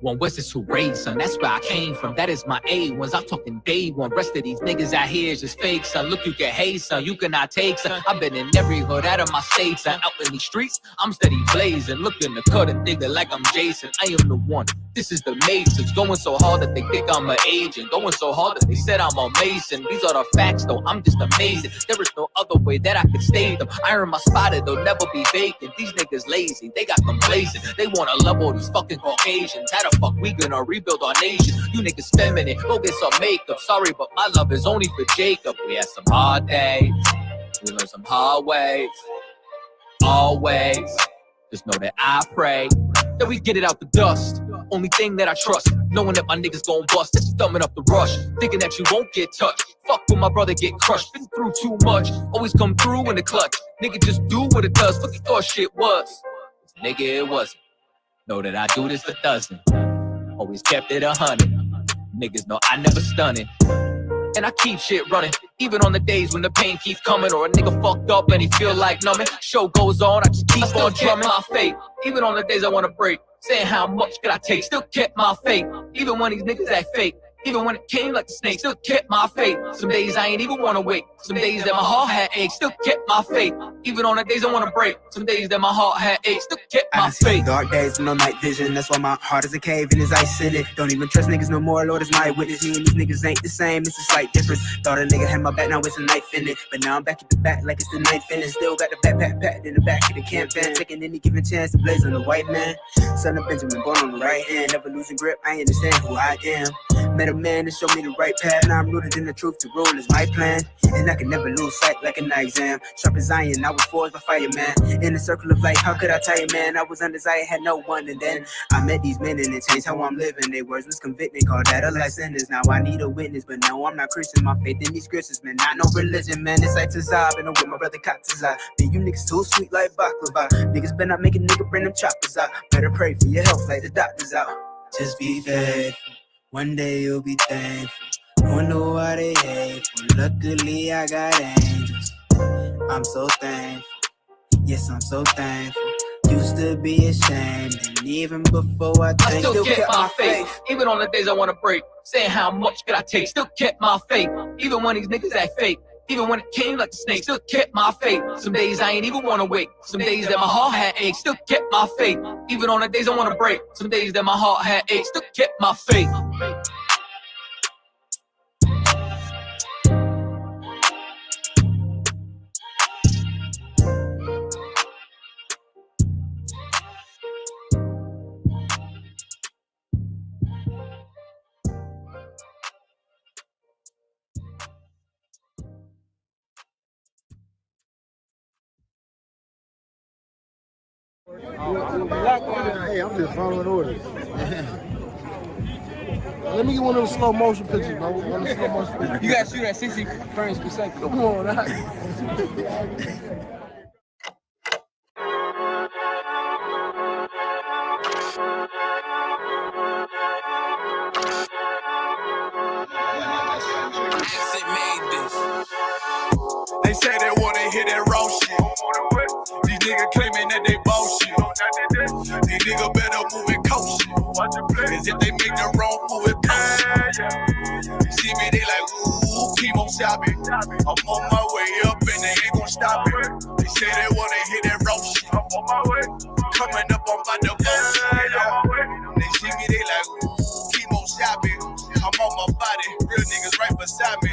One West is who raised, son. That's where I came from. That is my A1s. I'm talking day one. Rest of these niggas out here is just fake, son. Look, you can hate, son. You cannot take, son. I've been in every hood out of my state, son. Out in these streets, I'm steady blazing. Looking to cut a nigga like I'm Jason. I am the one. This is the Matrix. Going so hard that they think I'm an agent. Going so hard that they said I'm a Mason. These are the facts, though. I'm just amazing. There is no other way that I could state them. I earn my spot, it'll never be vacant. These niggas lazy. They got complacent. They wanna love all these fucking Caucasians. How the fuck we gonna rebuild our nation? You niggas feminine. Go get some makeup. Sorry, but my love is only for Jacob. We had some hard days. We learned some hard ways. Always. Just know that I pray that we get it out the dust. Only thing that I trust, knowing that my niggas gon' bust. That's thumbing up the rush, thinking that you won't get touched. Fuck when my brother get crushed. Been through too much, always come through in the clutch. Nigga just do what it does. Fuck you thought shit was. Nigga, it wasn't. Know that I do this for dozen. Always kept it 100. Niggas know I never stunning. And I keep shit running, even on the days when the pain keep coming, or a nigga fucked up and he feel like numbing. Show goes on, I just keep on drumming my faith, even on the days I wanna break. Saying how much could I take, still kept my faith. Even when these niggas act fake, even when it came like a snake, still kept my faith. Some days I ain't even wanna wait. Some days that my heart had aches, still kept my faith. Even on the days I wanna break. Some days that my heart had aches, still kept my faith. Dark days with no night vision. That's why my heart is a cave and there's ice in it. Don't even trust niggas no more, Lord is my witness. Me and these niggas ain't the same, it's a slight difference. Thought a nigga had my back, now it's a knife in it. But now I'm back at the back like it's the ninth inning. Still got the backpack packed in the back of the camp van. Taking any given chance to blaze on the white man. Son of Benjamin, born on the right hand. Never losing grip, I understand who I am. Met a man that showed me the right path. Now I'm rooted in the truth, to rule is my plan. And I can never lose sight like an exam. Sharp as iron, I was forged by fireman. In the circle of life, how could I tell you, man? I was undesired, had no one. And then I met these men and it changed how I'm living. Their words was convicting, called that a life sentence. Now I need a witness, but no, I'm not Christian. My faith in these scriptures, man, not no religion, man. It's like Tazab, and I'm with my brother Katazab. Man, you niggas too sweet like baklava. Niggas better not make a nigga bring them choppers out. Better pray for your health like the doctors out. Just be faithful, one day you'll be thankful. Wonder why they hateful. Luckily I got angels. I'm so thankful. Yes, I'm so thankful. Used to be ashamed, and even before I still kept my faith. Even on the days I wanna break. Saying how much could I take? Still kept my faith. Even when these niggas act fake. Even when it came like a snake, still kept my faith. Some days I ain't even wanna wake. Some days that my heart had aches, still kept my faith. Even on the days I wanna break. Some days that my heart had aches, still kept my faith. Hey, I'm just following orders. Let me get one of those slow motion pictures, bro. One of the slow motion pictures. You gotta shoot at 60 frames per second. Come on, that. They say they wanna hear that raw shit. These niggas claiming that they bullshit. These niggas better move and coach shit. Cause if they make the wrong move, it coach. You see me, they like, ooh, keep on shopping. I'm on my way up and they ain't gon' stop it. They say they wanna hear that raw shit. Coming up on my bullshit. They see me, they like, ooh, keep on shopping. I'm on my body, real niggas right beside me.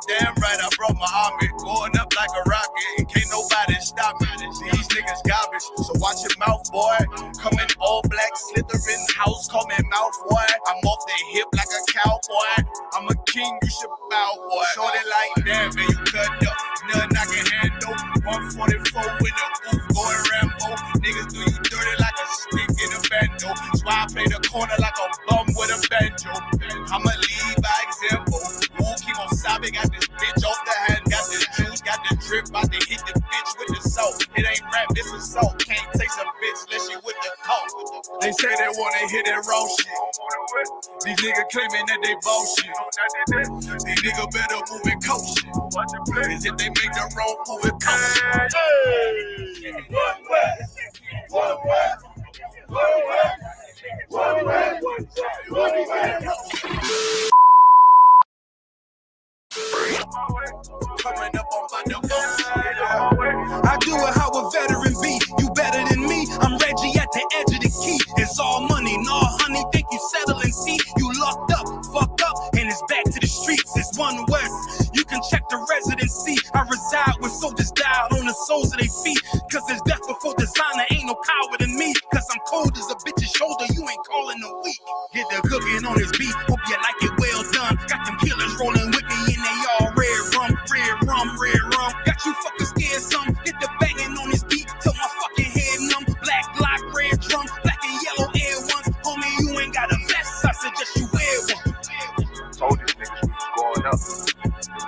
Damn right, I brought my army, going up like a rocket, and can't nobody stop me. These niggas garbage, so watch your mouth, boy. Coming all black, slithering house, call me mouth, boy. I'm off the hip like a cowboy. I'm a king, you should bow, boy. Shorty like, damn, man, you cut up, nothing I can handle. 144 in the booth, going Rambo. Niggas do you dirty like a stick in a bando. That's why I play the corner like a bum with a banjo. I'ma lead by example. Keep on sobbing, got this bitch off the hand, got this juice, got the drip, about to hit the bitch with the salt. It ain't rap, this is salt. Can't taste a bitch unless you with the coke. They say they wanna hear that raw shit. These niggas claiming that they bullshit. These niggas better move and coach shit. Cause if they make the wrong move, it coach. One way, one way, one way, one Coming up on my I do it how a veteran be. You better than me. I'm Reggie at the edge of the key. It's all money, no honey. Think you settling? See, you locked up, fucked up, and it's back to the streets. It's one West. You can check the residency. I reside with soldiers died on the soles of their feet. Cause there's death before designer. Ain't no coward in me. Cause I'm cold as a bitch's shoulder. You ain't calling a week. Get the cooking on his beat. Hope you like it well done. Got them killers rolling with me and they all red rum, red rum, red rum. Got you fucking scared some. Hit the banging on his beat till my fucking head numb. Black block, red drum, black and yellow air ones. Homie, you ain't got a vest. I suggest you wear one. Told these niggas we was going up.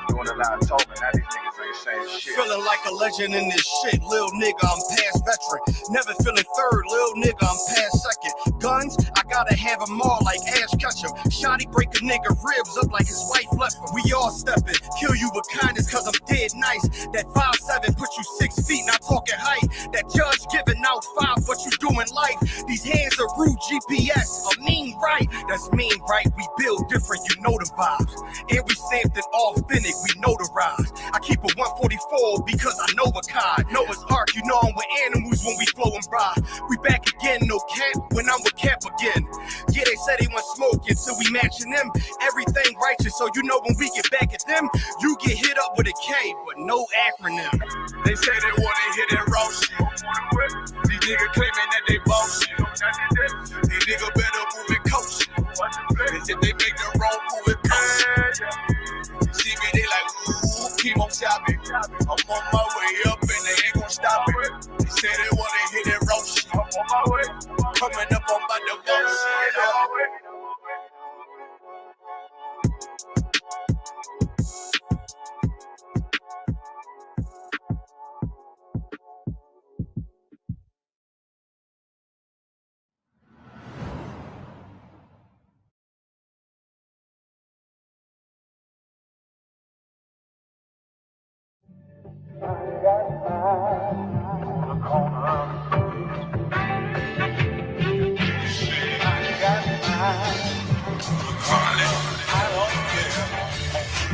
Doing a lot of talking. Now these niggas ain't saying shit. Feeling like a legend in this shit. Lil nigga, I'm past veteran. Never feeling third. Lil nigga, I'm past second. Guns, I gotta have them all like Ash Ketchum. Shotty break a nigga ribs up like his wife left him. We all stepping. Kill you with kindness cause I'm dead nice. That 5'7" put you 6 feet, not talking height. That judge giving out 5, what you doing life. These hands are rude GPS. A mean right. That's mean right. We build different, you know the vibes. And we stamped it authentic, we notarized. I keep a 144 because I know a kind. Noah's Ark, you know I'm with animals when we flowing by. We back again, no cap, when I'm with Cap again. Yeah, they said they want smoking, so we matching them. Everything righteous, so you know when we get back at them, you get hit up with a K, but no acronym. They say they wanna hit that raw shit. These niggas claiming that they bullshit. These niggas better move and coach. Cause if they make the wrong move, it coach. See me, they like, ooh, keep on chopping. I'm on my way up and they ain't gon' stop it. They say they wanna hit that raw shit. I'm on my way. Coming up on my divorce.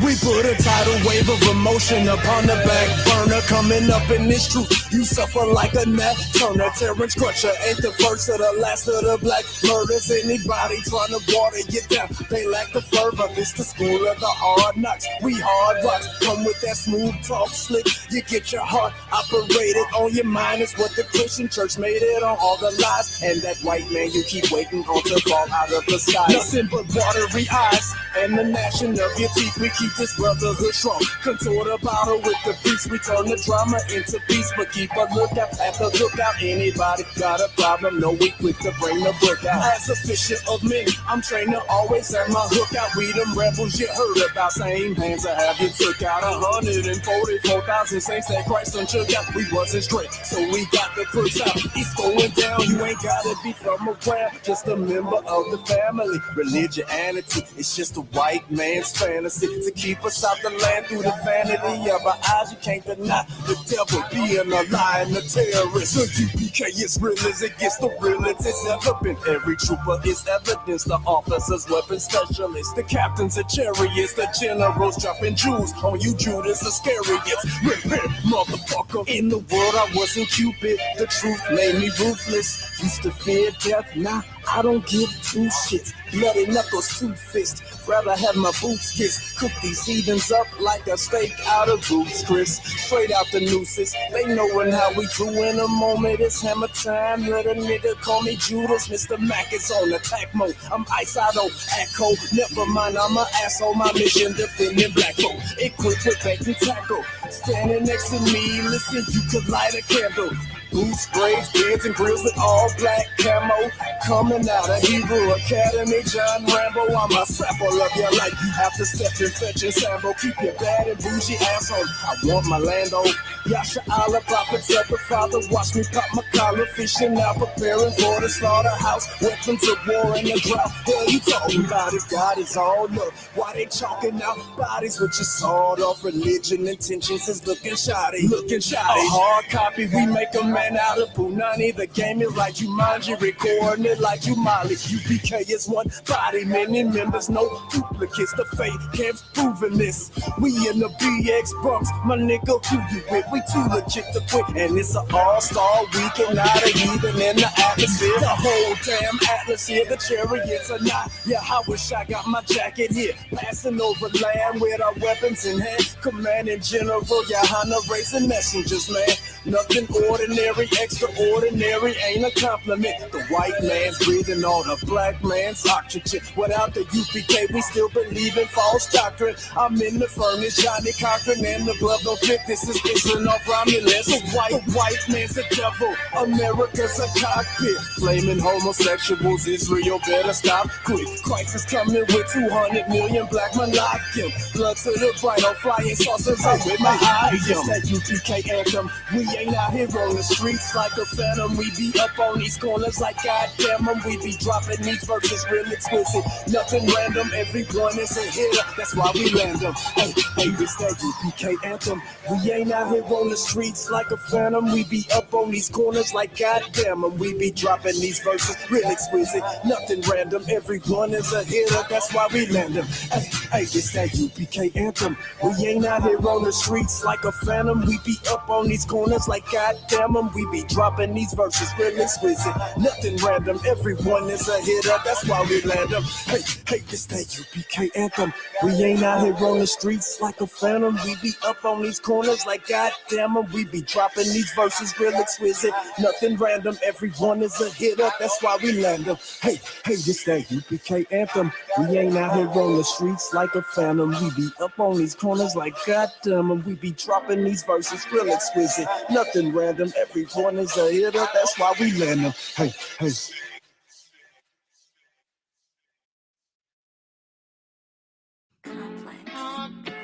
We put a tidal wave of emotion upon the back burner. Coming up in this truth, you suffer like a Nat Turner. Terrence Crutcher ain't the first or the last of the black murders. Anybody trying to water you down, they lack the fervor. This the school of the hard knocks. We hard rocks, come with that smooth talk slick. You get your heart operated on your mind. It's what the Christian church made it on all the lies. And that white man you keep waiting on to fall out of the sky. Nothing but watery eyes and the gnashing of your teeth. We keep this brotherhood strong. Contour the bottle with the priest. We turn the drama into peace. But keep a lookout at the lookout. Anybody got a problem? No, we quick to bring the book out. As a fisher of men, I'm trained to always have my hook out. We them rebels you heard about. Same hands that have you took out 144,000 saints that Christ done took out. We wasn't straight, so we got the crooks out. It's going down. You ain't gotta be from around. Just a member of the family. Religianity, it's just a white man's fantasy to keep us out the land through the vanity of our eyes. You can't deny the devil being a lie and a terrorist. The UPK is real as it gets, the realest it's ever been. Every trooper is evidence, the officers, weapon specialists, the captains of chariots, the generals dropping jewels on you Judas Iscariot. Repent, motherfucker. In the world I wasn't Cupid, the truth made me ruthless. Used to fear death, now I don't give two shits. Bloody knuckles, two fists. Rather have my boots kissed. Cook these heathens up like a steak out of Ruth's Chris. Straight out the nooses. They knowin' how we do in a moment. It's hammer time. Let a nigga call me Judas. Mr. Mac is on attack mode. I'm ice, I don't act cold. Never mind, I'm an asshole. My mission defending black folk. Equipped with bait and tackle. Standing next to me, listen, you could light a candle. Boots, braids, beards, and grills with all black camo. Coming out of Hebrew Academy, John Rambo. I'm a sample of your life. You have to step and fetch and sample. Keep your bad and bougie ass on. I want my Lando. Yasha Allah, prophets of the Father. Watch me pop my collar, fishing out, preparing for the slaughterhouse. Weapons of war in the drought. Hell, you talking about if God is all up? Why they chalking out bodies with your sawed off religion? Intentions is looking shoddy. Looking shoddy. A hard copy, we make a man out of Punani. The game is like you mind, you recording it like you Molly. UPK is one body, many members, no duplicates. The fate can't prove this. We in the BX Bronx, my nigga, who you with? We too legit to quit, and it's an all-star weekend, not a heathen in the atmosphere. The whole damn atmosphere, the chariots are not. Yeah, I wish I got my jacket here, passing over land with our weapons in hand. Commanding General Johanna raising messengers, man. Nothing ordinary, extraordinary ain't a compliment. The white man's breathing on a black man's oxygen. Without the UPK, we still believe in false doctrine. I'm in the furnace, Johnny Cochran, and the glove don't fit. This is Israel of Romulus. The white man's the devil, America's a cockpit. Flaming homosexuals, Israel better stop quick. Christ is coming with 200 million black men locked him. Blood to the bright on flying saucers, I'm with my eyes. It's that UPK anthem. We ain't out here on the streets like a phantom. We be up on these corners like goddamn them. We be dropping these verses real exquisite. Nothing random, everyone is a hitter. That's why we land them. Hey, this that UPK anthem. We ain't out here on the streets like a phantom. We be up on these corners like goddamn them. We be dropping these verses real exquisite. Nothing random, everyone is a hitter. That's why we land them. Hey, this that UPK anthem. We ain't out here on the streets like a phantom. We be up on these corners like goddamn them. We be dropping these verses real exquisite. Nothing random, everyone is a hitter. That's why we land them. Hey, this that UPK anthem. We ain't out here on the streets like a phantom. We be up on these corners like goddamn them. We be dropping these verses real exquisite. Nothing random, everyone is a hitter. That's why we land them. Hey, this that UPK anthem. We ain't out here on the streets like a phantom. We be up on these corners like goddamn them. We be dropping these verses real exquisite. Nothing random, everyone is a hitter. That's why we land them. Hey.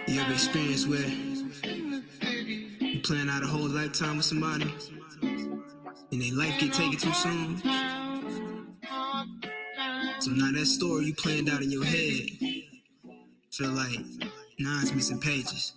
You ever experienced where you plan out a whole lifetime with somebody and their life get taken too soon? So now that story you planned out in your head feel like it's missing pages.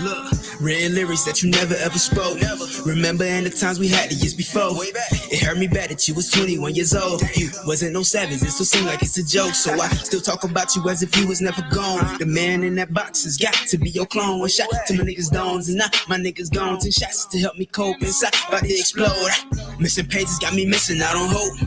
Look, written lyrics that you never ever spoke. Remember in the times we had the years before. It hurt me bad that you was 21 years old. You wasn't no savage, it still seemed like it's a joke. So I still talk about you as if you was never gone. The man in that box has got to be your clone. One shot to my niggas' dawns, and now my niggas gone. 10 shots to help me cope inside, about to explode. Missing pages got me missing out on hope.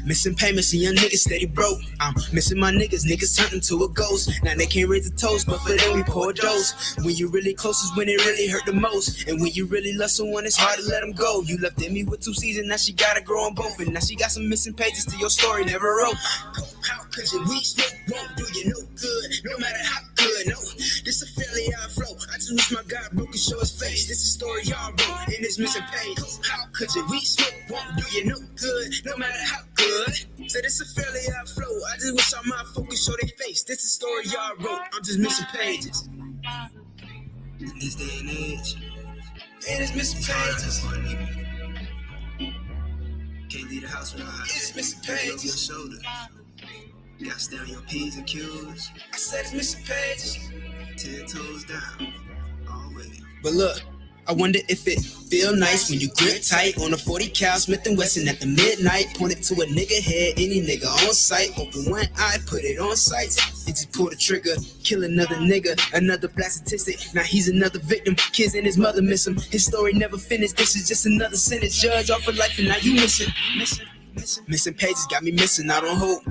Missing payments and young niggas steady broke. I'm missing my niggas turned into a ghost. Now they can't raise a toast, but for them we pour a dose. When you really close is when it really hurt the most. And when you really love someone, it's hard to let them go. You left in me with 2 seasons, now she gotta grow on both. And now she got some missing pages to your story, never wrote. How could you? We smoke won't do you no good, no matter how good. No, this a fairly odd flow. I just wish my God broke and show his face. This is a story y'all wrote in this missing page. How could you? We smoke won't do you no good, no matter how good. So this a fairly odd flow. I just wish all my focus show their face. This is a story y'all wrote. I'm just missing pages. In this day and age, it is missing pages. Can't leave the house without it's missing pages. Your shoulder. Got to stay on your P's and Q's. I said it's missing pages. 10 toes down. Always. But look, I wonder if it feel nice when you grip tight on a 40 cal Smith & Wesson at the midnight. Point it to a nigga head, any nigga on sight. Open one eye, put it on sight. You just pull the trigger, kill another nigga, another black statistic. Now he's another victim. Kids and his mother miss him. His story never finished. This is just another sentence. Judge off of life and now you missing. Missing pages got me missing out on hope.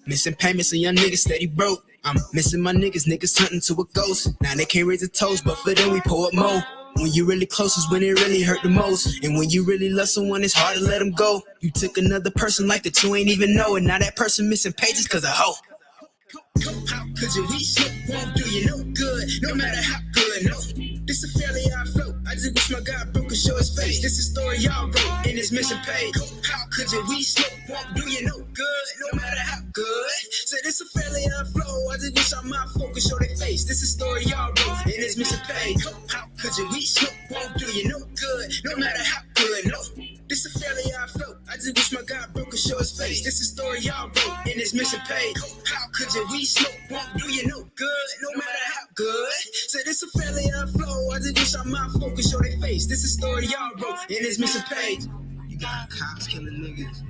Missing payments and young niggas steady broke. I'm missing my niggas turned into a ghost. Now they can't raise a toast, but for them we pour up more. When you really close is when it really hurt the most. And when you really love someone, it's hard to let them go. You took another person like that you ain't even know. And now that person missing pages cause of hoe. How could you? We smoke won't do you no good, no matter how good. No, this a fairly odd flow. I I just wish my God broke and show his face. This is a story y'all wrote in this missing page. How could you? We smoke won't do you no good, no matter how good. So this a fairly flow. I just wish I might focus show their face. This is a story y'all wrote in this missing page. How could you? We smoke won't do you no good, no matter how good. No, this is a fairly flow. I just wish my God broke and show his face. This is a story y'all wrote in this missing page. How could you? We smoke won't do you no good, no matter how good. So this a fairly flow. I just wish I might focus show their face. This is a story y'all wrote in this missing page. You got cops killing niggas.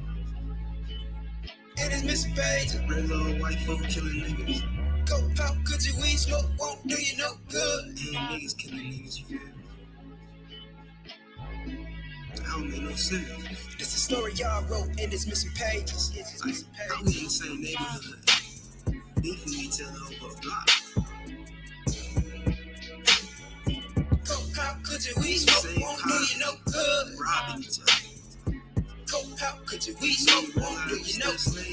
In this missing page. Regular white folk killing niggas. Go pop, could you weed smoke won't do you no good. And niggas killing niggas, you feel me? I don't make no sense. This is a story y'all wrote in this missing pages. I was in the same neighborhood. Beefing each other over a block. Coke pop, could you weed smoke won't do you no good. Robbing each other. Coke pop, could you weed smoke won't do you no good.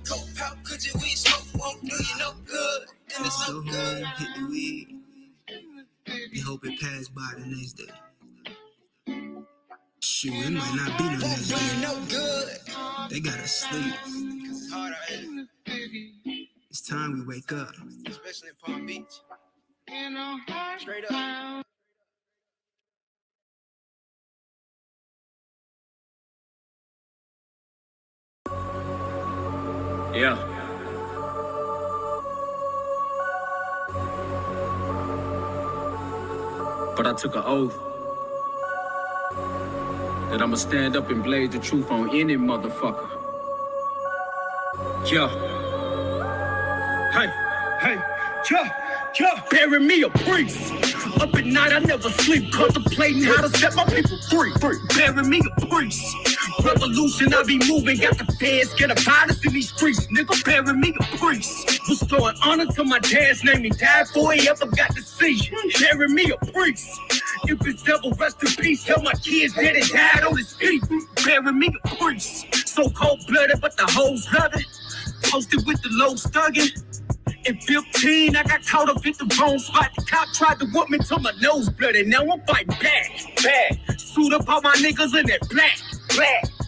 Coke pop, could you weed smoke won't do you no good. And it's no good. Hit the weed. You hope it pass by the next day. Shoot, it might not be no next day. No good. They gotta sleep. Cause it's hard out here. It's time we wake up. Especially in Palm Beach. Straight up. Yeah. But I took an oath that I'ma stand up and blaze the truth on any motherfucker. Yeah. Hey, yeah. Bury me a priest. Up at night I never sleep, contemplating how to set my people free. Bury me a priest. Revolution, I be moving, got the feds, get a virus in these streets. Nigga, bury me a priest. Restoring honor to my dad's name, he died before he ever got to see. Bury me a priest. If it's devil, rest in peace. Tell my kids that it died on his feet. Bury me a priest. So cold-blooded, but the hoes love it. Posted with the low stugging. In 15, I got caught up in the wrong spot. The cop tried to whoop me till my nose blooded. Now I'm fighting back. Suit up all my niggas in that black.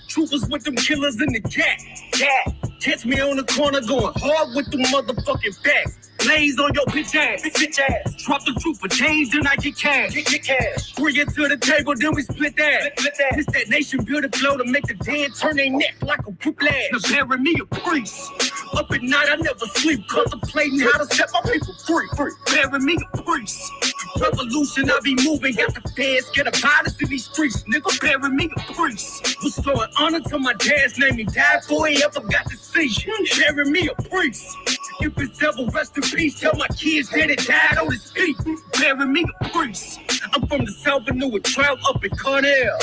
Troopers with them killers in the cat. Catch me on the corner going hard with them motherfucking facts. Blaze on your bitch ass. Drop the truth for change, then I get cash. Bring it to the table, then we split that. It's that nation build a flow to make the dead turn their neck like a whiplash. Now bury me a priest. Up at night I never sleep, contemplating how to set my people free. Bury me a priest. Revolution, I be moving, got the feds, get a virus in these streets. Nigga, bury me a priest. Restoring honor to my dad's name, he died before he ever got to see. Bury me a priest. If it's devil, rest in peace. Tell my kids that it died on his feet. Bury me a priest. I'm from the South and knew a trout up in Cornell.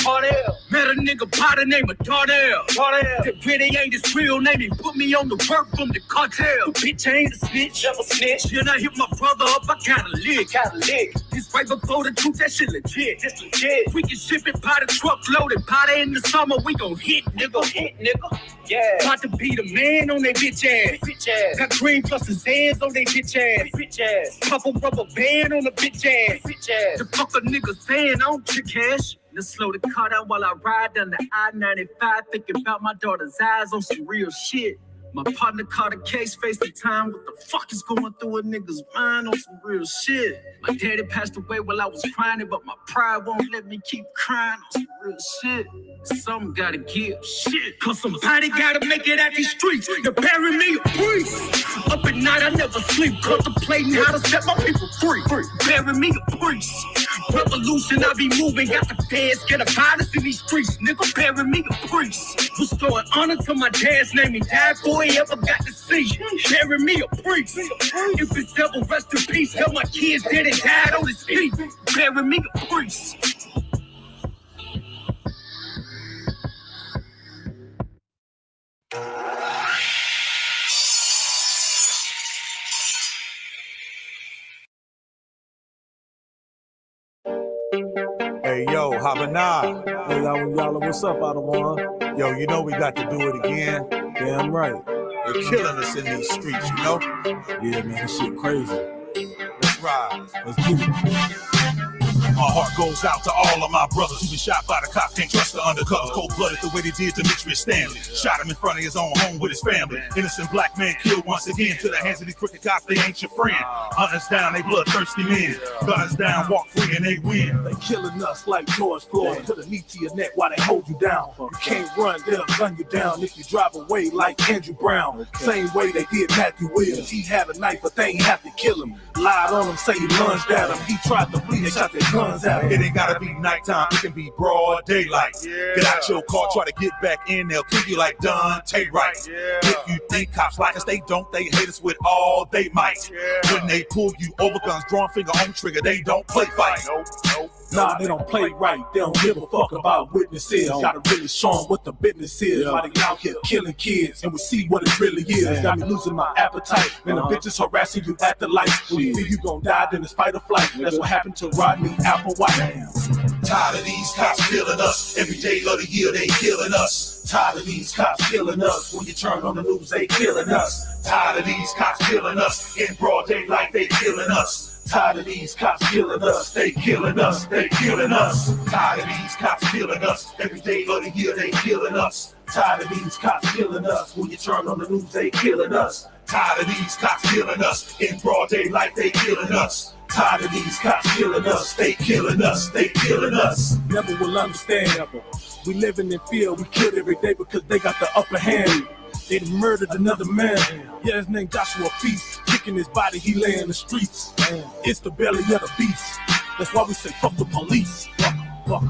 Met a nigga by the name of Darnell. That really ain't his real name. He put me on the work from the cartel. Bitch ain't a snitch. Never snitch. Then I hit my brother up. I got a lick. This right before the truth. That shit legit. We can ship it by the truckload and by the in the summer. We gon' hit, nigga. Yeah. About to be the man on they bitch ass. Got green plus his hands on they bitch ass. Pop a rubber band on the bitch ass. The fuck a nigga saying I don't trick cash. Let's slow the car down while I ride down the I-95, thinking about my daughter's eyes on some real shit. My partner caught a case, faced the time. What the fuck is going through a nigga's mind on some real shit? My daddy passed away while I was crying, but my pride won't let me keep crying on some real shit. Something gotta give, shit. Cause somebody gotta make it out these streets. They're burying me a priest. Up at night I never sleep, contemplating how to set my people free. Bury me a priest. Revolution, I be moving, got the feds, get a virus in these streets. Nigga, bury me a priest. Restoring honor to my dad's name, he died before he ever got to see. Bury me a priest. If it's devil, rest in peace. Tell my kids that it died on his feet. Bury me a priest. Hey, yo, Habanah. Hey, y'all, what's up, out of one? Yo, you know we got to do it again. Damn right. They're killing us in these streets, you know? Yeah, man, this shit crazy. Let's ride. Let's get it. My heart goes out to all of my brothers who been shot by the cops, can't trust the undercovers. Cold-blooded the way they did to Mitch Stanley. Shot him in front of his own home with his family. Innocent black man killed once again. To the hands of these crooked cops, they ain't your friend. Hunters down, they bloodthirsty men. Guns down, walk free and they win. They killing us like George Floyd. Put a knee to your neck while they hold you down. You can't run, they'll gun you down if you drive away like Andrew Brown. Same way they did Matthew Williams. He had a knife, but they ain't have to kill him. Lied on him, say he lunged at him. He tried to flee, they shot their guns at him. It ain't gotta be nighttime, it can be broad daylight. Get out your car, try to get back in, they'll kill you like Dante Wright. If you think cops like us, they don't, they hate us with all they might. When they pull you over, guns drawn, finger on trigger, they don't play fight. Nah, they don't play right. They don't give a fuck about witnesses. Gotta really show them what the business is. Why they out here killing kids, and we see what it really is. Got me losing my appetite, and the bitches harassing you at the light. When you feel you gon' die, then it's fight or flight. That's what happened to Rodney Applewhite. Tired of these cops killing us. Every day of the year they killing us. Tired of these cops killing us. When you turn on the news, they killing us. Tired of these cops killing us. In broad daylight they killing us. Tired of these cops killing us. They killing us. They killing us. Tired of these cops killing us. Every day of the year they killing us. Tired of these cops killing us. When you turn on the news, they killing us. Tired of these cops killing us. In broad daylight they killing us. Tired of these cops killing us. They killing us. They killing us. Never will understand. We living in fear. We killed every day because they got the upper hand. They murdered another man. Yeah, his name Joshua Feast. Kicking his body, he lay in the streets. It's the belly of the beast. That's why we say fuck the police. Fuck.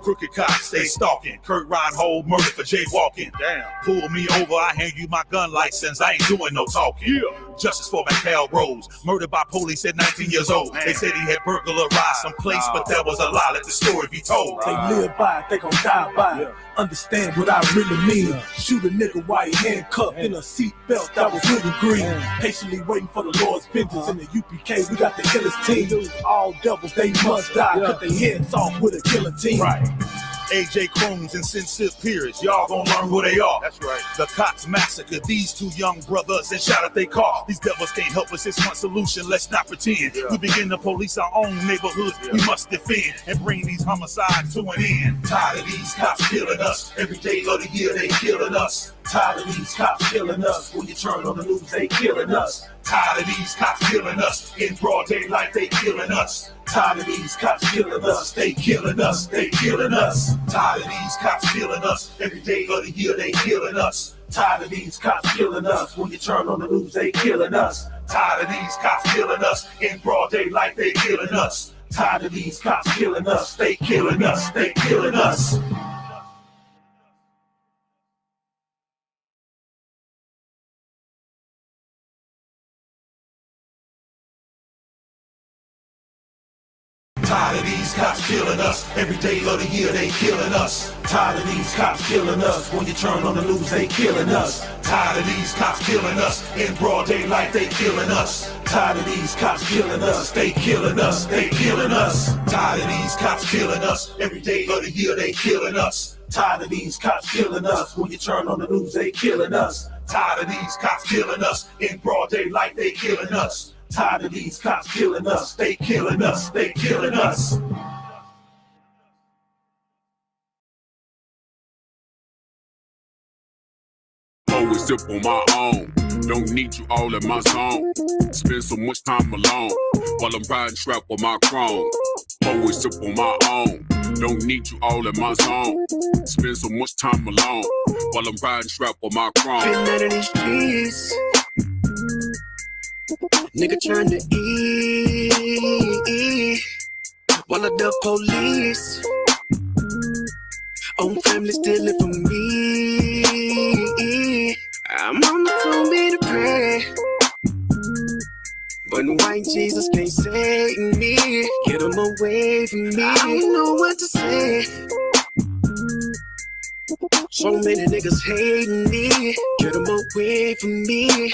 Crooked cops stay stalking. Kurt Reinhold murdered for jaywalking. Damn. Pull me over, I hand you my gun license. I ain't doing no talking. Yeah. Justice for McHale Rose, murdered by police at 19 years old. They said he had burglarized some place, but that was a lie. Let the story be told. They live by it, they gon' die by it. Understand what I really mean. Shoot a nigga while he handcuffed in a seat belt that was hood and green. Patiently waiting for the Lord's vengeance. In the UPK, we got the illest team. All devils, they must die. Cut their heads off with a guillotine. Right. AJ Crones and Sincere Pierce, y'all gon' learn who they are. That's right. The cops massacred these two young brothers and shot at their car. These devils can't help us, it's one solution, let's not pretend. We begin to police our own neighborhoods, we must defend and bring these homicides to an end. Tired of these cops killing us, every day of the year they killing us. Tired of these cops killing us. When you turn on the news, they killing us. Tired of these cops killing us, in broad daylight they killing us. Tired of these cops killing us. They killing us, they killing us. Tired of these cops killing us, every day of the year they killing us. Tired of these cops killing us. When you turn on the news, they killing us. Tired of these cops killing us, in broad daylight they killing us. Tired of these cops killing us. They killing us, they killing us. Tired of these cops killing us, every day of the year they killing us. Tired of these cops killing us. When you turn on the news, they killing us. Tired of these cops killing us, in broad daylight they killing us. Tired of these cops killing us. They killing us, they killing us. Tired of these cops killing us, every day of the year they killing us. Tired of these cops killing us. When you turn on the news, they killing us. Tired of these cops killing us, in broad daylight they killing us. Tired of these cops killing us. They killing us, they killing us. Always sip on my own, don't need you all in my zone. Spend so much time alone, while I'm riding strap with my chrome. Always sip on my own, don't need you all in my zone. Spend so much time alone, while I'm riding strap with my chrome. Been out of these streets, nigga trying to eat, while I duck police. Own family stealing from me. Mama told me to pray, but white Jesus can't save me. Get him away from me. I don't know what to say. So many niggas hating me. Get him away from me.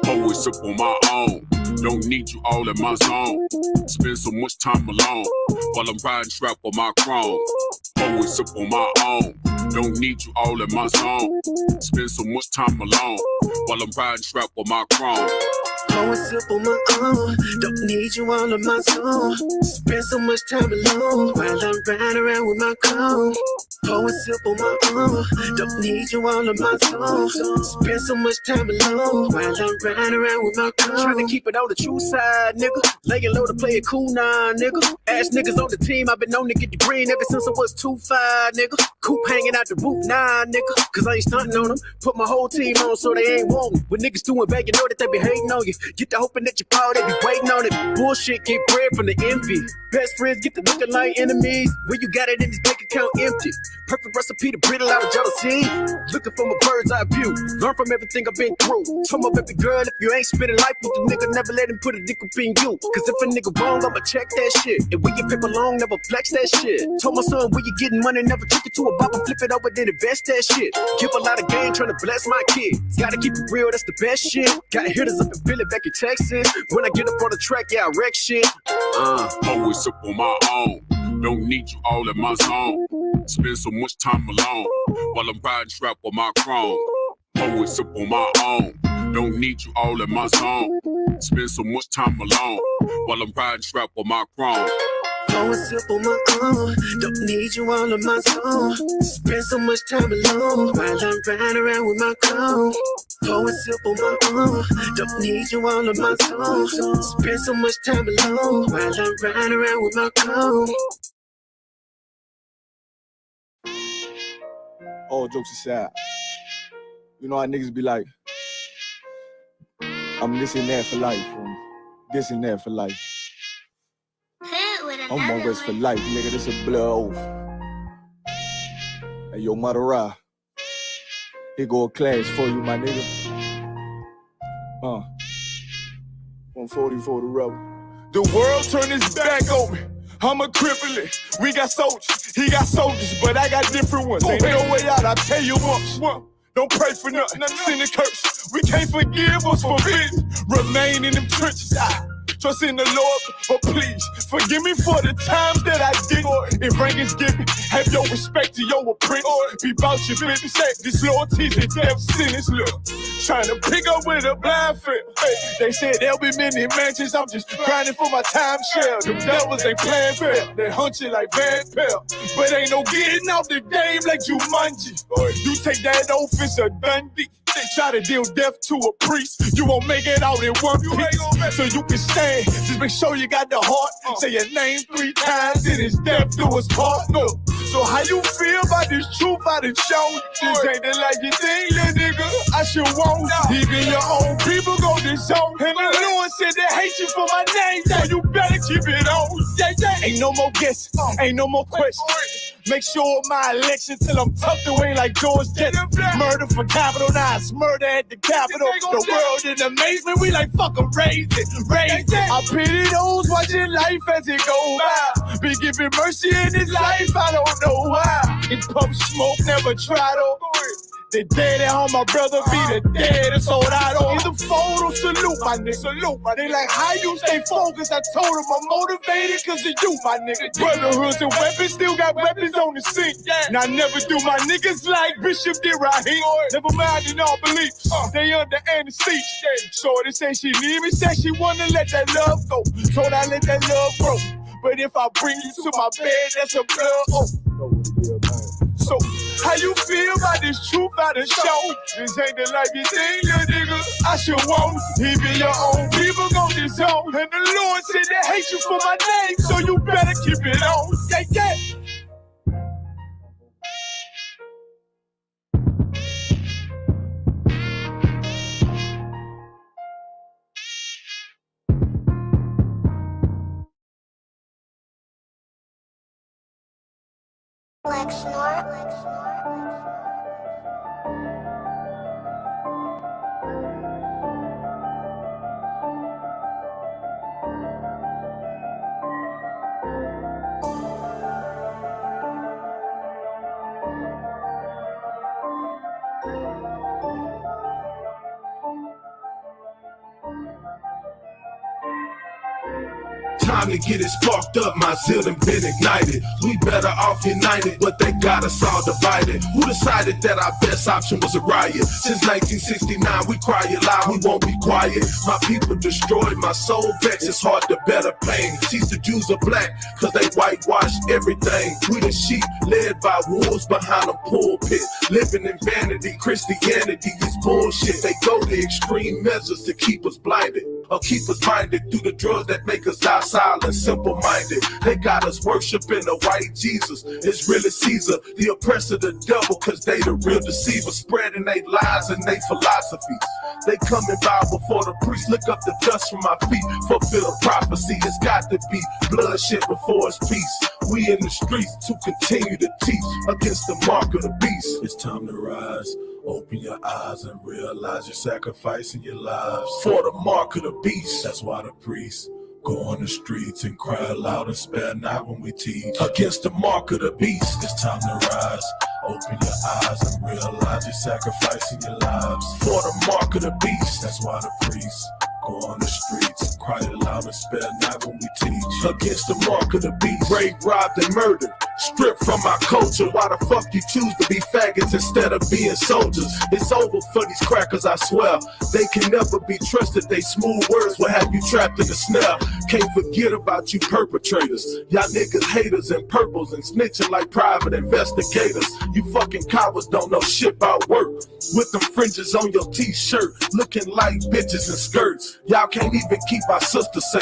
Always sip on my own, don't need you all in my zone. Spend so much time alone, while I'm riding strap with my chrome. Always sip on my own, don't need you all in my zone. Spend so much time alone, while I'm riding strap with my chrome. Slow and simple, my own. Don't need you all of my soul. Spend so much time alone while I'm riding around with my clone. Slow and simple, my own. Don't need you all of my soul. Spend so much time alone while I'm riding around with my clone. Trying to keep it on the true side, nigga. Laying low to play it cool now, nigga. Ass niggas on the team, I've been known to get the green ever since I was 2'5", nigga. Coop hanging out the roof, nah, nigga. Cause I ain't stunting on them. Put my whole team on so they ain't wantin'. When niggas doing bad, you know that they be hating on you. Get the hoping that you fall, they be waiting on it. Bullshit get bread from the envy. Best friends get to looking like enemies. When you got it in this bank account empty. Perfect recipe to brittle out of jealousy. Looking from a bird's eye view. Learn from everything I've been through. Told my baby girl, if you ain't spending life with the nigga, never let him put a dick up in you. Cause if a nigga wrong, I'ma check that shit. And when you paper long, never flex that shit. Told my son, when you getting money, never take it to a bopper, flip it over, then invest that shit. Give a lot of game, trying to bless my kids. Gotta keep it real, that's the best shit. Got hitters up in Philly, back in Texas. When I get up on the track, yeah, I wreck shit. Always sip on my own. Don't need you all in my zone. Spend so much time alone while I'm riding strap with my chrome. Always sip on my own. Don't need you all in my zone. Spend so much time alone while I'm riding strap with my chrome. Slow and simple, my own. Don't need you all of my soul. Spend so much time alone while I'm riding around with my clone. Slow and simple, my own. Don't need you all of my soul. Spend so much time alone while I'm riding around with my clone. All jokes aside, you know how niggas be like, I'm this and that for life, and this and that for life. I'm on rest for life, nigga, this a blood oath. Hey, yo, Mother Ra, here go a class for you, my nigga. 140 for the rebel. The world turned its back on me. I'm a cripple. We got soldiers, he got soldiers, but I got different ones. Ain't no way out, I tell you once. Don't pray for nothing, sin and curse. We can't forgive what's forbidden. Remain in them trenches. Trust in the Lord, but please forgive me for the times that I did. If rank is given, have your respect to your apprentice. Be about your business. This loyalty's a death sentence. Look, trying to pick up with a blind field. They said there'll be many mansions. I'm just grinding for my time share. Them devils ain't playing fair. They hunt you like Van Pelt. But ain't no getting out the game like Jumanji. You take that oath, it's a Dundee. They try to deal death to a priest. You won't make it out in one piece. So you can stand. Just make sure you got the heart. Say your name 3 times, and it's death do us part. No. So how you feel about this truth I done shown? This ain't the life you think, little nigga. I should want. Even your own people go this zone. And the Lord said they hate you for my name, so you better keep it on. Ain't no more guessing, ain't no more questions. Make sure my election till I'm tucked away like George Jetson. Murder for capital, now it's murder at the Capitol. The world in amazement, we like fuck 'em, raise it, raise it. I pity those watching life as it go by. Be giving mercy in this life, I don't know why. In pump smoke, never try to. The dead at home, my brother be the dead, it's all I don't. Either fold or salute, my nigga. Salute, my nigga. They like, how you stay focused? I told them I'm motivated cause of you, my nigga. Brotherhoods and weapons, still got weapons on the scene. And I never do my niggas like Bishop did Raheem. Never mind in all beliefs, they under anesthesia. Shorty say she leave me, said she wanna let that love go. Told I let that love grow. But if I bring you to my bed, that's a blood oath. So, how you feel about this truth I done shown? This ain't the life you think, little nigga. I should want. Even your own people go this zone. And the Lord said they hate you for my name, so you better keep it on. Yeah, yeah. Black snort. Time time to get it sparked up, my zeal done been ignited. We better off united, but they got us all divided. Who decided that our best option was a riot? Since 1969, we cry aloud, we won't be quiet. My people destroyed, my soul vexed, it's hard to better pain. Teach the Jews are black, cause they whitewashed everything. We the sheep, led by wolves behind a pulpit. Living in vanity, Christianity is bullshit. They go to extreme measures to keep us blinded, or keep us minded through the drugs that make us docile and simple-minded. They got us worshiping the white Jesus. It's really Caesar, the oppressor, the devil, cause they the real deceiver, spreading they lies and they philosophies. They come and bow before the priest, lick up the dust from my feet, fulfill the prophecy. It's got to be bloodshed before it's peace. We in the streets to continue to teach against the mark of the beast. It's time to rise. Open your eyes and realize you're sacrificing your lives for the mark of the beast. That's why the priests go on the streets and cry aloud and spare not when we teach against the mark of the beast. It's time to rise. Open your eyes and realize you're sacrificing your lives for the mark of the beast. That's why the priests go on the streets and cry aloud and spare not when we teach against the mark of the beast. Raped, robbed, and murdered, stripped from our culture. Why the fuck you choose to be faggots instead of being soldiers? It's over for these crackers, I swear. They can never be trusted. They smooth words will have you trapped in the snare. Can't forget about you perpetrators. Y'all niggas haters and purples and snitching like private investigators. You fucking cowards don't know shit about work. With them fringes on your t-shirt, looking like bitches in skirts. Y'all can't even keep our sisters safe.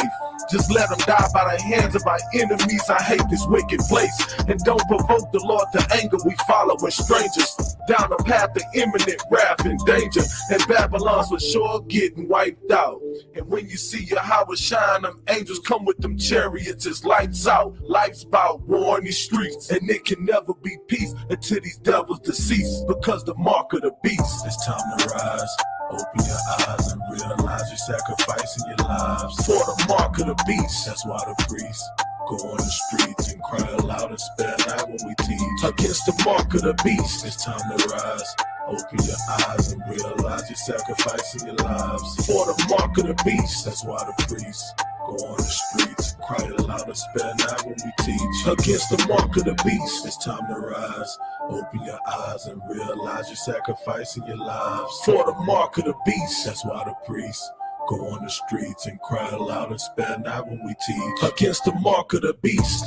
Just let them die by the hands of our enemies. I hate this wicked place. And don't provoke the Lord to anger. We following strangers down the path of imminent wrath and danger. And Babylon's for sure getting wiped out. And when you see Yahweh shine, them angels come with them chariots. It's lights out. Life's about war in these streets. And it can never be peace until these devils decease. Because the mark of the beast. It's time to rise. Open your eyes and realize you're sacrificing your lives for the mark of the beast. That's why the priests go on the streets and cry aloud and spare not when we teach against the mark of the beast. It's time to rise. Open your eyes and realize you're sacrificing your lives for the mark of the beast. That's why the priests go on the streets and cry aloud and spare not when we teach against the mark of the beast. It's time to rise. Open your eyes and realize you're sacrificing your lives for the mark of the beast. That's why the priests go on the streets and cry aloud and spare not when we teach against the mark of the beast.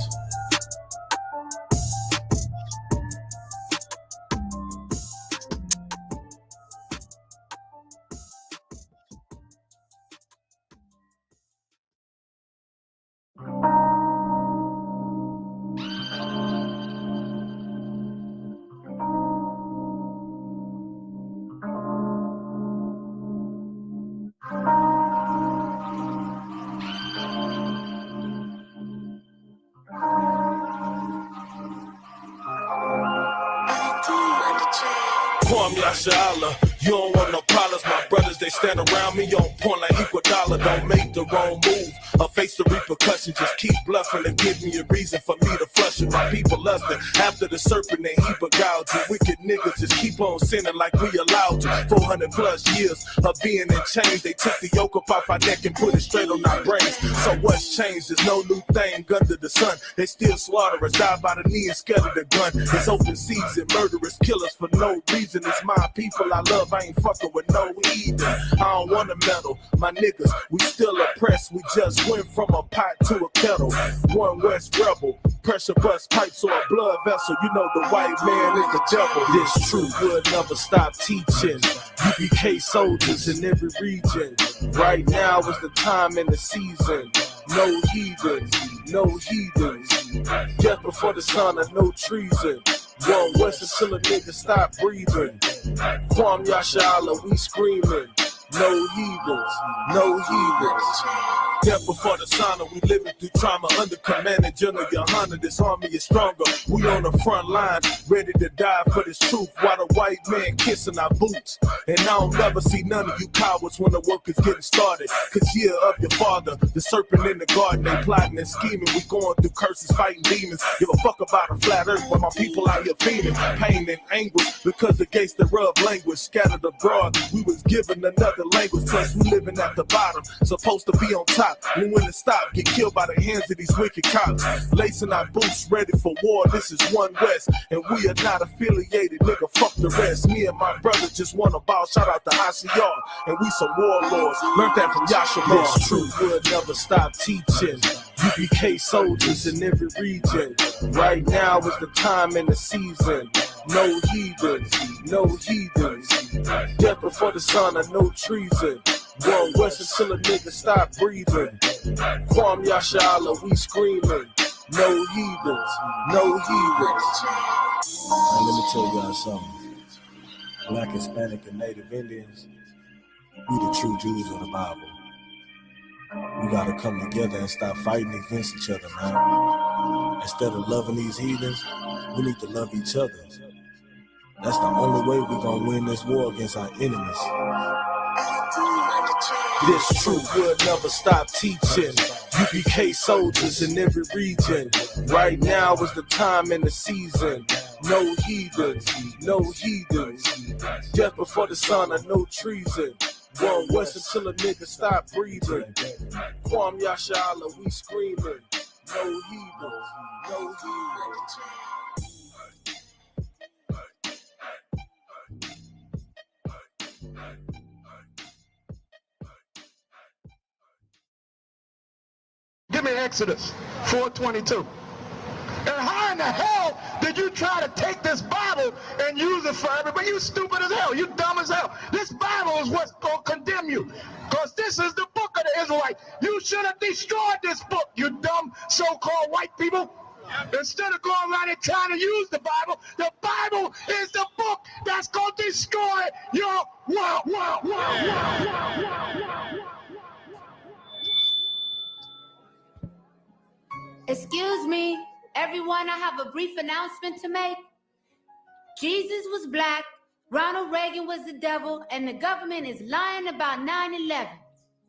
You don't want no problems, my brothers, they stand around me on point like equal dollar. Don't make the wrong move or face the repercussions. Just keep bluffing and give me a reason for me to flush it. My people lusting after the serpent and he beguiled you. Wicked niggas just keep on sinning like we allowed to. 400 plus years of being in chains. They took the yoke up off our neck and put it straight on our brains. So what's changed? There's no new thing under the sun. They still slaughter us, die by the knee and scatter the gun. It's open season, murderers, killers for no reason. It's my people I love, I ain't fucking with no heathen. I don't wanna meddle, my niggas, we still oppressed. We just went from a pot to a kettle. One West rebel, pressure bust pipes or a blood vessel. You know the white man is the devil. This truth will never stop teaching. UBK soldiers in every region. Right now is the time and the season. No heathens, no heathens. Just before the sun of no treason. One West until a nigga stop breathing. Kwam Yashala, we screaming. No heathens, no heathens. Death before the sign of we living through trauma. Under command of General Yohana, this army is stronger. We on the front line, ready to die for this truth. While the white man kissing our boots. And I don't never see none of you cowards when the work is getting started. Cause year of your father, the serpent in the garden, they plotting and scheming. We going through curses, fighting demons. Give a fuck about a flat earth, but my people out here feeling pain and anguish. Because the gates thereof language scattered abroad. We was given another language, plus we living at the bottom. Supposed to be on top. top. And when it stop, get killed by the hands of these wicked cops. Lacing our boots, ready for war. This is One West, and we are not affiliated, nigga. Fuck the rest. Me and my brother just won a ball. Shout out to ICR, and we some warlords. Learned that from Yasha. This truth will never stop teaching. UBK soldiers in every region. Right now is the time and the season. No heathens, no heathens. Death before the sun of no treason. One West until a nigga stop breathing. Kwam Yasha Allah, we screaming. No heathens, no heathens. Now, let me tell y'all something. Black, Hispanic, and Native Indians, we the true Jews of the Bible. We gotta come together and stop fighting against each other, man. Instead of loving these heathens, we need to love each other. That's the only way we gonna win this war against our enemies. This truth will never stop teaching. UBK soldiers in every region. Right now is the time and the season. No heathens, no heathens. Death before the sun of no treason. One West until a nigga stop breathing. Kwam Yasha Allah, we screaming. No heathens, no heathens. Give me Exodus 4:22. And how in the hell did you try to take this Bible and use it for everybody? You stupid as hell. You dumb as hell. This Bible is what's going to condemn you. Because this is the book of the Israelites. You should have destroyed this book, you dumb so-called white people. Instead of going around and trying to use the Bible is the book that's going to destroy your world. Excuse me, everyone, I have a brief announcement to make. Jesus was black, Ronald Reagan was the devil, and the government is lying about 9/11.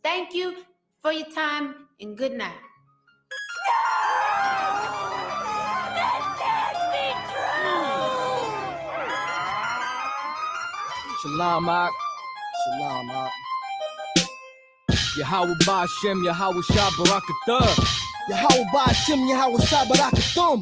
Thank you for your time, and good night. Shalom, Ak. Shalom, Ak. Yahweh Ba'Shem, Yahweh Shabbarakatah. Yahweh Ba'Shem, Yahweh Shabbarakatah.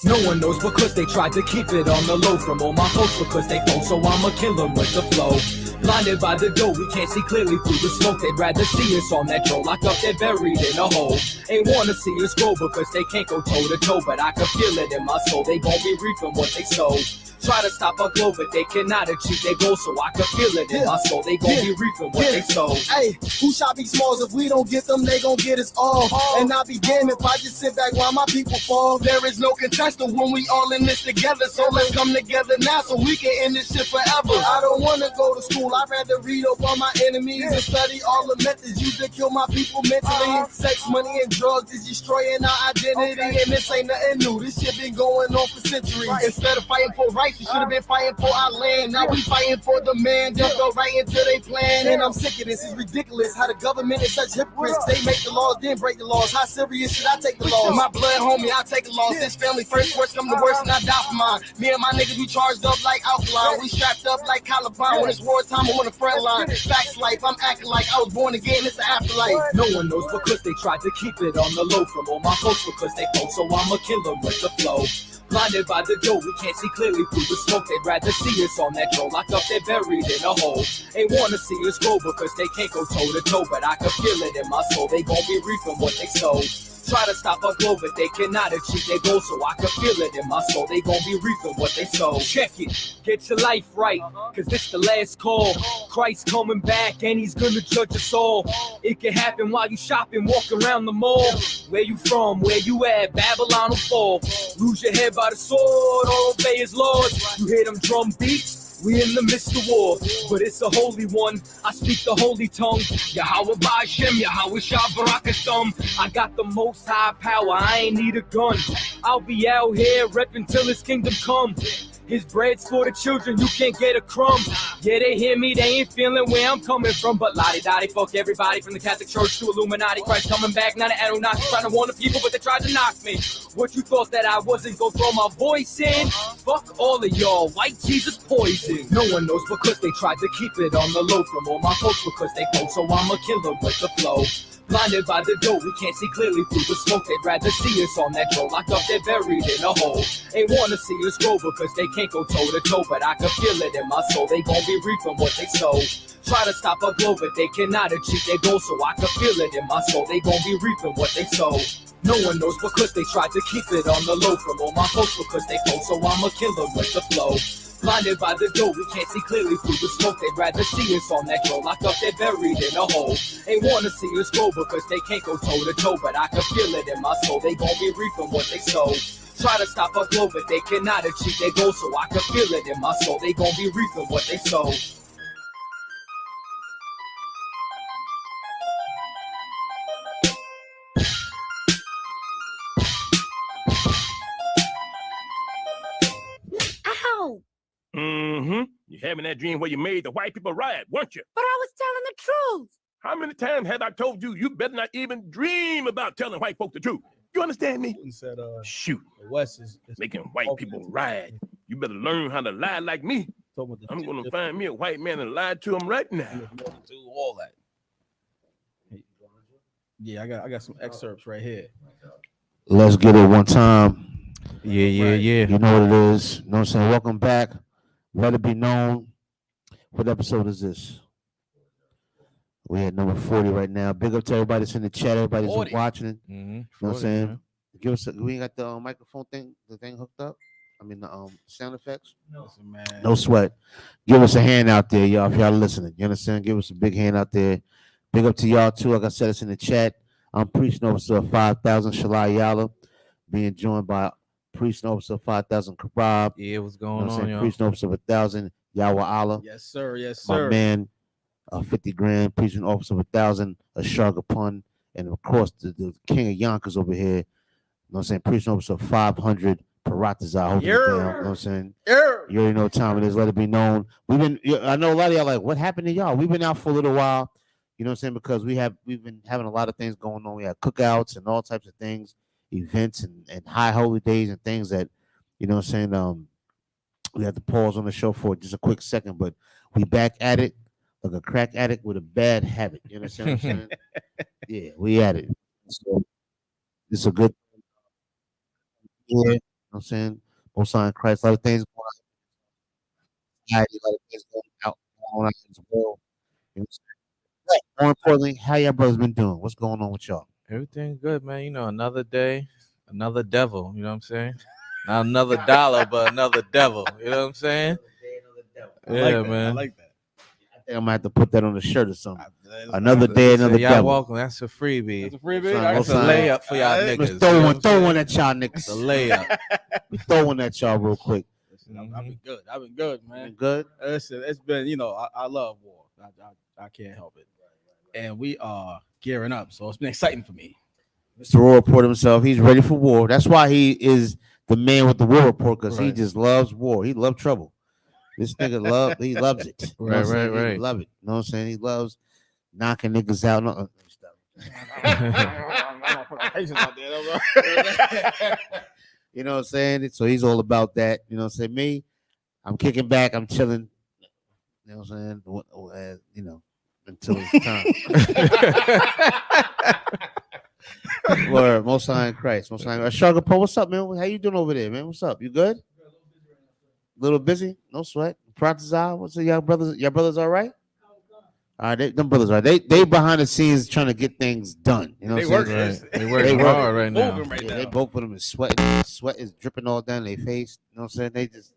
No one knows because they tried to keep it on the low from all my folks because they phone, so I'ma kill them with the flow. Blinded by the dough, we can't see clearly through the smoke. They'd rather see us on that troll, locked up, they're buried in a hole. Ain't wanna see us grow because they can't go toe to toe, but I can feel it in my soul. They gon' be reaping what they sow. Try to stop our glow, but they cannot achieve their goals, so I can feel it in my soul. They gon' be reaping what they sow. Hey, who shall be smalls? If we don't get them, they gon' get us all. And I'll be damned if I just sit back while my people fall. There is no contestant when we all in this together, so let's come together now so we can end this shit forever. I don't wanna go to school, I'd rather read up on my enemies and study all the methods used to kill my people mentally. Sex, money, and drugs is destroying our identity, and this ain't nothing new. This shit been going on for centuries. Instead of fighting for rights, we should have been fighting for our land. Now we fighting for the man. They'll go right into their plan. And I'm sick of this. It's ridiculous how the government is such hypocrites. They make the laws, then break the laws. How serious should I take the laws? My blood, homie, I take a loss. This family first, worst come to worst, and I die for mine. Me and my niggas, we charged up like alkaline. We strapped up like Columbine. When it's wartime, I'm on the front line. Facts life, I'm acting like I was born again. It's the afterlife. No one knows because they tried to keep it on the low from all my folks because they phone, so I'ma kill them with the flow. Blinded by the dough, we can't see clearly through the smoke. They'd rather see us on that troll, locked up, they're buried in a hole. Ain't wanna see us grow because they can't go toe to toe, but I can feel it in my soul. They gon' be reaping what they sow. Try to stop our glow, but they cannot achieve their goals, so I can feel it in my soul. They gon' be reaping what they sow. Check it, get your life right, cause this the last call. Christ coming back and he's gonna judge us all. It can happen while you shopping, walk around the mall. Where you from, where you at, Babylon will fall. Lose your head by the sword or obey his laws. You hear them drum beats? We in the midst of war, but it's a holy one. I speak the holy tongue. Yahweh Ba'Shem, Yahweh Shabbarakatah. I got the most high power, I ain't need a gun. I'll be out here reppin' till his kingdom come. His bread's for the children, you can't get a crumb. Yeah, they hear me, they ain't feeling where I'm coming from. But lottie-dottie, fuck everybody from the Catholic Church to Illuminati. Christ coming back, not an Anunnaki trying to warn the people, but they tried to knock me. What you thought that I wasn't gonna throw my voice in? Fuck all of y'all, white Jesus poison. No one knows because they tried to keep it on the low from all my folks because they go, so I'ma kill them with the flow. Blinded by the dough, we can't see clearly through the smoke. They'd rather see us on that road, locked up, they're buried in a hole. Ain't wanna see us grow because they can't go toe to toe, but I can feel it in my soul. They gon' be reaping what they sow. Try to stop a glow, but they cannot achieve their goal, so I can feel it in my soul. They gon' be reaping what they sow. No one knows because they tried to keep it on the low from all my folks because they go, so I'ma kill them with the flow. Blinded by the dough, we can't see clearly through the smoke. They'd rather see us on that road, locked up, they're buried in a hole. Ain't wanna see us grow because they can't go toe to toe, but I can feel it in my soul. They gon' be reaping what they sow. Try to stop a glow, but they cannot achieve their goal, so I can feel it in my soul. They gon' be reaping what they sow. Ow! Mm-hmm. You're having that dream where you made the white people riot, weren't you? But I was telling the truth. How many times have I told you you better not even dream about telling white folk the truth? You understand me? Said, shoot. The West is making white people riot. You better learn how to lie like me. I'm gonna find me a white man and lie to him right now. Do all that. Yeah, I got some excerpts right here. Let's get it one time. Yeah. You know what it is. You know what I'm saying? Welcome back. Let it be known. What episode is this? We at number 40 right now. Big up to everybody that's in the chat. Everybody's 40. watching it. Mhm. You know what I'm 40, saying? man. Give us we ain't got the microphone thing, the thing hooked up. I mean the sound effects. Listen, man. No sweat. Give us a hand out there, y'all, if y'all listening. You understand? Give us a big hand out there. Big up to y'all too. Like I said, it's in the chat. I'm Priest and Officer 5000 Shalai Yala, being joined by Priest and Officer 5000 Kabab. Yeah, what's You know going what I'm on, saying? y'all? Priest and Officer 1000 Yawa Allah. Yes, sir. Yes, My sir. man, 50 grand, Priest and Officer 1000, a Shargapun, and of course the king of Yonkers over here. You know what I'm saying? Priest and Officer 500 Paratazar holding it down. You know what I'm saying? You already know what time it is. Let it be known. I know a lot of y'all like, what happened to y'all? We've been out for a little while. You know what I'm saying? Because we've been having a lot of things going on. We had cookouts and all types of things, events and high holy days and things that, you know what I'm saying? We had to pause on the show for just a quick second, but we back at it like a crack addict with a bad habit. You understand what I'm saying? Yeah, we at it. So it's a good yeah, you know what I'm saying? Most High in Christ, a lot of things going on. A lot of things going out as well. You know what I'm saying? But more importantly, how y'all brothers been doing? What's going on with y'all? Everything good, man. You know, another day, another devil. You know what I'm saying? Not another dollar, but another devil. You know what I'm saying? Yeah, man. I like that. I think I might have to put that on the shirt or something. Another day, another y'all devil. welcome. That's a freebie. That's a freebie. That's a layup for y'all niggas. Let's you throw know one, what I'm throw saying? one at y'all niggas. It's a layup. We throw one at y'all real quick. I've been good. I've been good, man. Been good. Listen, it's been, you know, I love war. I can't help it. And we are gearing up, so it's been exciting for me. Mr. War Report himself, he's ready for war. That's why he is the man with the war report, because he Right. just loves war. He loves trouble. This nigga he loves it. You know what I'm saying? Right. He love it. You know what I'm saying? He loves knocking niggas out. No, you know what I'm saying? So he's all about that. You know what I'm saying? Me, I'm kicking back. I'm chilling. You know what I'm saying? You know, until it's time. Word, Most High in Christ. Most High in Christ. Sugar Poe, what's up, man? How you doing over there, man? What's up? You good? Little busy? No sweat. Pratazar, what's up, y'all brothers? Y'all brothers all right? All right, them brothers are they behind the scenes trying to get things done. You know what I'm saying? Right. They working hard right now. Right Yeah, now. they both of them is sweating. Sweat is dripping all down their face. You know what I'm saying? They just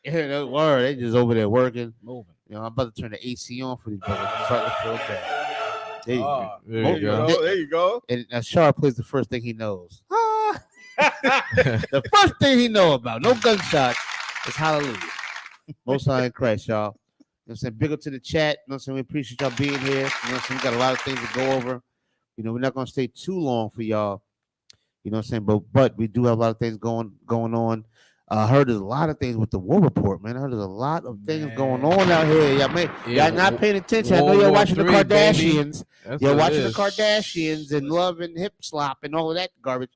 you know, word, they just over there working. Moving. You know, I'm about to turn the AC on for these brothers. I'm starting to feel bad. There you go. There you go. There you go. And Shar plays the first thing he knows. The first thing he know about, no gunshots, is hallelujah. Most High in Christ, y'all. You know what I'm saying? Big up to the chat. You know what I'm saying? We appreciate y'all being here. You know what I'm saying? We got a lot of things to go over. You know, we're not gonna stay too long for y'all. You know what I'm saying? But we do have a lot of things going on. I heard there's a lot of things with the war report, man. I heard there's a lot of things going on out here. Y'all not paying attention. I know you're watching the Kardashians. You're watching the Kardashians and Love and Hip Slop and all of that garbage.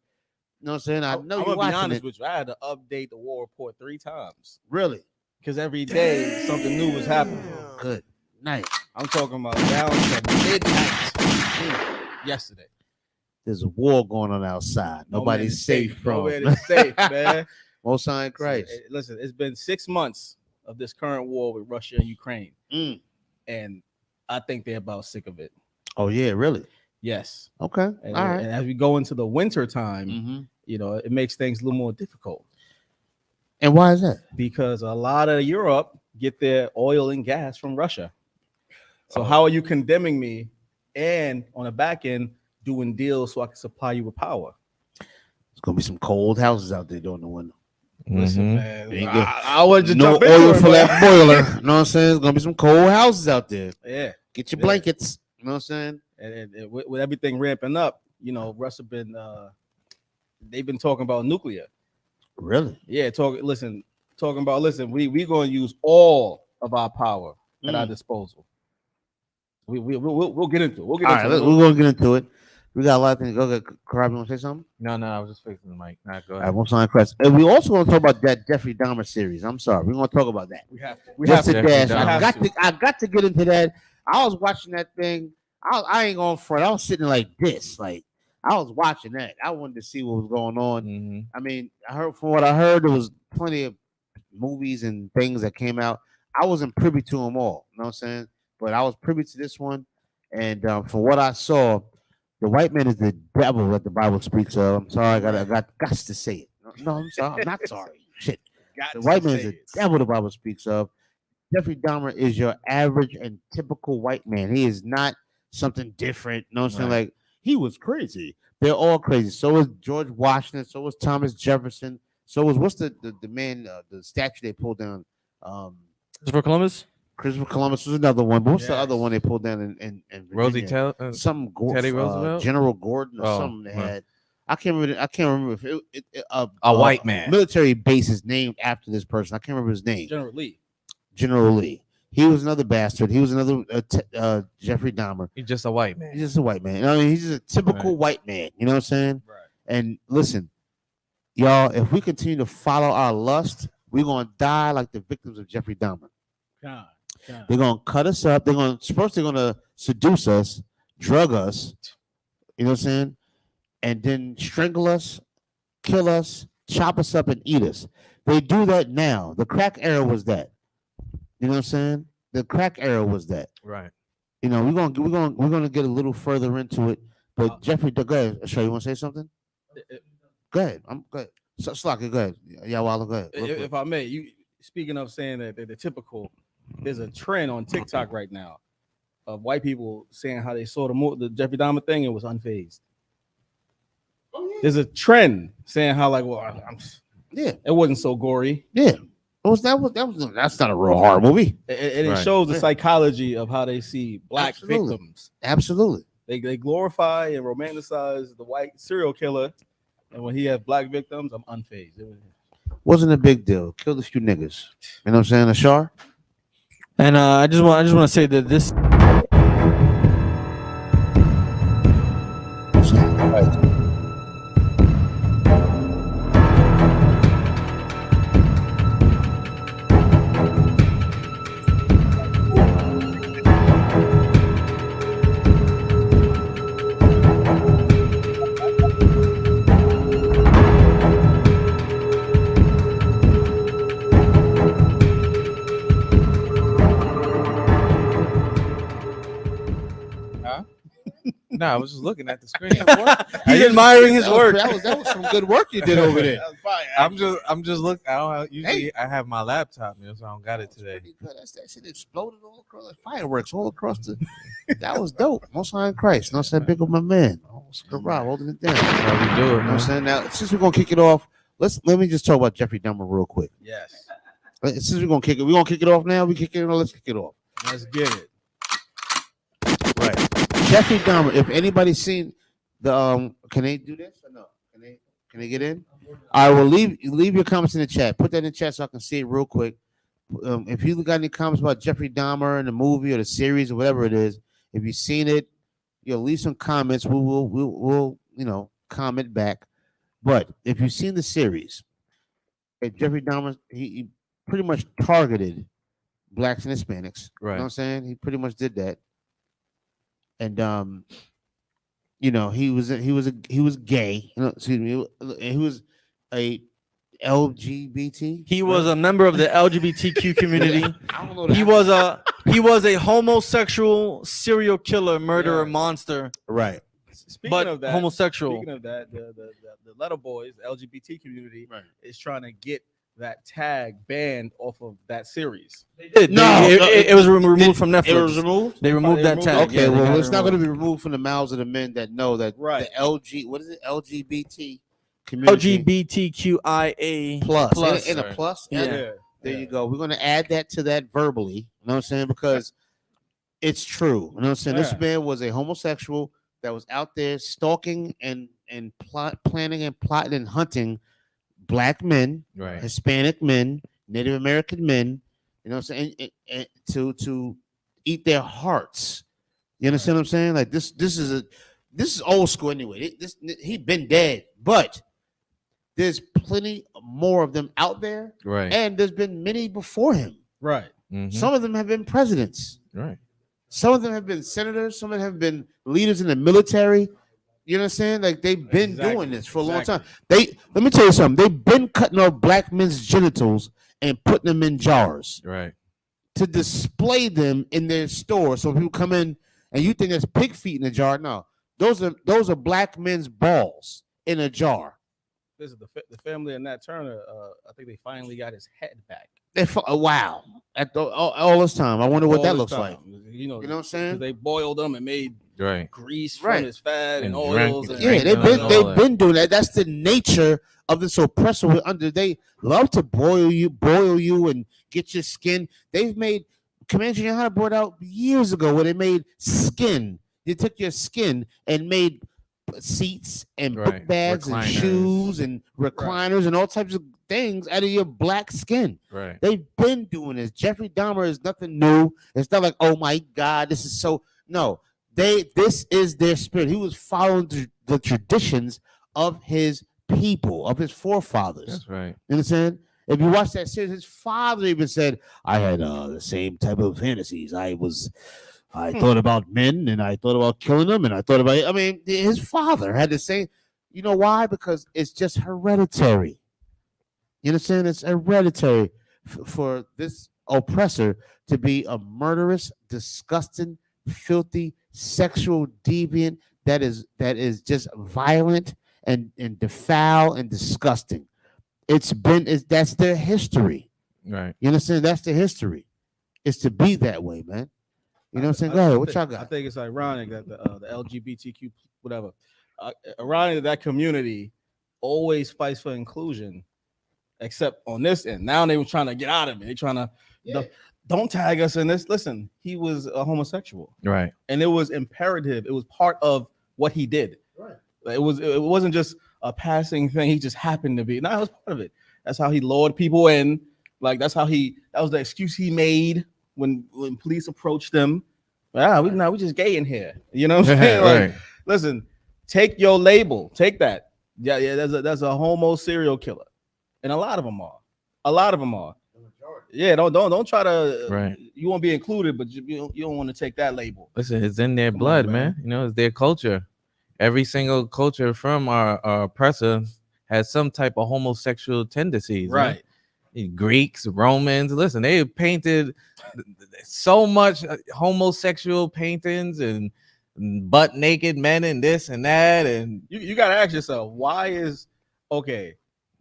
You know what I'm saying? I know you're watching it. I'm gonna be honest with you. I had to update the war report 3 times. Really? Because every day something new was happening. Good night. I'm talking about down to midnight yesterday. There's a war going on outside. Nobody's safe from. Nobody's safe, man. Most High in Christ. Listen, it's been 6 months of this current war with Russia and Ukraine, and I think they're about sick of it. Oh yeah, really? Yes. Okay. And, all right. And as we go into the winter time, you know, it makes things a little more difficult. And why is that? Because a lot of Europe get their oil and gas from Russia. So how are you condemning me and on the back end doing deals so I can supply you with power? It's gonna be some cold houses out there during the winter. Listen, man, I was just no oil for that boiler. You know what I'm saying? It's gonna be some cold houses out there. Yeah. Get your blankets. You know what I'm saying? And with everything ramping up, you know, Russia been they've been talking about nuclear. Really? Yeah, talking about we gonna use all of our power at our disposal. We'll get into it. We're gonna get into it. We got a lot of things. Go ahead, Karab, you want to say something? No, I was just fixing the mic. Go ahead. All right, Most High in Christ. And we also want to talk about that Jeffrey Dahmer series. I'm sorry, we're gonna talk about that. We have to. I got to get into that. I was watching that thing. I ain't going front. I was sitting like this, like I was watching that. I wanted to see what was going on. I mean, from what I heard, there was plenty of movies and things that came out. I wasn't privy to them all. You know what I'm saying? But I was privy to this one, and from what I saw, the white man is the devil that the Bible speaks of. I'm sorry, I got to say it. No, I'm sorry. I'm not sorry. Shit. The white man is the devil the Bible speaks of. Jeffrey Dahmer is your average and typical white man. He is not something different. You know what I'm saying? Like, he was crazy. They're all crazy. So was George Washington. So was Thomas Jefferson. So was what's the man, the statue they pulled down? Christopher Columbus? Christopher Columbus was another one. But what's the other one they pulled down in Rosie Teddy Roosevelt? General Gordon or something they had. I can't remember if a white man. Military base is named after this person. I can't remember his name. General Lee. He was another bastard. He was another Jeffrey Dahmer. He's just a white man. He's just a white man. I mean, he's just a typical white man. You know what I'm saying? Right. And listen, y'all, if we continue to follow our lust, we're gonna die like the victims of Jeffrey Dahmer. God. They're gonna cut us up. They're gonna seduce us, drug us. You know what I'm saying? And then strangle us, kill us, chop us up, and eat us. They do that now. The crack era was that. You know what I'm saying? The crack era was that. Right. You know, we're gonna get a little further into it. But Jeffrey, go ahead. Sure, you want to say something? Go ahead. Go ahead. Slocky, go ahead. Yeah, Walla, go ahead. If I may, you speaking of saying that they're the typical, there's a trend on TikTok right now of white people saying how they saw the Jeffrey Dahmer thing and was unfazed. There's a trend saying how like, well, it wasn't so gory. Yeah. That's not a real horror movie. And it shows the psychology of how they see black victims. Absolutely. They glorify and romanticize the white serial killer, and when he has black victims, I'm unfazed. Wasn't a big deal. Killed a few niggas. You know what I'm saying? Ashar? And I just want to say that this. No, I was just looking at the screen. He's admiring his work. That was some good work you did over there. I'm just looking. I have my laptop, so I don't got it today. That shit exploded all across, like fireworks all across the. That was dope. Most High in Christ. You know what I'm saying? Big up my man. Rob holding it down. That's how we do it. You know what I'm saying? Now, since we're gonna kick it off, let me just talk about Jeffrey Dahmer real quick. Yes. Since we're gonna kick it off now. Let's kick it off. Let's get it. Right. Jeffrey Dahmer. If anybody's seen the can they do this or no? Can they get in? All right, well, leave your comments in the chat. Put that in the chat so I can see it real quick. If you got any comments about Jeffrey Dahmer and the movie or the series or whatever it is, if you've seen it, leave some comments. We'll comment back. But if you've seen the series, Jeffrey Dahmer, he pretty much targeted blacks and Hispanics. Right. You know what I'm saying? He pretty much did that. And he was gay. Excuse me. He was a LGBT. He was a member of the LGBTQ community. I don't know He was a homosexual serial killer, murderer, monster. Right. Speaking of that, homosexual. Speaking of that, the letter boys, the LGBT community, is trying to get that tag banned off of that series. It was removed from Netflix. It was removed. They removed that tag. Okay, Yeah, well, it's not going to be removed from the mouths of the men that know that the LGBT community, LGBTQIA plus. And a plus. Yeah. There you go. We're going to add that to that verbally. You know what I'm saying? Because it's true. You know what I'm saying? This man was a homosexual that was out there stalking and planning and plotting and hunting black men, Hispanic men, Native American men. You know what I'm saying? And to eat their hearts. You understand what I'm saying? Like this is old school anyway. He been dead, but there's plenty more of them out there. Right. And there's been many before him. Right. Mm-hmm. Some of them have been presidents. Right. Some of them have been senators. Some of them have been leaders in the military. You know what I'm saying? Like they've been doing this for a long time. Let me tell you something. They've been cutting off black men's genitals and putting them in jars. Right. To display them in their store. So people come in and you think that's pig feet in a jar. No, those are black men's balls in a jar. This is the family of Nat Turner. I think they finally got his head back. Wow. All this time. I wonder what that looks like. You know what I'm saying? They boiled them and made grease from his fat and oils. They've been doing that. That's the nature of this oppressor. They love to boil you and get your skin. They've made Comanche and Hunter brought out years ago where they made skin. They took your skin and made seats and book bags and shoes and recliners and all types of things out of your black skin. Right. They've been doing this. Jeffrey Dahmer is nothing new. It's not like, oh my God, this is so. No, this is their spirit. He was following the traditions of his people, of his forefathers. That's right. You understand? If you watch that series, his father even said, I had the same type of fantasies. I thought about men and I thought about killing them and his father had the same. You know why? Because it's just hereditary. You understand? It's hereditary for this oppressor to be a murderous, disgusting, filthy, sexual deviant that is just violent and foul and disgusting. That's their history. Right. You understand? That's the history. It's to be that way, man. You know what I'm saying? Go ahead. What y'all got? I think it's ironic that the LGBTQ whatever, ironic that community always fights for inclusion, except on this end. Now they were trying to get out of it. They trying to don't tag us in this. Listen, he was a homosexual, right? And it was imperative. It was part of what he did. Right. It wasn't just a passing thing. He just happened to be. No, it was part of it. That's how he lured people in. Like that was the excuse he made when police approached them. We just gay in here. You know what I'm saying? Like, listen, take your label. Take that. Yeah. That's a homo serial killer, and a lot of them are. Yeah, don't try to. Right. You won't be included, but you don't want to take that label. Listen, it's in their blood, man. You know, it's their culture. Every single culture from our oppressor has some type of homosexual tendencies. Right. Man. Greeks, Romans. Listen, they painted so much homosexual paintings and butt naked men and this and that. And you got to ask yourself, why is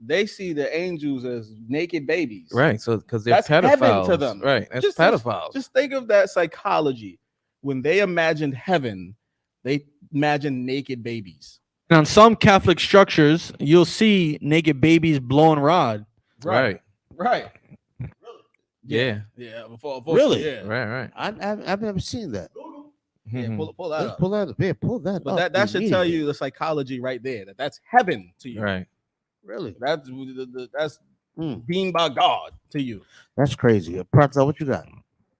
they see the angels as naked babies, right? So because they're pedophiles heaven to them, right? That's pedophiles. Just think of that psychology. When they imagined heaven, they imagined naked babies. And on some Catholic structures, you'll see naked babies blowing rod. Right. Yeah. Really? Yeah. Right. I've never seen that. Yeah, pull that Let's up. pull that. Yeah, pull that. But up that should tell immediately. you the psychology right there. That's heaven to you. Right. Really. That's being by God to you. That's crazy. Prato, what you got?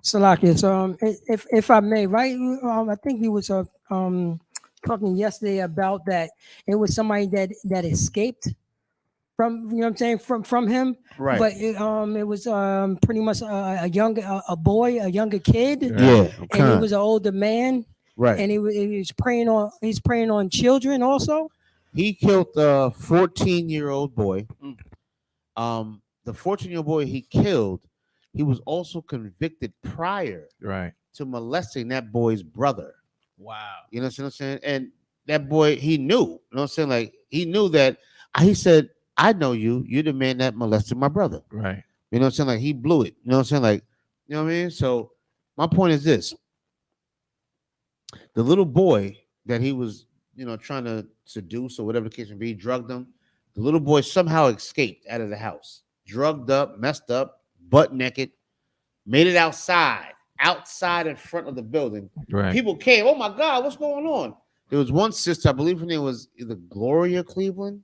Salakius, if I may, right? I think he was talking yesterday about that. It was somebody that escaped from, you know what I'm saying, from him. Right. But it was pretty much a younger kid. Yeah. And he was an older man. Right. And he was preying on children also. He killed a 14-year-old boy. The 14-year-old boy he killed, he was also convicted prior to molesting that boy's brother. Wow. You know what I'm saying? And that boy, he knew. You know what I'm saying? Like, he knew that. He said, I know you. You're the man that molested my brother. Right. You know what I'm saying? Like, he blew it. You know what I'm saying? Like, you know what I mean? So my point is this. The little boy that he was, trying to seduce or whatever the case may be, drugged him. The little boy somehow escaped out of the house, drugged up, messed up, butt naked, made it outside in front of the building. Right. People came, oh my God, what's going on? There was one sister, I believe her name was either Gloria Cleveland.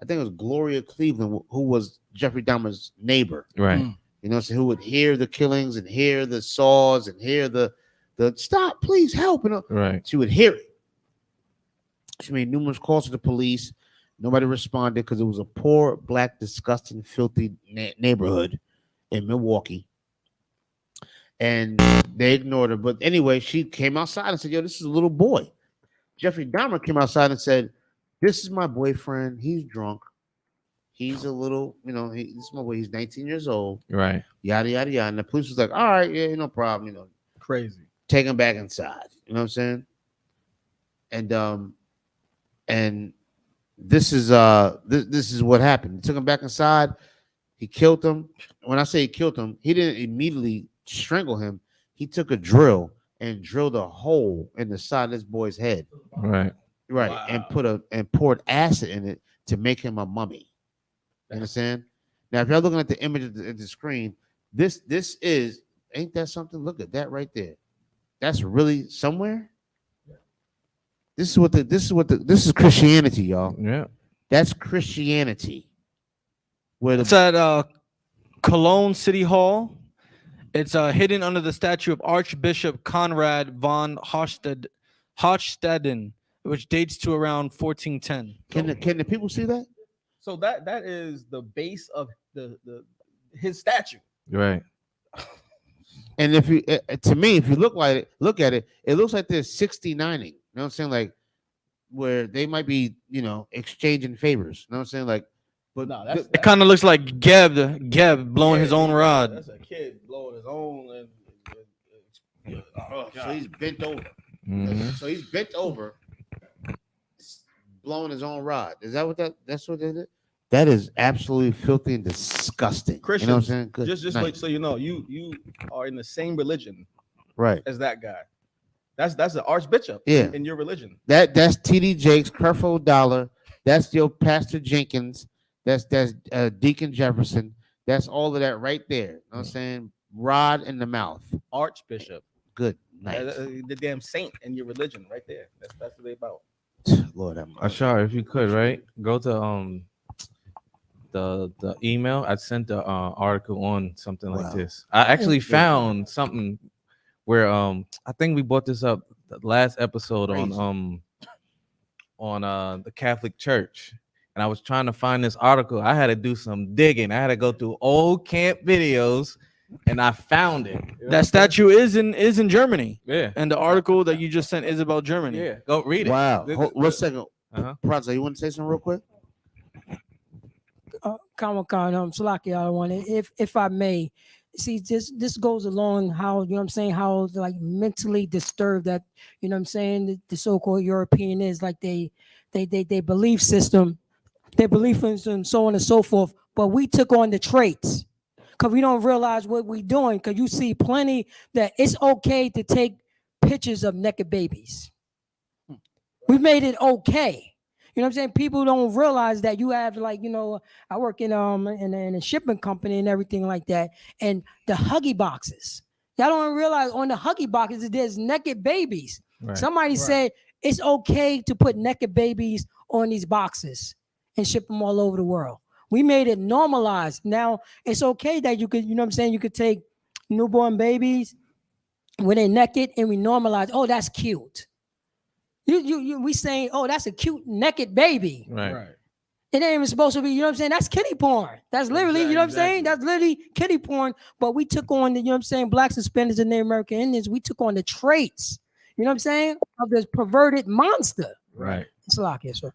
I think it was Gloria Cleveland, who was Jeffrey Dahmer's neighbor. Right. You know, so who would hear the killings and hear the saws and hear the stop, please help. Right. She would hear it. She made numerous calls to the police. Nobody responded because it was a poor, black, disgusting, filthy neighborhood in Milwaukee. And they ignored her. But anyway, she came outside and said, yo, this is a little boy. Jeffrey Dahmer came outside and said, this is my boyfriend. He's drunk. He's a little, this is my boy. He's 19 years old. Right. Yada, yada, yada. And the police was like, all right, yeah, no problem. Crazy. Take him back inside. You know what I'm saying? And this is this is what happened. He took him back inside. He killed him. When I say he killed him, he didn't immediately strangle him. He took a drill and drilled a hole in the side of this boy's head. Right. Right. Wow. And poured acid in it to make him a mummy. You understand? Now, if y'all looking at the image of the screen, this is, ain't that something? Look at that right there. That's really somewhere. This is Christianity, y'all. Yeah. That's Christianity. It's at Cologne City Hall. It's hidden under the statue of Archbishop Conrad von Hochstaden, which dates to around 1410. Can the people see that? So that is the base of his statue. Right. And if you, to me, if you look at it, it looks like they're 69ing. You know what I'm saying? Like, where they might be, exchanging favors. You know what I'm saying? Like, but no, it kind of looks like Geb blowing his own rod. That's a kid blowing his own. So he's bent over. Mm-hmm. So he's bent over, blowing his own rod. Is that what that's what they did? That is absolutely filthy and disgusting. Christians, you know what I'm saying? Good just night. like, so you know, you are in the same religion, right, as that guy. That's the archbishop. Yeah. in your religion. That's TD Jakes, Creflo Dollar. That's your Pastor Jenkins. That's Deacon Jefferson. That's all of that right there. You know what I'm saying? Rod in the mouth. Archbishop. Good night. The damn saint in your religion right there. That's what they about. Lord, Ashar, if you could, right, go to the email. I sent the article on something like this. I actually found something where I think we brought this up the last episode on the Catholic Church, and I was trying to find this article. I had to do some digging. I had to go through old camp videos, and I found it. That statue is in Germany. Yeah. And the article that you just sent is about Germany. Yeah. Go read it. Wow. One second. Praza, you want to say something real quick? Salaki, I want it, if I may. See, this goes along how, you know what I'm saying, how like mentally disturbed that, you know what I'm saying, the so-called European is, like they belief system, their belief and so on and so forth. But we took on the traits because we don't realize what we're doing, because you see plenty that it's okay to take pictures of naked babies. We made it okay. You know what I'm saying? People don't realize that you have, like, you know, I work in a shipping company and everything like that, and the Huggy boxes. Y'all don't realize on the Huggy boxes there's naked babies. Right. Somebody said it's okay to put naked babies on these boxes and ship them all over the world. We made it normalized. Now it's okay that you could, you know what I'm saying, you could take newborn babies when they're naked and we normalize. Oh, that's cute. We saying, oh, that's a cute naked baby. Right. It ain't even supposed to be, you know what I'm saying? That's kiddie porn. That's literally, you know what I'm saying? That's literally kiddie porn. But we took on the, you know what I'm saying, Blacks, Hispanics, and Native American Indians. We took on the traits, you know what I'm saying, of this perverted monster. Right. It's a lot, yes, sir.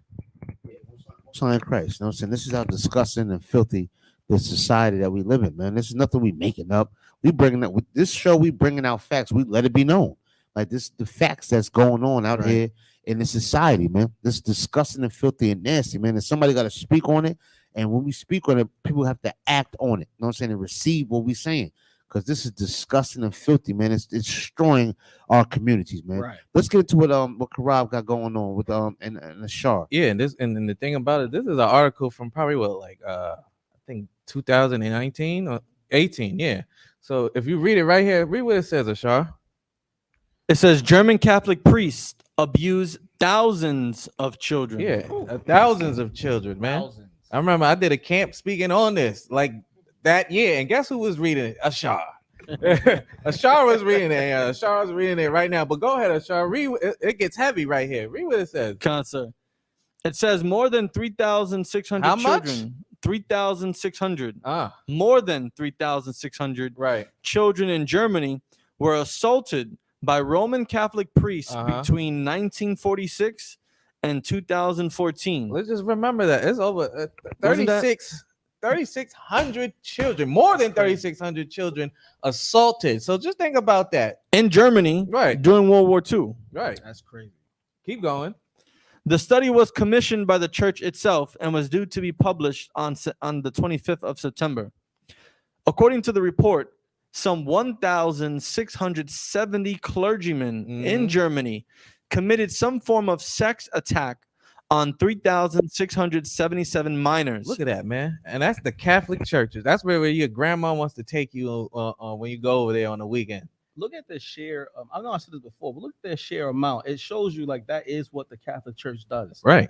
Son of Christ, you know what I'm saying? This is how disgusting and filthy the society that we live in, man. This is nothing we making up. We bringing up with this show. We bringing out facts. We let it be known, like this, the facts that's going on out here in the society, man. This is disgusting and filthy and nasty, man. And somebody got to speak on it. And when we speak on it, people have to act on it. You know what I'm saying? And receive what we're saying. Because this is disgusting and filthy, man. It's destroying our communities, man. Right. Let's get into what Karab got going on with and Ashar. Yeah, and this and the thing about it, this is an article from probably I think 2019 or 18. Yeah. So if you read it right here, read what it says, Ashar. It says German Catholic priests abuse thousands of children. Yeah, thousands of children, man. Thousands. I remember I did a camp speaking on this like that year, and guess who was reading it? Ashar. Ashar was reading it. Ashar was reading it right now. But go ahead, Ashar. Read. It gets heavy right here. Read what it says. Concert. It says more than 3,600 How children. much? 3,600. More than 3,600 children in Germany were assaulted by Roman Catholic priests between 1946 and 2014. Let's just remember that it's over 3,600 children, more than 3,600 children assaulted. So just think about that. In Germany, during World War II. Right. That's crazy. Keep going. The study was commissioned by the church itself and was due to be published on the 25th of September. According to the report, some 1,670 clergymen in Germany committed some form of sex attack on 3,677 minors. Look at that, man. And that's the Catholic churches. That's where your grandma wants to take you when you go over there on the weekend. Look at the share. I know I said this before, but look at their share amount. It shows you like that is what the Catholic Church does. Right.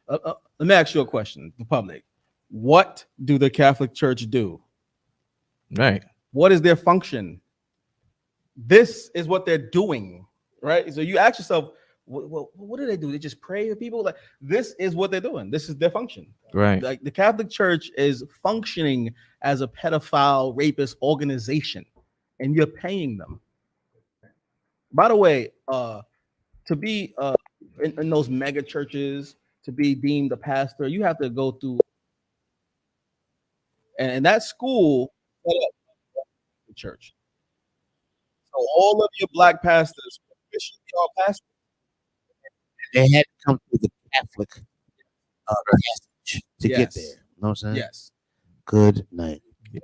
Let me ask you a question, the public. What do the Catholic Church do? Right. What is their function? This is what they're doing, right? So you ask yourself, what do they do? They just pray for people? Like, this is what they're doing. This is their function. Right. Like the Catholic Church is functioning as a pedophile rapist organization, and you're paying them. By the way, to be in those mega churches, to be deemed a pastor, you have to go through, and that school set up the church. So all of your black pastors, officially all pastors, They had to come through the Catholic passage to get there. You know what I'm saying? Yes. Good night. Yeah.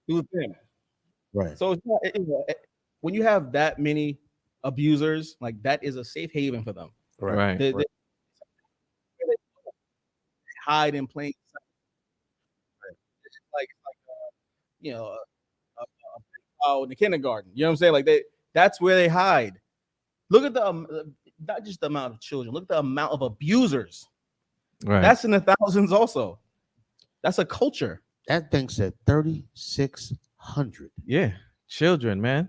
Do the thing. Right. So it's not, when you have that many abusers, like that is a safe haven for them. Right. They hide in plain sight. It's like you know, in the kindergarten. You know what I'm saying? Like that's where they hide. Look at the not just the amount of children. Look at the amount of abusers. Right. That's in the thousands. Also, that's a culture. That thing said 3,600. Yeah, children, man.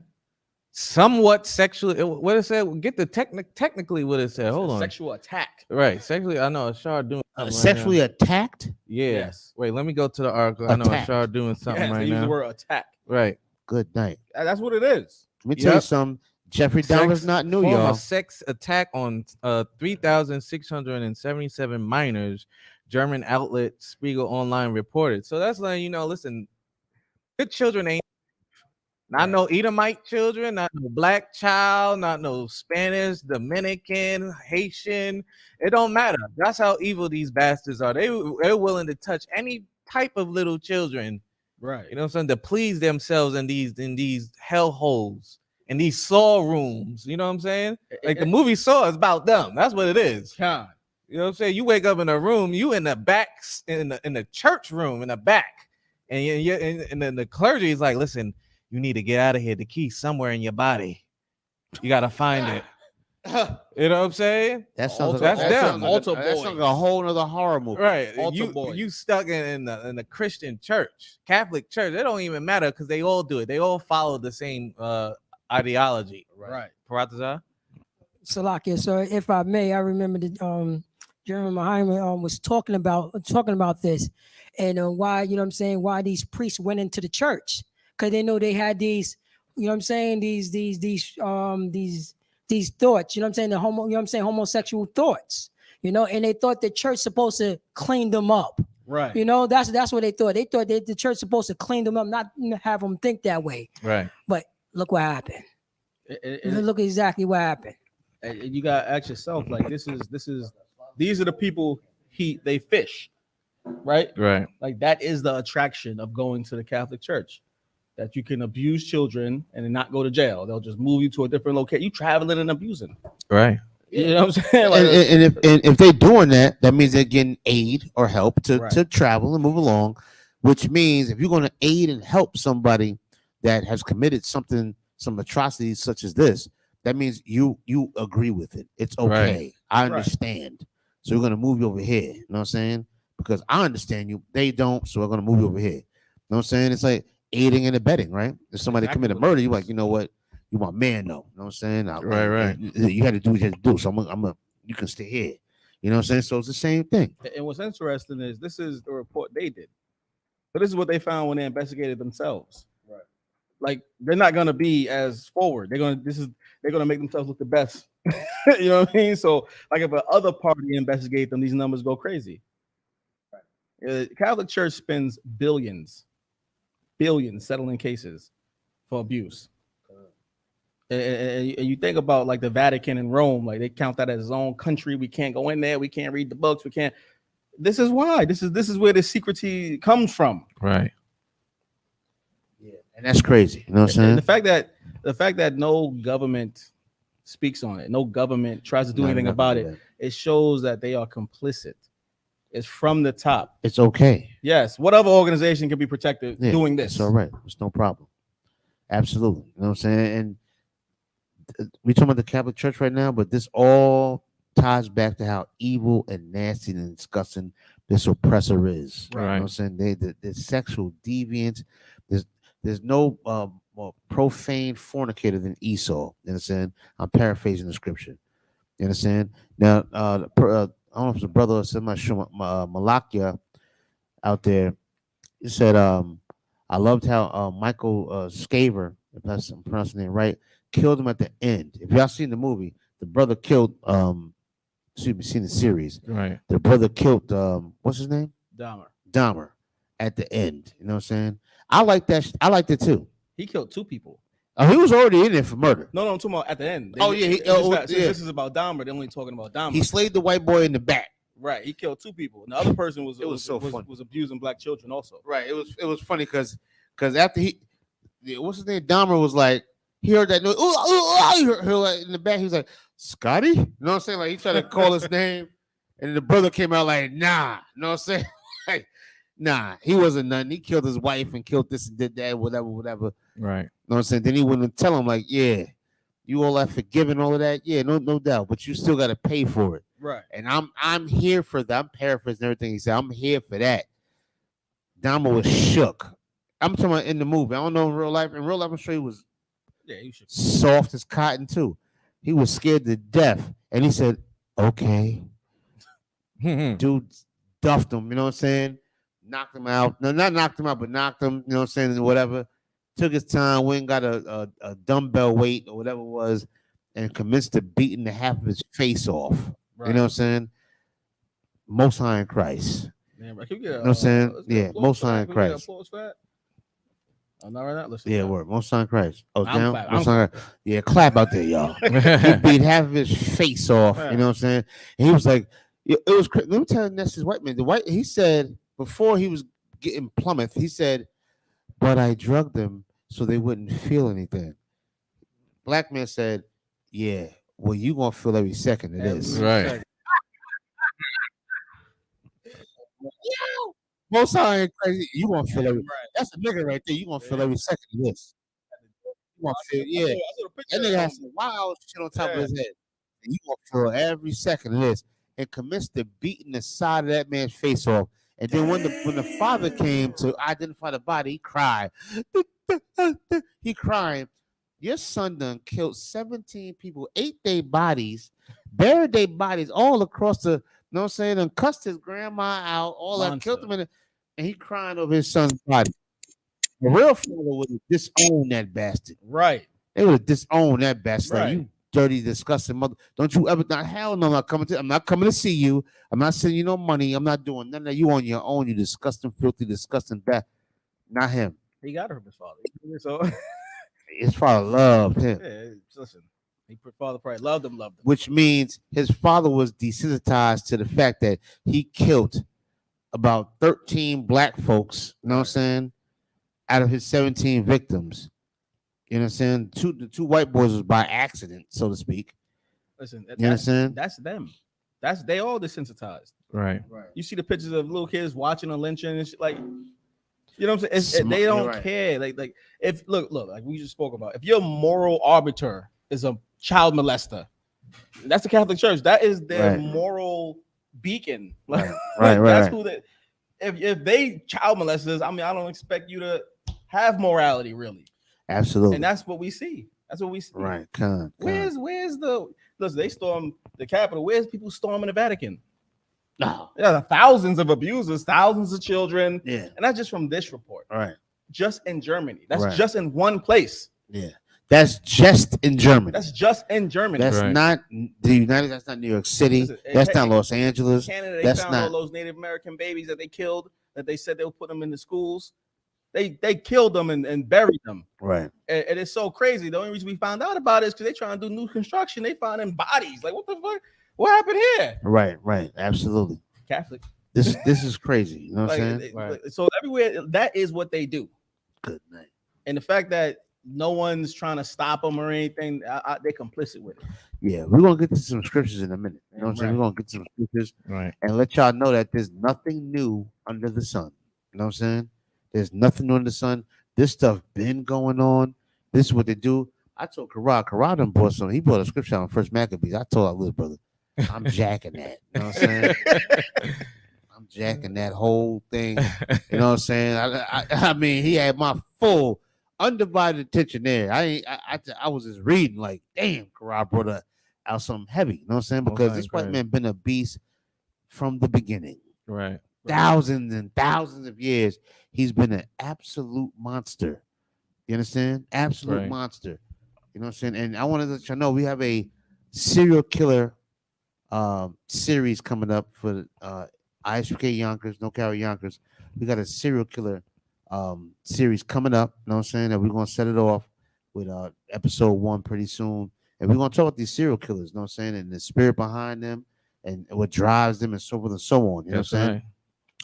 Somewhat sexually. What it said? Get the technically what it said. Hold on. Sexual attack. Right. Sexually. I know Ashar doing something sexually right attacked. Yeah. Yes. Wait. Let me go to the article. I know Attacked. Ashar doing something Yes, right they use now. the word attack. Right. Good night. That's what it is. Let me tell you something. Jeffrey Dahmer's not new, form y'all. of sex attack on 3,677 minors. German outlet Spiegel Online reported. So that's like, listen, good children ain't not no Edomite children, not no black child, not no Spanish, Dominican, Haitian. It don't matter. That's how evil these bastards are. They're willing to touch any type of little children, right? You know what I'm saying, to please themselves in these hell holes, in these Saw rooms. You know what I'm saying? Like the movie Saw is about them. That's what it is. God. You know what I'm saying? You wake up in a room, you in the back, in the church room in the back, and then the clergy is like, listen, you need to get out of here. The key's somewhere in your body. You gotta find it. You know what I'm saying? That sounds That's like, them. that sounds like a whole nother horror movie. Right. Altar You boy. you stuck in the Christian church, Catholic church. It don't even matter because they all do it. They all follow the same ideology. Right. Parataza? Salakia. So if I may, I remember the General Muhammad was talking about this and why, you know what I'm saying, why these priests went into the church. Because they know they had these, you know what I'm saying, these thoughts, you know what I'm saying, you know what I'm saying, homosexual thoughts, you know, and they thought the church supposed to clean them up. Right. You know, that's what they thought. They thought that the church supposed to clean them up, not have them think that way. Right. But look what happened. Look exactly what happened. And you gotta ask yourself, like, these are the people they fish, right? Right. Like that is the attraction of going to the Catholic Church, that you can abuse children and then not go to jail. They'll just move you to a different location. You traveling and abusing, right? You know what I'm saying? Like, and if they're doing that, that means they're getting aid or help to travel and move along, which means if you're going to aid and help somebody that has committed some atrocities such as this, that means you agree with it. It's okay. Right. I understand. So we're going to move you over here. You know what I'm saying? Because I understand you. They don't. So we're going to move you over here. You know what I'm saying? It's like aiding and abetting, right? If somebody commit a murder, you're like, you know what? You my man, though. You know what I'm saying? Right. You had to do what you had to do. So you can stay here. You know what I'm saying? So it's the same thing. And what's interesting is this is the report they did. But this is what they found when they investigated themselves. Right. Like they're not gonna be as forward. They're gonna make themselves look the best. You know what I mean? So like if other party investigate them, these numbers go crazy. Right. Catholic Church spends billions settling cases for abuse. And you think about like the Vatican and Rome, like they count that as its own country. We can't go in there. We can't read the books. We can't. This is why. This is where the secrecy comes from. Right. Yeah, and that's crazy. You know what I'm saying? And the fact that no government speaks on it, no government tries to do anything about it, it shows that they are complicit. It's from the top. It's okay. Yes. What other organization can be protected doing this? It's all right. It's no problem. Absolutely. You know what I'm saying? And we talking about the Catholic Church right now, but this all ties back to how evil and nasty and disgusting this oppressor is. Right. You know what I'm saying? They're sexual deviants. There's no more profane fornicator than Esau. You understand? I'm paraphrasing the scripture. You understand? Now, I don't know if it's a brother or something, I'm not sure, Malakia out there, he said, I loved how Michael Scaver, if I'm pronouncing it right, killed him at the end. If y'all seen the movie, the brother killed, seen the series. Right. The brother killed, what's his name? Dahmer. At the end. You know what I'm saying? I like that. I liked it too. He killed 2 people. Oh, he was already in there for murder. No, I'm talking about at the end. This is about Dahmer. They're only talking about Dahmer. He slayed the white boy in the back. Right. He killed 2 people. And the other person was funny. Was abusing black children also. Right. It was funny because after what's his name? Dahmer was like, he heard that noise. He heard like in the back. He was like, Scotty? You know what I'm saying? Like he tried to call his name, and the brother came out like, nah. You know what I'm saying? Like, nah, he wasn't nothing. He killed his wife and killed this and did that, whatever. Right. You know what I'm saying? Then he went and tell him, like, yeah, you all that forgiving, all of that. Yeah, no doubt. But you still gotta pay for it. Right. And I'm here for that. I'm paraphrasing everything he said. I'm here for that. Dahmer was shook. I'm talking about in the movie. I don't know in real life. In real life, I'm sure he was soft as cotton too. He was scared to death. And he said, okay. Dude duffed him, you know what I'm saying? Knocked him out. No, not knocked him out, but knocked him, you know what I'm saying? Whatever. Took his time, went and got a dumbbell weight or whatever it was, and commenced to beating the half of his face off. Right. You know what I'm saying? Most High in Christ. Man, bro, can we get you know what I'm saying? Yeah, Most High in Christ. I'm not right now. Listen. Yeah, word. Most High in Christ. Oh, I'm down. Most High. Yeah, clap out there, y'all. He beat half of his face off. You know what I'm saying? And he was like, it was crazy. Let me tell you, that's his white man. He said before he was getting Plymouth, he said, but I drugged them so they wouldn't feel anything. Black man said, yeah, well, you gonna feel every second of this. Right. Most High in Christ, you gonna feel every. That's a nigga right there. You gonna feel every second of this. gonna feel, yeah. That nigga has some wild shit on top of his head. And you gonna feel every second of this. And commenced to beating the side of that man's face off. And then when the father came to identify the body, he cried. He crying. Your son done killed 17 people, ate their bodies, buried their bodies all across the, you know what I'm saying, and cussed his grandma out, all that, killed him and he crying over his son's body. The real father would have disowned that bastard. Right. They would have disowned that bastard. Like, Right. you dirty, disgusting mother. Don't you ever, not hell no, I'm not coming to see you. I'm not sending you no money. I'm not doing none of that. You on your own, you disgusting, filthy, disgusting bastard. Not him. He got it from his father. So His father loved him. yeah, listen, father probably loved him. Which means his father was desensitized to the fact that he killed about 13 black folks, you know what I'm saying, out of his 17 victims. You know what I'm saying? The two white boys was by accident, so to speak. Listen, You understand? That's them. They all desensitized. Right. You see the pictures of little kids watching a lynching and shit, like, you know what I'm saying? They don't care. Like if look, like we just spoke about. If your moral arbiter is a child molester, that's the Catholic Church. That is their moral beacon. Like, that's who they. If they child molesters, I mean, I don't expect you to have morality, really. Absolutely. And that's what we see. That's what we see. Right. Where's the listen? They storm the Capitol. Where's people storming the Vatican? No. Yeah, thousands of abusers, thousands of children. Yeah. And that's just from this report. Right. Just in Germany. That's Right. just in one place. Yeah. That's just in Germany. That's just in Germany. That's not the United. That's not New York City. Listen, That's not Los Angeles. Canada, they That's found not. all those Native American babies that they killed, that they said they would put them in the schools. They killed them and buried them. Right. And it's so crazy. The only reason we found out about it is because they're trying to do new construction. They found them bodies. Like, what the fuck? What happened here? Right. Absolutely. Catholic. This is crazy. You know what I'm saying? So everywhere, that is what they do. Good night. And the fact that no one's trying to stop them or anything, they're complicit with it. Yeah, we're gonna get to some scriptures in a minute. You know what I'm saying? We're gonna get to some scriptures and let y'all know that there's nothing new under the sun. You know what I'm saying? There's nothing new under the sun. This stuff been going on. This is what they do. I told Karad done bought some. He bought a scripture on First Maccabees. I told our little brother, I'm jacking that. You know what I'm saying? I'm jacking that whole thing. You know what I'm saying? I mean, he had my full undivided attention there. I was just reading like, damn, Karad brought out something heavy. You know what I'm saying? Because this white man been a beast from the beginning. Right. Thousands and thousands of years, he's been an absolute monster. You understand? Absolute monster. You know what I'm saying? And I want to let you know we have a serial killer series coming up for ISPK Yonkers, No Carry Yonkers. We got a serial killer series coming up. You know what I'm saying? And we're gonna set it off with episode 1 pretty soon. And we're gonna talk about these serial killers, you know what I'm saying, and the spirit behind them and what drives them and so forth and so on. You know what I'm saying?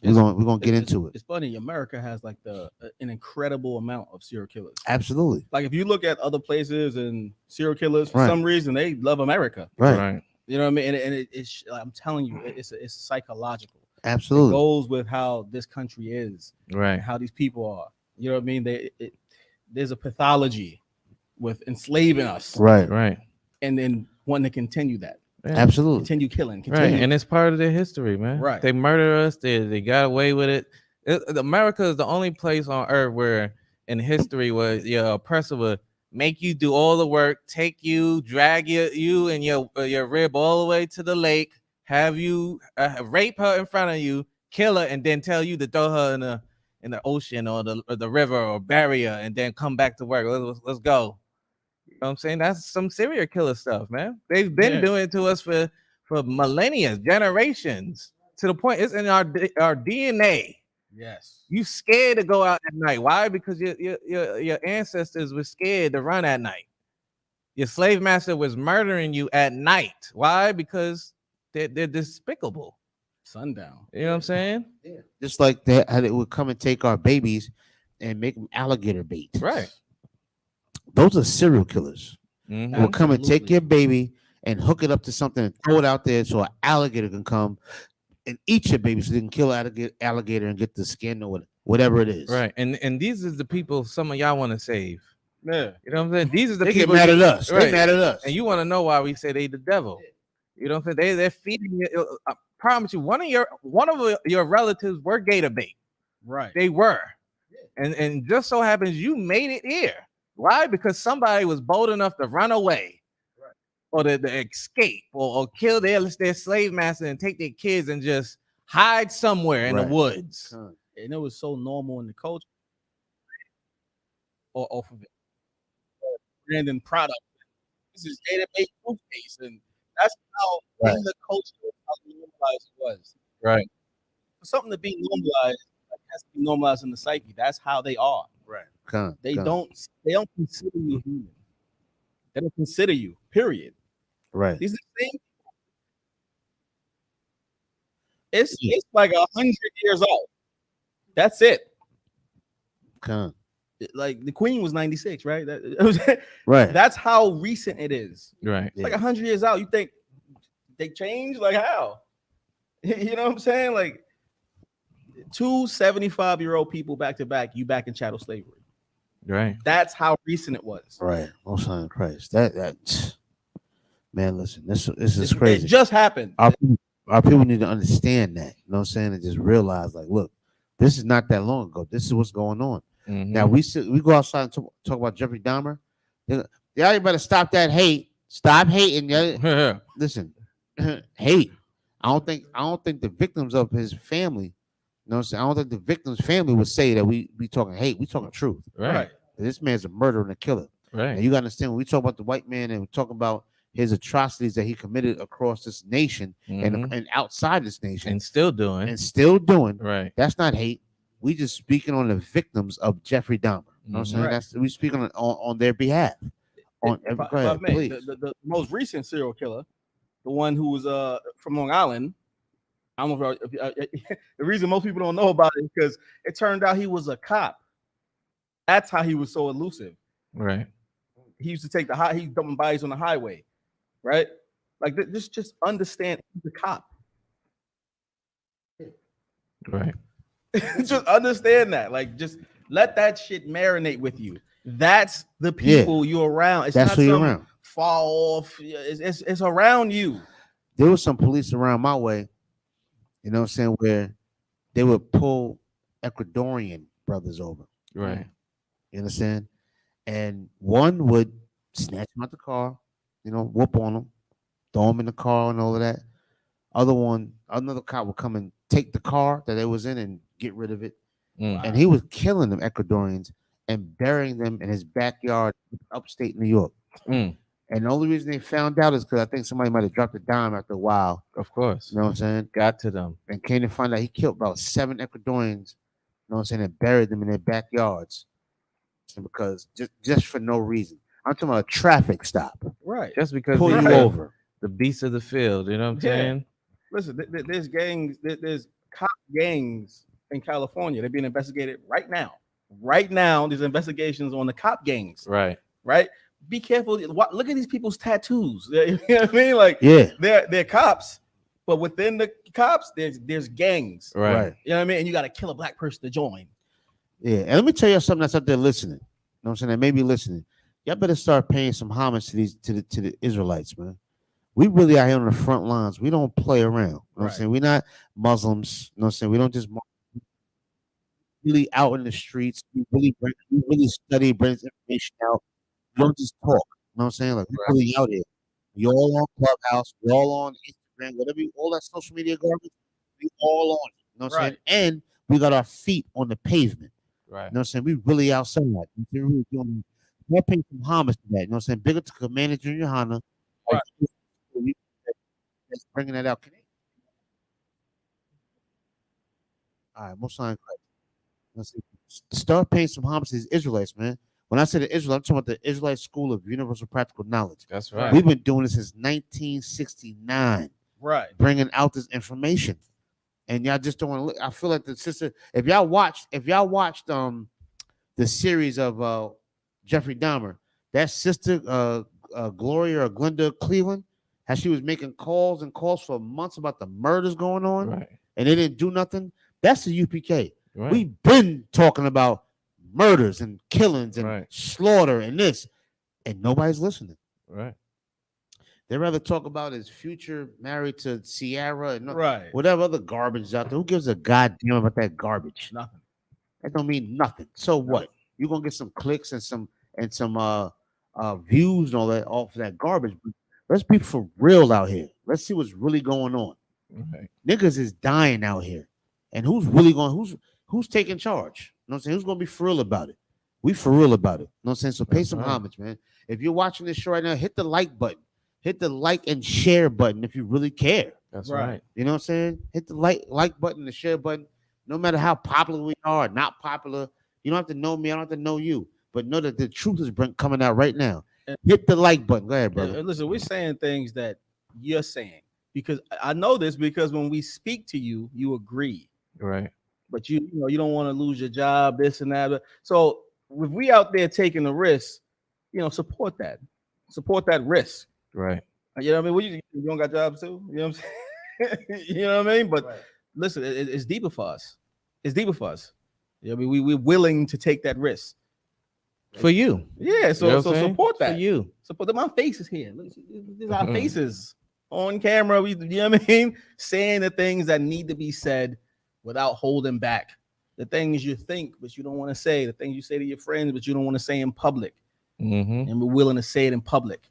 We're gonna get into it. It's funny. America has like an incredible amount of serial killers. Absolutely. Like if you look at other places and serial killers, for Right. some reason they love America. Right. You know what I mean? And it's I'm telling you, it's psychological. Absolutely. It goes with how this country is. Right. How these people are. You know what I mean? There's a pathology with enslaving us. Right. And then wanting to continue that. Yeah. Absolutely. Continue killing. Right, and it's part of their history, man. Right. They murder us. They got away with it. America is the only place on earth where, in history, where your oppressor would make you do all the work, take you, drag you and your rib all the way to the lake, have you rape her in front of you, kill her, and then tell you to throw her in the ocean or the river or bury her, and then come back to work. Let's go. You know what I'm saying? That's some serial killer stuff, man. They've been doing it to us for millennia, generations, to the point it's in our DNA. Yes. You scared to go out at night. Why? Because your ancestors were scared to run at night. Your slave master was murdering you at night. Why? Because they're despicable. Sundown. You know what I'm saying? Yeah. Just like how they would come and take our babies and make them alligator bait. Right. Those are serial killers. Mhm. Who will come and take your baby and hook it up to something and throw it out there so an alligator can come and eat your baby so they can kill alligator and get the skin or whatever it is. Right. And these is the people some of y'all want to save. Yeah. You know what I'm saying? These are the They get people mad you- at us. They right. mad at us. And you want to know why we say they the devil. You know what I'm saying? They're feeding you. I promise you, one of your relatives were gator bait. Right. They were. And just so happens you made it here. Why? Because somebody was bold enough to run away. Or to escape or kill their slave master and take their kids and just hide somewhere in the woods. And it was so normal in the culture. Or off of it. Brandon product. This is database toothpaste. And that's how in the culture how normalized it was. Right. For something to be normalized, it has to be normalized in the psyche. That's how they are. Right. They don't consider you human. They don't consider you, period. Right. These are the same. It's like 100 years old. That's it. Like the Queen was 96, right? Right. That's how recent it is. Right. It's like 100 years out. You think they changed? Like how? You know what I'm saying? Like two 75-year-old people back to back, you back in chattel slavery. Right. That's how recent it was. Right. Most High in Christ. That man, listen, this is crazy. It just happened. Our people need to understand that. You know what I'm saying? And just realize, like, look, this is not that long ago. This is what's going on. Now we go outside and talk about Jeffrey Dahmer. Y'all better stop that hate. Stop hating. Listen, hate. I don't think the victims of his family, you know what I'm saying? I don't think the victim's family would say that we talking hate. We talking truth. Right. This man's a murderer and a killer. Right. And you gotta understand when we talk about the white man and we talk about his atrocities that he committed across this nation and outside this nation. And still doing. Right. That's not hate. We just speaking on the victims of Jeffrey Dahmer. You know what I'm saying? Right. That's we speaking on their behalf. Go ahead, please. The most recent serial killer, the one who was from Long Island. I don't know if the reason most people don't know about it is because it turned out he was a cop. That's how he was so elusive. Right. He used to take he's dumping bodies on the highway, right? Like just understand he's a cop. Right. Just understand that. Like just let that shit marinate with you. That's the people you're around. It's That's not who you're some around. fall off. It's around you. There was some police around my way, you know what I'm saying, where they would pull Ecuadorian brothers over. Right. You understand? And one would snatch them out the car, you know, whoop on them, throw them in the car and all of that. Another cop would come and take the car that they was in and get rid of it. And he was killing them Ecuadorians and burying them in his backyard upstate New York. And the only reason they found out is because I think somebody might have dropped a dime after a while. Of course. You know what I'm saying? Got to them. And came to find out he killed about 7 Ecuadorians, you know what I'm saying, and buried them in their backyards. Because just for no reason. I'm talking about a traffic stop. Right. Just because pull you over. The beast of the field, you know what I'm saying? Listen, there's gangs, there's cop gangs in California. They're being investigated right now. Right now, there's investigations on the cop gangs. Right. Right. Be careful. Look at these people's tattoos. You know what I mean? Like, they're cops, but within the cops, there's gangs. Right. You know what I mean? And you got to kill a black person to join. Yeah. And let me tell you something that's out there listening. You know what I'm saying? That may be listening. Y'all better start paying some homage to the Israelites, man. We really out here on the front lines. We don't play around. You know what I'm saying? We're not Muslims. You know what I'm saying? We don't just really out in the streets. We really study, bring information out. We don't just talk. You know what I'm saying? Like we're really out here. We all on Clubhouse. We all on Instagram, whatever, all that social media garbage. We all on it. You know what I'm saying? And we got our feet on the pavement. Right. You know what I'm saying? We really outside. We're really doing. We're paying some homage to that. You know what I'm saying? Bigger to Commander Junior Hanna. Right. Bringing that out. All right, most sign. Let's start paying some homage to these Israelites, man. When I say the Israelites, I'm talking about the Israelite School of Universal Practical Knowledge. That's right. We've been doing this since 1969. Right. Bringing out this information, and y'all just don't want to look. I feel like the sister. If y'all watched the series of Jeffrey Dahmer, that sister Gloria or Glenda Cleveland, how she was making calls for months about the murders going on, right? And they didn't do nothing. That's the UPK. Right. We've been talking about murders and killings and Right. slaughter and this, and nobody's listening. Right. They rather talk about his future married to Sierra and Right. whatever other garbage is out there. Who gives a goddamn about that garbage? Nothing. That don't mean nothing. So what? You're gonna get some clicks and some views and all that off of that garbage. But let's be for real out here. Let's see what's really going on. Right. Niggas is dying out here. And who's really going, who's taking charge? You know what I'm saying? Who's gonna be for real about it? We for real about it. You know what I'm saying? So pay That's some right. homage, man. If you're watching this show right now, hit the like button. Hit the like and share button if you really care. That's right. You know what I'm saying? Hit the like button, the share button. No matter how popular we are, not popular, you don't have to know me. I don't have to know you. But know that the truth is coming out right now. Hit the like button. Go ahead, brother. Listen, we're saying things that you're saying because I know this because when we speak to you, you agree. Right. But you don't want to lose your job, this and that. So if we out there taking the risk, support that. Support that risk. Right. You know what I mean? You don't got jobs too? You know what I'm saying? You know what I mean? But listen, it's deeper for us. It's deeper for us. I mean, we're willing to take that risk. For you. Yeah, so You know what I'm saying? support that. For you. Support that. My face is here. Look, these are our faces on camera. You know what I mean? Saying the things that need to be said without holding back. The things you think, but you don't want to say. The things you say to your friends, but you don't want to say in public. Mm-hmm. And we're willing to say it in public.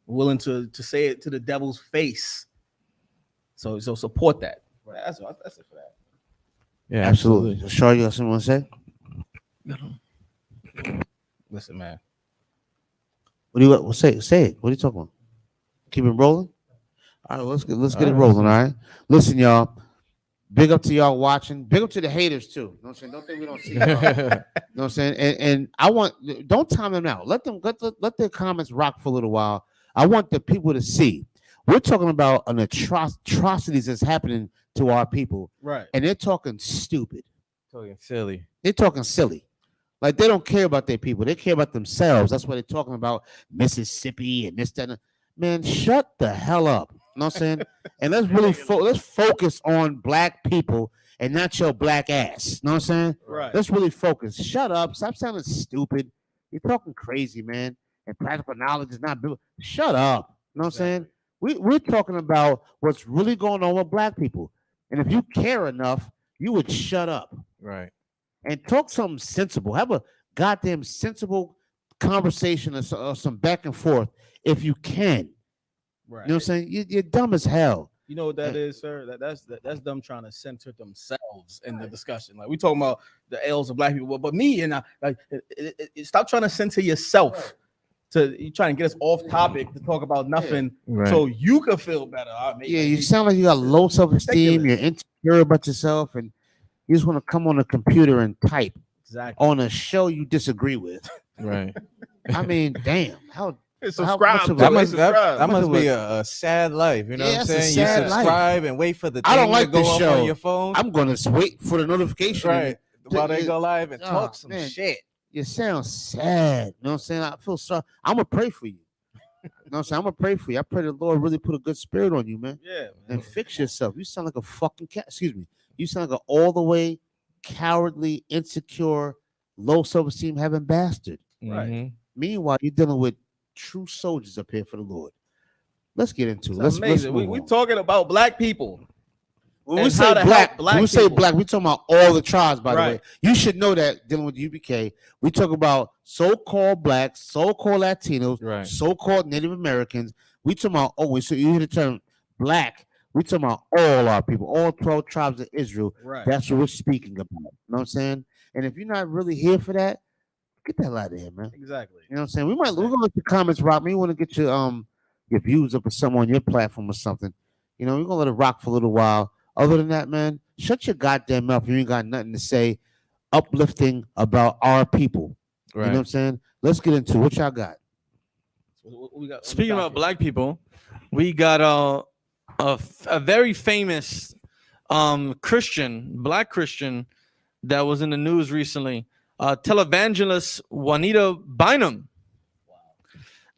We're willing to say it to the devil's face. So support that. That's it for that. Yeah, absolutely. Shar, you got something to say? Listen, man. What do you say? Say it. What are you talking about? Keep it rolling. All right, let's get it rolling. All right. Listen, y'all. Big up to y'all watching. Big up to the haters too. You know what I'm saying? Don't think we don't see y'all. You know what I'm saying? And I want don't time them out. Let their comments rock for a little while. I want the people to see. We're talking about an atrocities that's happening to our people. Right. And they're talking stupid. Talking silly. They're talking silly. Like they don't care about their people. They care about themselves. That's why they're talking about Mississippi and this, that, and man, shut the hell up. You know what I'm saying? And let's really let's focus on black people and not your black ass. You know what I'm saying? Right. Let's really focus. Shut up. Stop sounding stupid. You're talking crazy, man. And practical knowledge is not biblical. Shut up. You know what I'm saying? We're talking about what's really going on with black people. And if you care enough, you would shut up. Right. And talk something sensible. Have a goddamn sensible conversation or some back and forth if you can. Right. You know what I'm saying? You're dumb as hell. You know what that is, sir? That's them trying to center themselves in the discussion. Like we talking about the L's of black people, but me and stop trying to center yourself. You trying to get us off topic to talk about nothing, so you can feel better. You sound like you got low self-esteem. You're insecure about yourself, and you just want to come on a computer and type on a show you disagree with. Right. I mean, damn. How subscribe. That must be a sad life. You know what I'm saying? You subscribe and wait for the thing I don't like to go this up show. on your phone. I'm going to wait for the notification. Right. While they go live and talk some shit. You sound sad. You know what I'm saying? I feel sorry. I'm going to pray for you. You know what I'm saying? I'm going to pray for you. I pray the Lord really put a good spirit on you, man. Yeah. And fix yourself. You sound like a fucking cat. Excuse me. You sound like an all the way cowardly, insecure, low self-esteem having bastard. Right. Meanwhile, you're dealing with true soldiers up here for the Lord. Let's get into it. It's amazing. We talking about black people. When we say black, we talking about all the tribes, by the way. You should know that dealing with UBK, we talk about so-called blacks, so-called Latinos, so-called Native Americans. We talking about, so you hear the term black, we talking about all our people, all 12 tribes of Israel. Right. That's what we're speaking about. You know what I'm saying? And if you're not really here for that, get the hell out of here, man. Exactly. You know what I'm saying? We're gonna let the comments rock. Maybe you want to get your views up with someone on your platform or something. You know, we're gonna let it rock for a little while. Other than that, man, shut your goddamn mouth. You ain't got nothing to say uplifting about our people. Right. You know what I'm saying? Let's get into what y'all got. Speaking about black people, we got a very famous black Christian that was in the news recently. Televangelist Juanita Bynum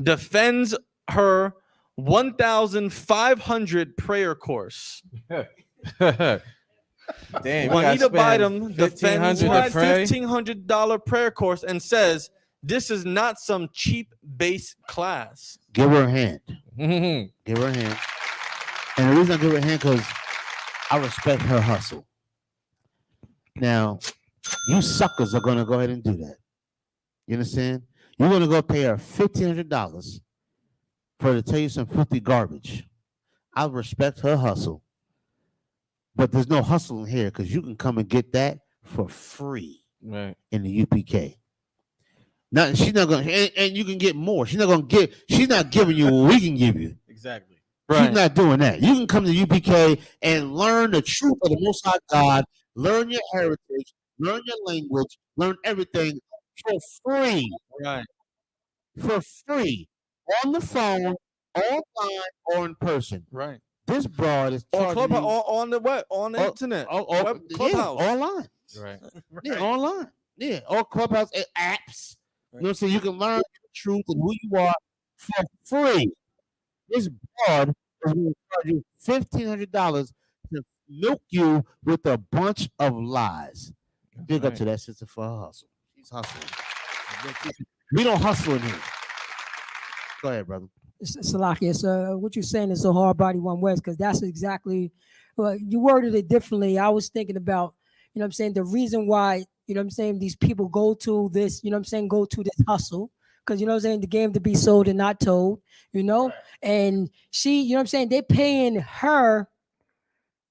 defends her 1,500 prayer course. Damn, Juanita Bynum defends her $1,500 to pray? $1,500 prayer course and says this is not some cheap base class. Give her a hand. Give her a hand. And the reason I give her a hand because I respect her hustle. Now, you suckers are gonna go ahead and do that. You understand? You're gonna go pay her $1,500 for her to tell you some filthy garbage. I respect her hustle, but there's no hustle in here because you can come and get that for free in the UPK. Now she's not gonna, and you can get more. She's not giving you what we can give you. Exactly. She's not doing that. You can come to UPK and learn the truth of the Most High God, learn your heritage, learn your language, learn everything for free. Right. For free. On the phone, online, or in person. Right. This broad is Or charging you- on the web, on the internet. Web, Clubhouse. Yeah, online. Right. Yeah, online. Yeah, or Clubhouse apps. You know what I'm saying? You can learn the truth and who you are for free. This broad is going to charge you $1,500 to milk you with a bunch of lies. Big up to that sister for her hustle. She's hustling. We don't hustle in here. Go ahead, brother. Salakia, so what you're saying is so hard body one west, because that's exactly, well, you worded it differently. I was thinking about, you know what I'm saying, the reason why, you know what I'm saying, these people go to this, you know what I'm saying, go to this hustle, because, you know what I'm saying, the game to be sold and not told, you know, and she, you know what I'm saying, they paying her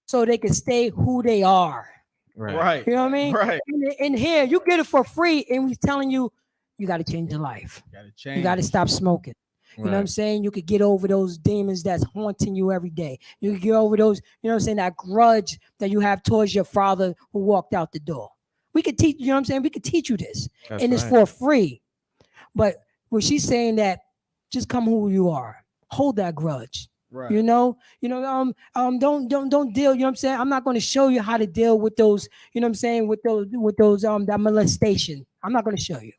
so they can stay who they are. Right. You know what I mean? Right. In here, you get it for free, and we're telling you, you got to change your life. You got to stop smoking. You know what I'm saying? You could get over those demons that's haunting you every day. You could get over those, you know what I'm saying, that grudge that you have towards your father who walked out the door. We could teach, you know what I'm saying? We could teach you this. That's and it's right. for free. But when she's saying that, just come who you are. Hold that grudge. Right. You know, don't deal, you know what I'm saying? I'm not going to show you how to deal with those, you know what I'm saying, with those that molestation. I'm not going to show you.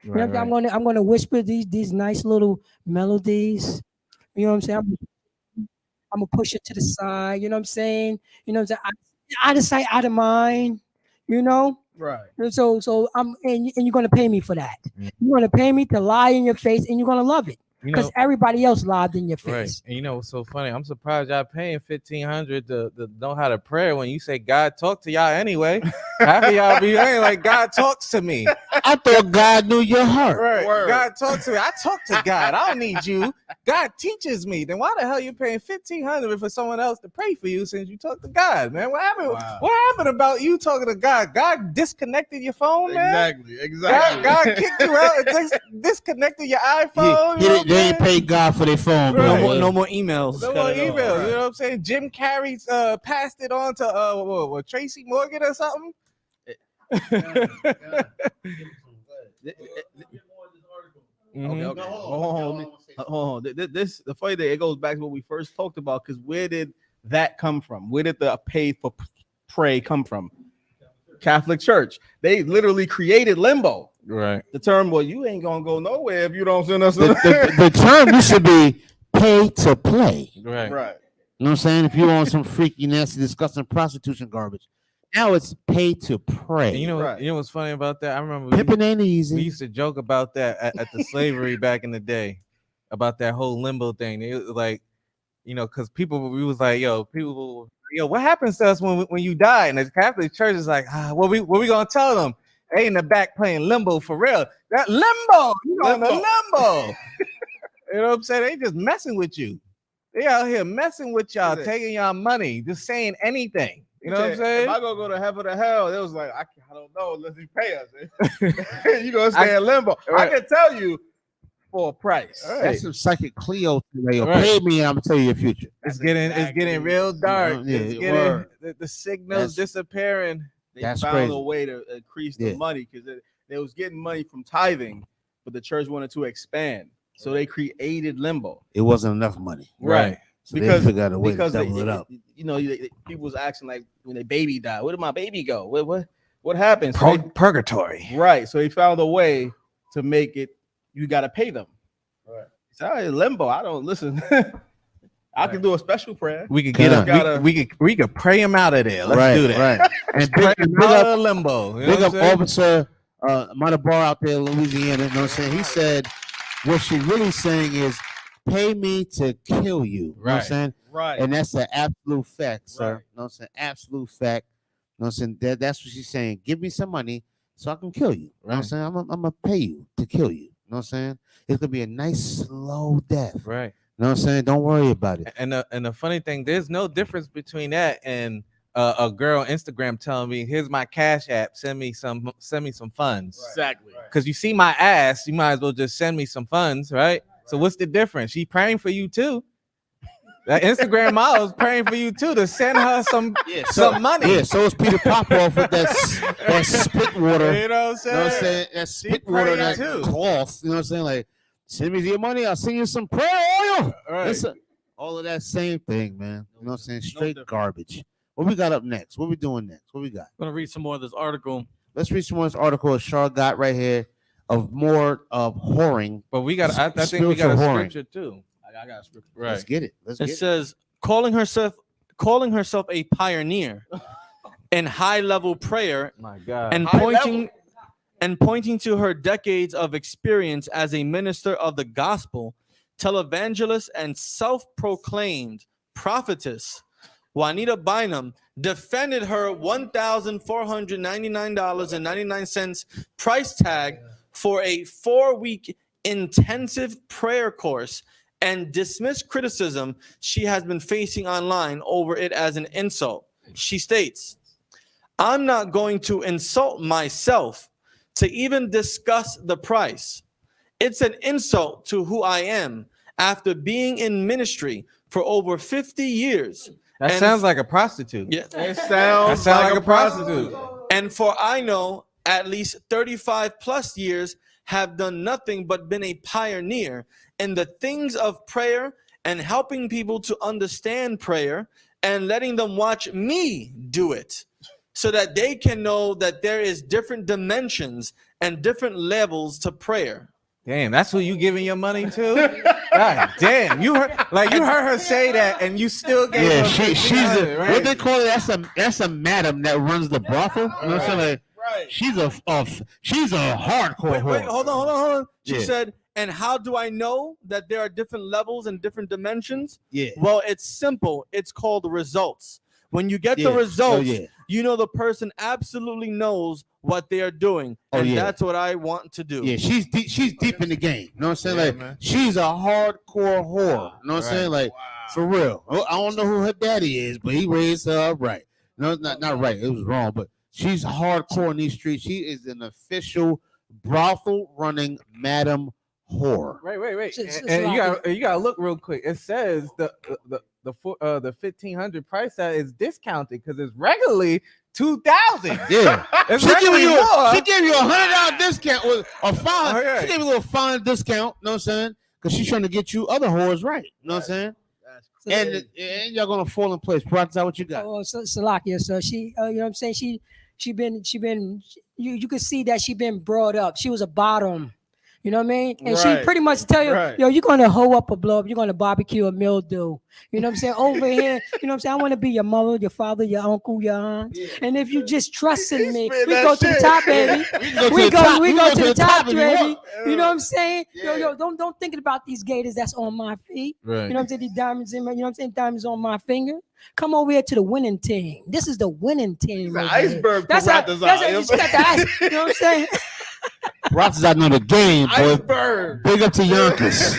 You know what I'm saying? I'm gonna whisper these nice little melodies. You know what I'm saying? I'm gonna push it to the side. You know what I'm saying? You know what I'm saying? Out of sight, out of mind. You know? Right. And so and you're gonna pay me for that. You're gonna pay me to lie in your face, and you're gonna love it. You Because know- everybody else lied in your Right. face. And you know what's so funny? I'm surprised y'all paying $1,500 to know how to pray when you say God talk to y'all anyway. Half of y'all be like, God talks to me. I thought God knew your heart. Right. God talks to me. I talk to God. I don't need you. God teaches me. Then why the hell you paying $1,500 for someone else to pray for you since you talk to God, man? What happened? Wow. What happened about you talking to God? God disconnected your phone, man. Exactly. God kicked you out and disconnected your iPhone. You know what They I'm ain't paid God for their phone, bro. No more emails. No more emails. You know what I'm saying? Jim Carrey passed it on to what, Tracy Morgan or something. Okay. Hold on. This the funny thing. It goes back to what we first talked about. Because where did that come from? Where did the pay for pray come from? Catholic Church. They literally created limbo. Right. The term, well, you ain't gonna go nowhere if you don't send us. The term used to be pay to play. Right. Right. You know what I'm saying? If you want some freaky, nasty, disgusting prostitution garbage, now it's pay to pray. And you know what's funny about that? I remember Pimping ain't easy. We used to joke about that at the slavery back in the day, about that whole limbo thing. It was like, you know, because we was like, what happens to us when you die? And the Catholic Church is like, what we gonna tell them? They in the back playing limbo for real. That limbo, you on the limbo. You know what I'm saying? They just messing with you. They out here messing with y'all, taking y'all money, just saying anything. You know what I'm saying? If I go to heaven or hell, it was like I don't know unless you pay us. You gonna stay in limbo. Right. I can tell you for a price. That's some psychic Cleo thing. Like, Right. pay me, and I'm gonna tell you your future. It's getting real dark. Yeah, It's getting word. the signals disappearing. They That's found crazy. a way to increase the Yeah. money because they was getting money from tithing, but the church wanted to expand, so they created limbo. It wasn't enough money. Right. So they figured out a way to because double it up. You know, people was asking like when their baby died, where did my baby go? What happened? So Purgatory. Right. So they found a way to make it. You got to pay them. Right. So limbo. I don't listen. I can do a special prayer. We could get Gotta- we could pray him out of there. Let's Right, do that. right. And Pray big him out up- of limbo. You know Big what up I'm saying? Officer Matabar out there in Louisiana. You know what I'm saying? He said what she's really saying is pay me to kill you. You know what I'm Right. saying? Right. And that's an absolute fact, sir. Right. You know what I'm saying? Absolute fact. You know what I'm saying? That's what she's saying. Give me some money so I can kill you. You know what I'm Right. saying? I'm gonna pay you to kill you. You know what I'm saying? It's gonna be a nice slow death. Right. You know what I'm saying? Don't worry about it. And the funny thing, there's no difference between that and a girl on Instagram telling me, "Here's my Cash App. Send me some funds." Exactly. Because you see my ass, you might as well just send me some funds, right? So what's the difference? She praying for you too. That Instagram model is praying for you too to send her some money. Yeah, so is Peter Popoff with that spit water. You know what I'm saying? You know what I'm saying? That spit water, praying that too. cloth. You know what I'm saying? Like, send me your money, I'll send you some prayer oil. Right. All of that same thing, man. You know what I'm saying? Straight garbage. What we got up next? What we doing next? What we got? I'm gonna read some more of this article. Let's read some more of this article Char got right here of more of whoring. But we got, I think we got a scripture too. I got a scripture. Right. Let's get it. It says calling herself a pioneer in high-level prayer My God. and pointing to her decades of experience as a minister of the gospel, televangelist, and self-proclaimed prophetess. Juanita Bynum defended her $1,499.99 price tag for a 4-week intensive prayer course and dismissed criticism she has been facing online over it as an insult. She states, "I'm not going to insult myself to even discuss the price. It's an insult to who I am after being in ministry for over 50 years. That sounds like a prostitute. Yeah. It sounds like a prostitute. And for I know at least 35 plus years have done nothing but been a pioneer in the things of prayer and helping people to understand prayer and letting them watch me do it so that they can know that there is different dimensions and different levels to prayer." Damn, that's who you giving your money to? God damn, you heard her say that, and you still gave Yeah, her she's right? what they call it. That's a madam that runs the brothel. You know what I'm saying? Like, she's a hardcore Wait, whore. hold on. She Yeah. said, "And how do I know that there are different levels and different dimensions?" Yeah. Well, it's simple. It's called results. When you get Yeah. the results, Oh, yeah. you know the person absolutely knows what they are doing, Oh, and yeah. that's what I want to do. Yeah, she's deep in the game. You know what I'm saying? Yeah, like man. she's a hardcore whore. You know what I'm saying? Like for real. I don't know who her daddy is, but he raised her up right. No, not right. It was wrong, but she's hardcore in these streets. She is an official brothel running madam whore. Wait. It's And like you gotta look real quick. It says the 1,500 price tag is discounted because it's regularly 2,000. Yeah, It's she gave regularly you more. she gave you $100 discount with a fine. Oh, yeah. She gave you a little fine discount. You know what I'm saying? Because she's trying to get you other whores right. You know what I'm saying? And y'all gonna fall in place. Practice out what you got. Oh, Salakia. So she, you know what I'm saying? She been, you could see that she been brought up. She was a bottom. You know what I mean? And she Right. pretty much tell you, Right. yo, you're gonna hoe up a blow up, you're gonna barbecue a mildew. You know what I'm saying? Over here, you know what I'm saying? I want to be your mother, your father, your uncle, your aunt. And if you just trust in me, we that go to the shit. top, baby. We go We go to the top, if you baby. want. You know what I'm saying? Yo, don't think about these gators that's on my feet. Right. You know what I'm saying? These diamonds in my, you know what I'm saying? Diamonds on my finger. Come over here to the winning team. This is the winning team. The over here. iceberg That's how Piratas you just got the ice. You know what I'm saying? Practice out know the game, boy. Iceberg. Big up to Yonkers.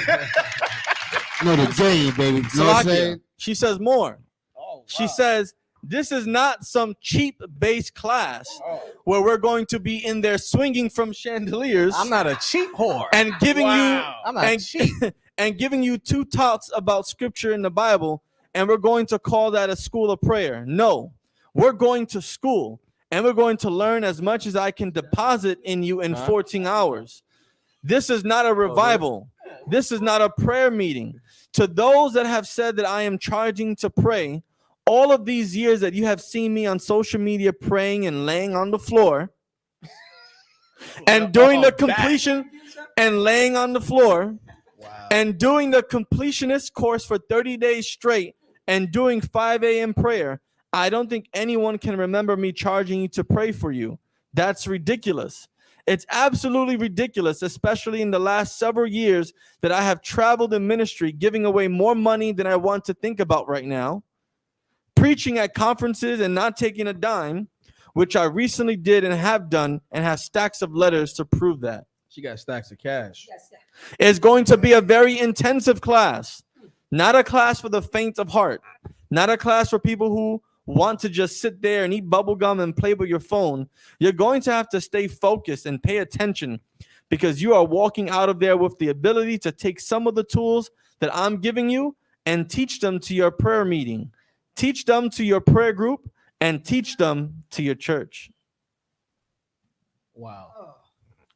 Know the game, baby. You know what I'm Salakia. saying? She says more. Oh, She says, "This is not some cheap base class where we're going to be in there swinging from chandeliers I'm not a cheap whore. and giving Wow. I'm not and, cheap. and giving you 2 talks about scripture in the Bible, and we're going to call that a school of prayer. No, we're going to school, and we're going to learn as much as I can deposit in you in 14 hours. This is not a revival. This is not a prayer meeting. To those that have said that I am charging to pray, all of these years that you have seen me on social media praying and laying on the floor, and during the completion and laying on the floor, and doing the completionist course for 30 days straight and doing 5 a.m. prayer, I don't think anyone can remember me charging you to pray for you. That's ridiculous. It's absolutely ridiculous, especially in the last several years that I have traveled in ministry, giving away more money than I want to think about right now, preaching at conferences and not taking a dime, which I recently did and have done, and have stacks of letters to prove that. She got stacks of cash. It's going to be a very intensive class, not a class for the faint of heart, not a class for people who want to just sit there and eat bubble gum and play with your phone. You're going to have to stay focused and pay attention, because you are walking out of there with the ability to take some of the tools that I'm giving you and teach them to your prayer meeting, teach them to your prayer group, and teach them to your church. Wow.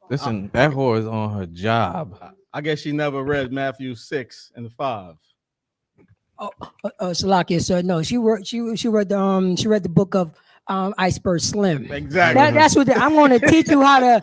Listen, that whore is on her job. I guess she never read Matthew 6:5. Salakia, sir. No, she read the book of Iceberg Slim. Exactly. That's what I'm going to teach you how to,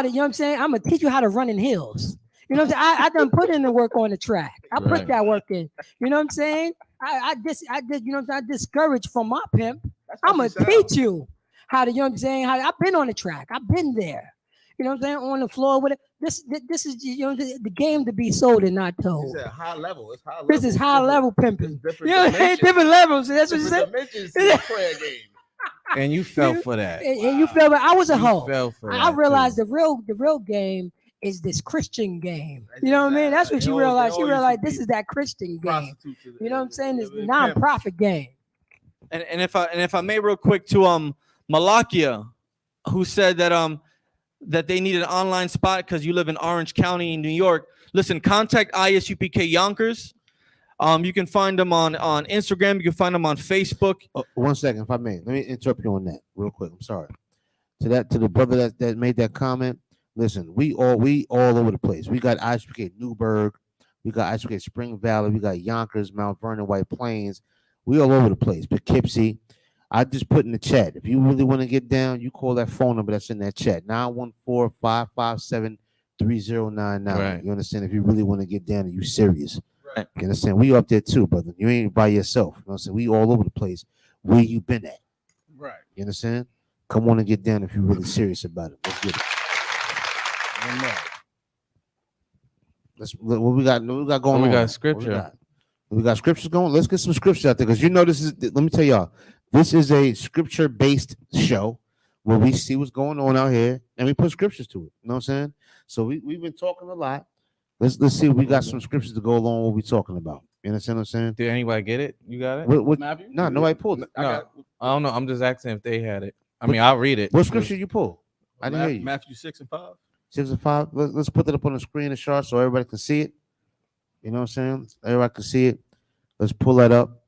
you know what I'm saying? I'm going to teach you how to run in hills. You know what I'm saying? I done put in the work on the track. I put that work in. You know what I'm saying? I did, you know what I'm saying? I discouraged from my pimp. I'm going to teach you how to, you know what I'm saying? I've been on the track. I've been there. You know what I'm saying? On the floor with it. This is, you know, the game to be sold and not told. It's high level. It's high level. This is high level pimping. Different You know, different levels. That's what you said. Dimensions to the prayer game. And you fell for that. And you fell. I was a hoe. Fell for I that, realized the real game is this Christian game. You know what I mean? That's what she realized. She realized this is that Christian game. You know what I'm saying? It's the non-profit game. And if I may real quick to Malakia, who said that they need an online spot because you live in Orange County in New York. Listen, contact ISUPK Yonkers. You can find them on Instagram. You can find them on Facebook. 1 second, if I may. Let me interrupt you on that real quick. I'm sorry. To the brother that made that comment. Listen, we all over the place. We got ISUPK Newburgh. We got ISUPK Spring Valley. We got Yonkers, Mount Vernon, White Plains. We all over the place. Poughkeepsie. I just put in the chat. If you really want to get down, you call that phone number that's in that chat. 914-557-3099. Right. You understand? If you really want to get down and you serious. Right. You understand? We up there too, brother. You ain't by yourself. You know what I'm saying? We all over the place. Where you been at? Right. You understand? Come on and get down if you're really serious about it. Let's get it. What we got going on? We got scripture. We got scriptures going. Let's get some scriptures out there, because you know this is. Let me tell y'all, this is a scripture-based show where we see what's going on out here and we put scriptures to it. You know what I'm saying? So we've been talking a lot. Let's see if we got some scriptures to go along with what we're talking about. You understand what I'm saying? Did anybody get it? You got it? No, nobody pulled it. No, I don't know. I'm just asking if they had it. I mean, I'll read it. What scripture you pull? I didn't hear you. Matthew 6:5. 6:5. Let's put it up on the screen and chart so everybody can see it. You know what I'm saying? Everybody can see it. Let's pull that up.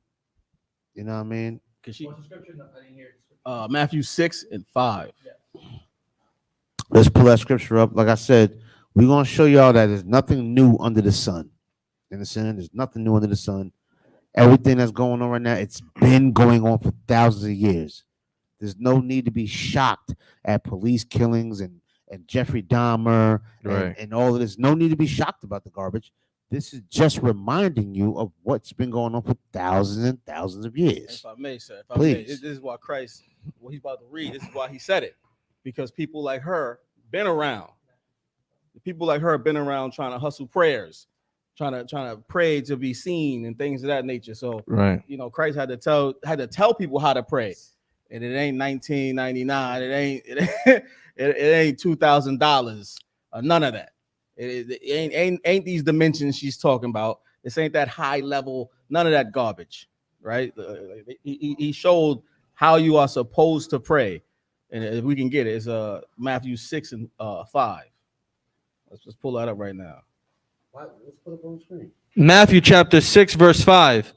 You know what I mean? What's the scripture? I didn't hear it. Matthew 6:5. Let's pull that scripture up. Like I said, we're gonna show y'all that there's nothing new under the sun. You understand? There's nothing new under the sun. Everything that's going on right now, it's been going on for thousands of years. There's no need to be shocked at police killings and Jeffrey Dahmer and all of this. No need to be shocked about the garbage. This is just reminding you of what's been going on for thousands and thousands of years. If I may, sir. Please. This is why Christ, what he's about to read, this is why he said it. Because people like her been around. People like her have been around trying to hustle prayers, trying to pray to be seen and things of that nature. So, you know, Christ had to tell people how to pray. And it ain't $19.99. It ain't $2,000. None of that. It ain't these dimensions she's talking about. This ain't that high level. None of that garbage, right? He showed how you are supposed to pray, and if we can get it, it's Matthew 6:5. Let's just pull that up right now. Let's put it on the screen. Matthew chapter 6, verse 5.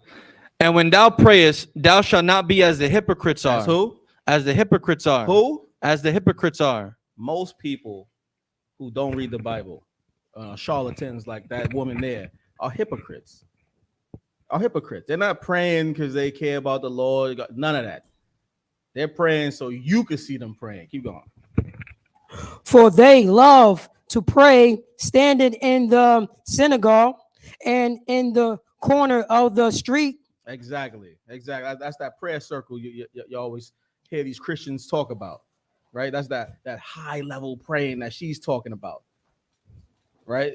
And when thou prayest, thou shalt not be as the hypocrites are. As who? As the hypocrites are. Who? As the hypocrites are. Most people who don't read the Bible, charlatans like that woman there, are hypocrites. They're not praying because they care about the Lord. None of that. They're praying so you can see them praying. Keep going. For they love to pray standing in the synagogue and in the corner of the street. Exactly. That's that prayer circle you always hear these Christians talk about, right? That's that high level praying that she's talking about, right?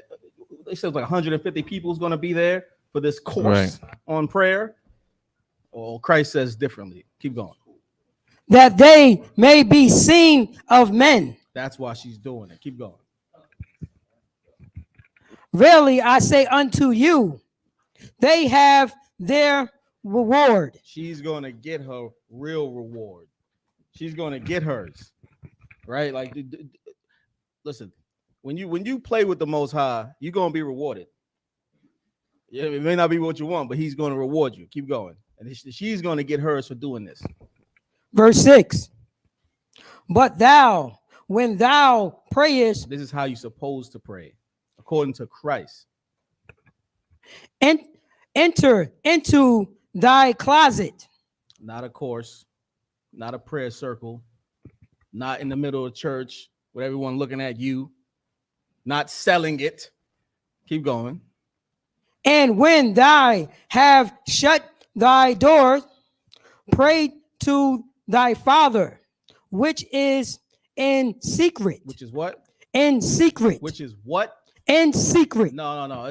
They said like 150 people is going to be there for this course on prayer. Well, Christ says differently. Keep going. That they may be seen of men. That's why she's doing it. Keep going. Verily I say unto you, they have their reward. She's going to get her real reward. She's going to get hers, right? Like, listen, when you play with the Most High, you're going to be rewarded. Yeah, it may not be what you want, but He's going to reward you. Keep going. And she's going to get hers for doing this. Verse 6. But thou, when thou prayest, this is how you're supposed to pray, according to Christ. And enter into thy closet. Not a course, not a prayer circle, not in the middle of church with everyone looking at you, not selling it. Keep going. And when thou have shut thy door, pray to thy Father, which is in secret. Which is what? In secret. Which is what? In secret. No.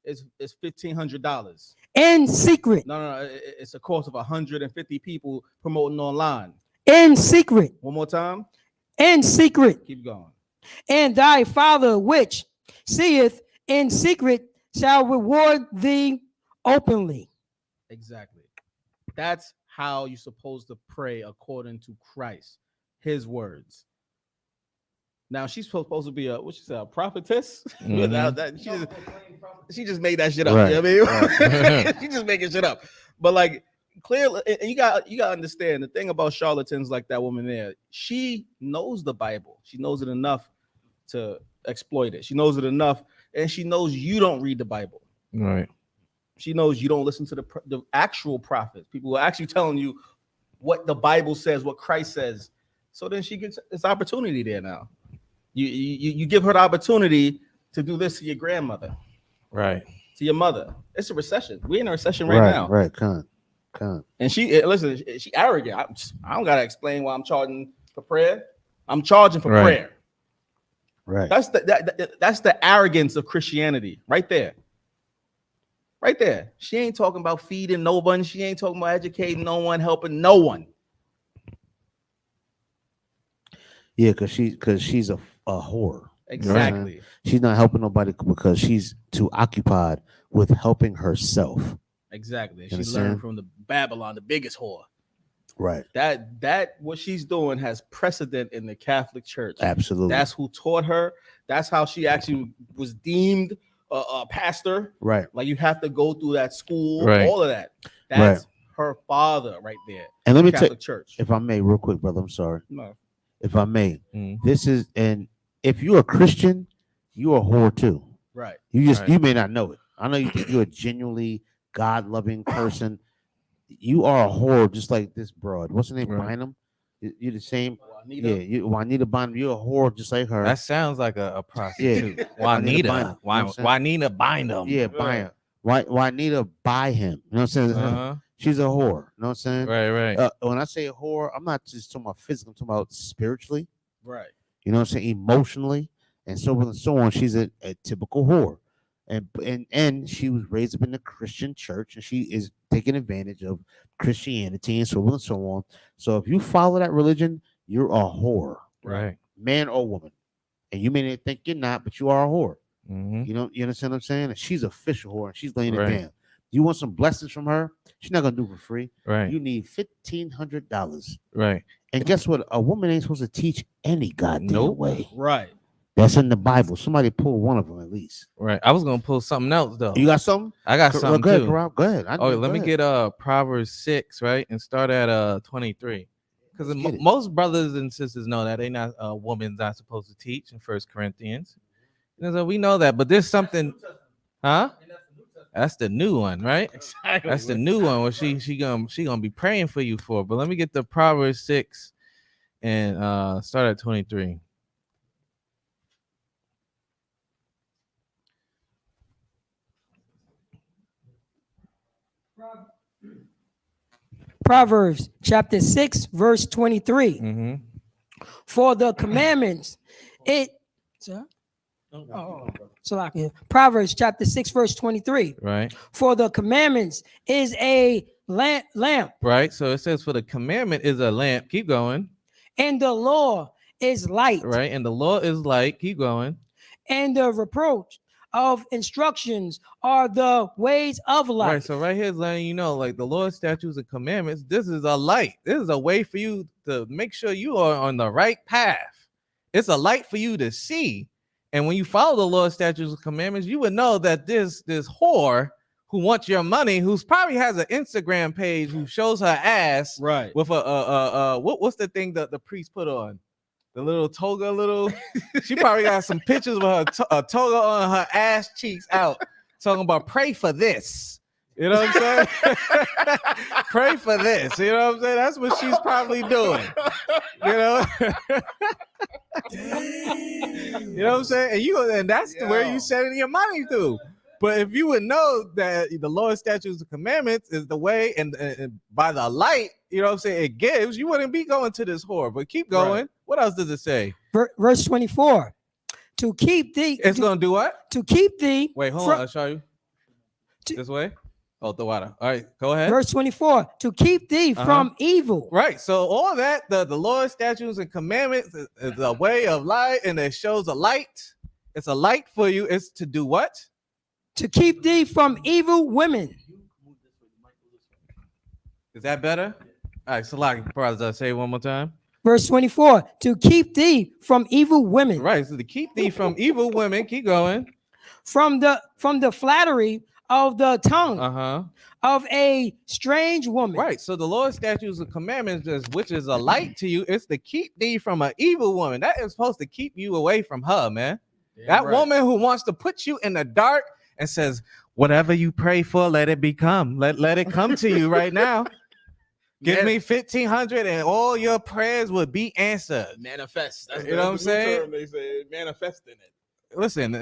It's $1,500. In secret. No. It's a course of 150 people promoting online. In secret. One more time. In secret. Keep going. And thy Father which seeth in secret shall reward thee openly. Exactly. That's how you're supposed to pray according to Christ, His words. Now she's supposed to be a prophetess. Mm-hmm. she just made that shit up. Right. You know what I mean? She just making shit up. But like clearly, and you got to understand the thing about charlatans like that woman there. She knows the Bible. She knows it enough to exploit it. She knows it enough, and she knows you don't read the Bible. Right. She knows you don't listen to the actual prophets. People who are actually telling you what the Bible says, what Christ says. So then she gets this opportunity there now. You give her the opportunity to do this to your grandmother, right? To your mother. It's a recession. We're in a recession right now. Right, con. And she arrogant. I don't gotta explain why I'm charging for prayer. I'm charging for prayer. Right. That's the arrogance of Christianity, right there. Right there. She ain't talking about feeding no one. She ain't talking about educating no one, helping no one. Yeah, because she's a whore. Exactly. Right? She's not helping nobody because she's too occupied with helping herself. Exactly. She learned from the Babylon, the biggest whore. Right. That what she's doing has precedent in the Catholic Church. Absolutely. That's who taught her. That's how she actually was deemed a pastor. Right. Like you have to go through that school. Right. All of that. That's her father right there. And let me Catholic tell Church. If I may, real quick, brother. I'm sorry. No. If I may, this is, and if you're a Christian, you're a whore too. Right. You may not know it. I know you think you're a genuinely God-loving person. You are a whore, just like this broad. What's her name? Bynum. You're the same. Juanita. Yeah, Juanita Bynum. You're a whore, just like her. That sounds like a prostitute. Yeah. Juanita Bynum. Yeah, Bynum. Juanita buy him. You know what I'm saying? Uh-huh. She's a whore. You know what I'm saying? Right. When I say whore, I'm not just talking about physically. I'm talking about spiritually. Right. You know what I'm saying? Emotionally, and so on and so on. She's a typical whore. And she was raised up in the Christian church, and she is taking advantage of Christianity and so on and so on. So if you follow that religion, you're a whore. Right. Man or woman. And you may think you're not, but you are a whore. Mm-hmm. You know, you understand what I'm saying? And she's a official whore, and she's laying it down. You want some blessings from her? She's not gonna do it for free. Right. You need $1,500. Right. And guess what? A woman ain't supposed to teach any goddamn way. Right. That's in the Bible. Somebody pull one of them at least. Right. I was gonna pull something else though. You got something? I got something too. Go ahead. Let me get Proverbs 6, right, and start at 23. Because most brothers and sisters know that they not woman's not supposed to teach in 1 Corinthians. And so we know that, but there's something, huh? That's the new one, right? Exactly. That's the new one. What she gonna be praying for you for. But let me get the Proverbs 6 and start at 23. Proverbs chapter 6, verse 23. Mm-hmm. For the commandments, it. Sir? So like Proverbs chapter 6, verse 23. Right. For the commandments is a lamp. Right. So it says, for the commandment is a lamp. Keep going. And the law is light. Right. And the law is light. Keep going. And the reproach of instructions are the ways of life. Right. So right here is letting you know, like the Lord's statutes and commandments, this is a light. This is a way for you to make sure you are on the right path. It's a light for you to see. And when you follow the Lord's statutes and commandments, you would know that this whore who wants your money, who's probably has an Instagram page, who shows her ass, right, with what's the thing that the priest put on? The little toga, she probably got some pictures of her a toga on her ass cheeks out, talking about pray for this. You know what I'm saying? Pray for this. You know what I'm saying? That's what she's probably doing. You know? You know what I'm saying? And that's where you sending your money to. But if you would know that the Lord's statutes and commandments is the way, and by the light, you know what I'm saying, it gives, you wouldn't be going to this whore. But keep going. Right. What else does it say? Verse 24. To keep thee. It's going to do what? To keep thee. Wait, hold on. I'll show you. This way? Oh, the water. All right, go ahead. Verse 24. To keep thee from evil. Right. So all that, the Lord's statutes and commandments is a way of light, and it shows a light. It's a light for you. It's to do what? To keep thee from evil women. Is that better? All right, so like, brother, say it one more time. Verse 24, to keep thee from evil women. Right, so to keep thee from evil women, keep going. From the flattery of the tongue of a strange woman. Right, so the Lord's statutes and commandments, which is a light to you, it's to keep thee from an evil woman. That is supposed to keep you away from her, man. Yeah, that woman who wants to put you in the dark and says, whatever you pray for, let it become. Let it come to you right now. Give me 1,500 and all your prayers will be answered. Manifest. That's you know what I'm saying? They say manifesting it. Listen,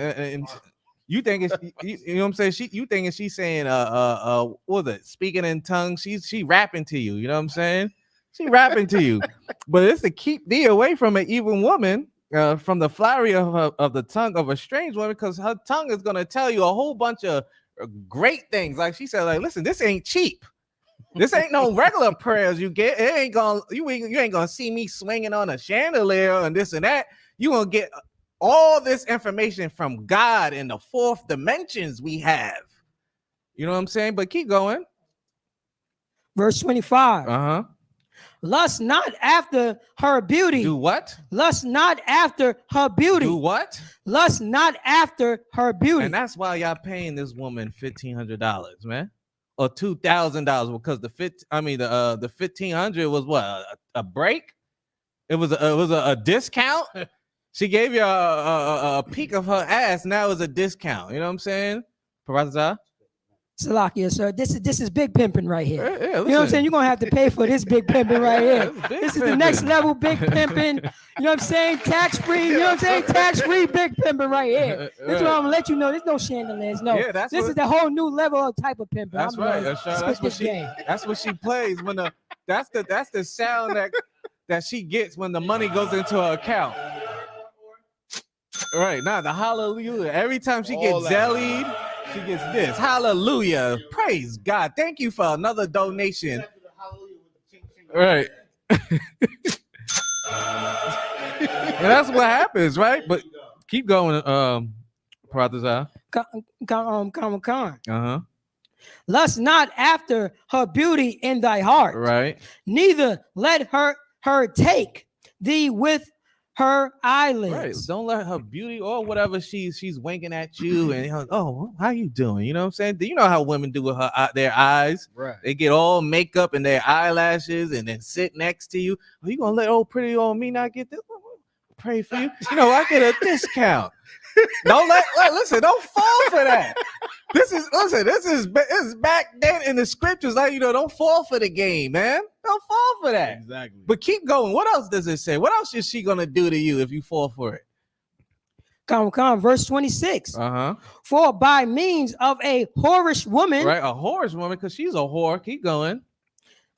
you think it's you know what I'm saying? You thinking she's saying what was it? Speaking in tongues. She rapping to you. You know what I'm saying? She rapping to you, but it's to keep thee away from an evil woman. From the flattery of the tongue of a strange woman, because her tongue is gonna tell you a whole bunch of great things. Like she said, like, listen, this ain't cheap. This ain't no regular prayers you get. It ain't gonna you ain't gonna see me swinging on a chandelier and this and that. You gonna get all this information from God in the fourth dimensions we have. You know what I'm saying? But keep going. Verse 25. Lust not after her beauty. Do what? Lust not after her beauty. Do what? Lust not after her beauty. And that's why y'all paying this woman $1,500, man, or $2,000, because the 1,500 was what, a break? It was a discount. She gave you a peek of her ass. Now it's a discount. You know what I'm saying, Professor? Salakia, sir. This is big pimping right here. Yeah, you know what I'm saying? You're gonna have to pay for this big pimping right here. This is the next level big pimping. You know what I'm saying? Tax free. You know what I'm saying? Tax free big pimping right here. This is what I'm gonna let you know. There's no chandeliers. No, this is the whole new level of type of pimping. That's right. That's what she plays when that's the sound that she gets when the money goes into her account. Right now, the hallelujah. Every time she gets zellied, she gets this. Hallelujah. Praise God. Thank you for another donation. Right. And that's what happens, right? But keep going, Pratazah. Lust not after her beauty in thy heart. Right. Neither let her take thee with her eyelids. Right. Don't let her beauty or whatever she's winking at you and oh, how you doing? You know what I'm saying? Do you know how women do with their eyes? Right. They get all makeup and their eyelashes and then sit next to you. Are you gonna let old pretty old me not get this? Pray for you. You know, I get a discount. Listen, don't fall for that. This is back then in the scriptures. Like, don't fall for the game, man. Don't fall for that. Exactly. But keep going. What else does it say? What else is she gonna do to you if you fall for it? Verse 26. For by means of a whorish woman, right? A whorish woman, because she's a whore. Keep going.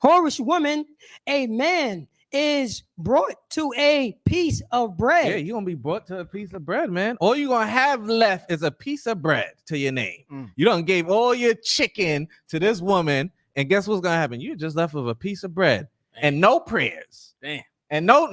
whorish woman, a man is brought to a piece of bread. Yeah, you're gonna be brought to a piece of bread, man. All you're gonna have left is a piece of bread to your name. You done gave all your chicken to this woman, and guess what's gonna happen? You just left with a piece of bread and no prayers. Damn. And no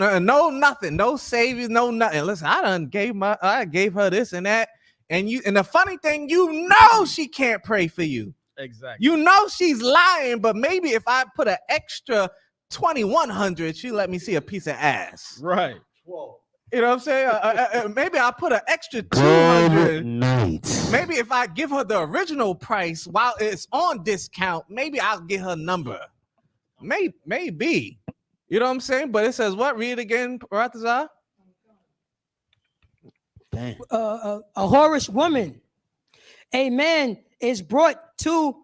nothing, no saviors, no nothing. Listen, I gave her this and that. And the funny thing, you know she can't pray for you. Exactly. You know she's lying, but maybe if I put an extra 2,100, she let me see a piece of ass. Right. You know what I'm saying? Maybe I'll put an extra 200. Good night. Maybe if I give her the original price while it's on discount, maybe I'll get her number. Maybe. You know what I'm saying? But it says what? Read it again, Ratazar. A whorish woman, a man is brought to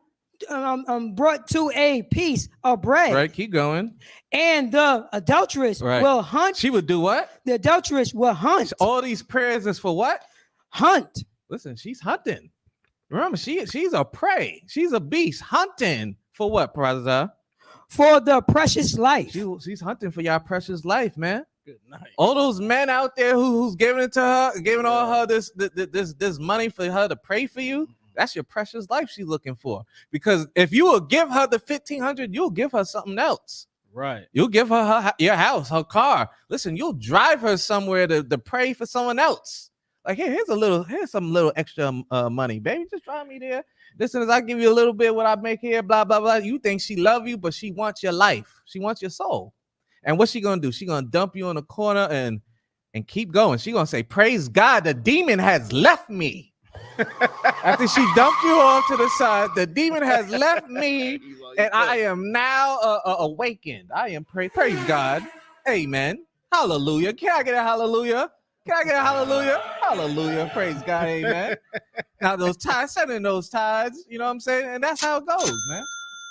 a piece of bread. Right, keep going. And the adulteress will hunt. She would do what? The adulteress will hunt. All these prayers is for what? Hunt. Listen, she's hunting. Remember, she's a prey. She's a beast hunting for what, Praza? For the precious life. She's hunting for your precious life, man. Good night. All those men out there who's giving it to her, giving all her this money for her to pray for you. That's your precious life she's looking for. Because if you will give her the 1,500, you'll give her something else. Right. You'll give her your house, her car. Listen, you'll drive her somewhere to pray for someone else. Like, here's some little extra money, baby. Just drive me there. Listen, as I give you a little bit what I make here, blah, blah, blah. You think she love you, but she wants your life. She wants your soul. And what's she gonna do? She gonna dump you in a corner and keep going. She gonna say, praise God, the demon has left me. After she dumped you off to the side, the demon has left me, and I am now awakened. I am praise God. Amen. Hallelujah. Can I get a hallelujah? Can I get a hallelujah? Hallelujah. Praise God. Amen. Now those ties, send in those ties, you know what I'm saying? And that's how it goes, man.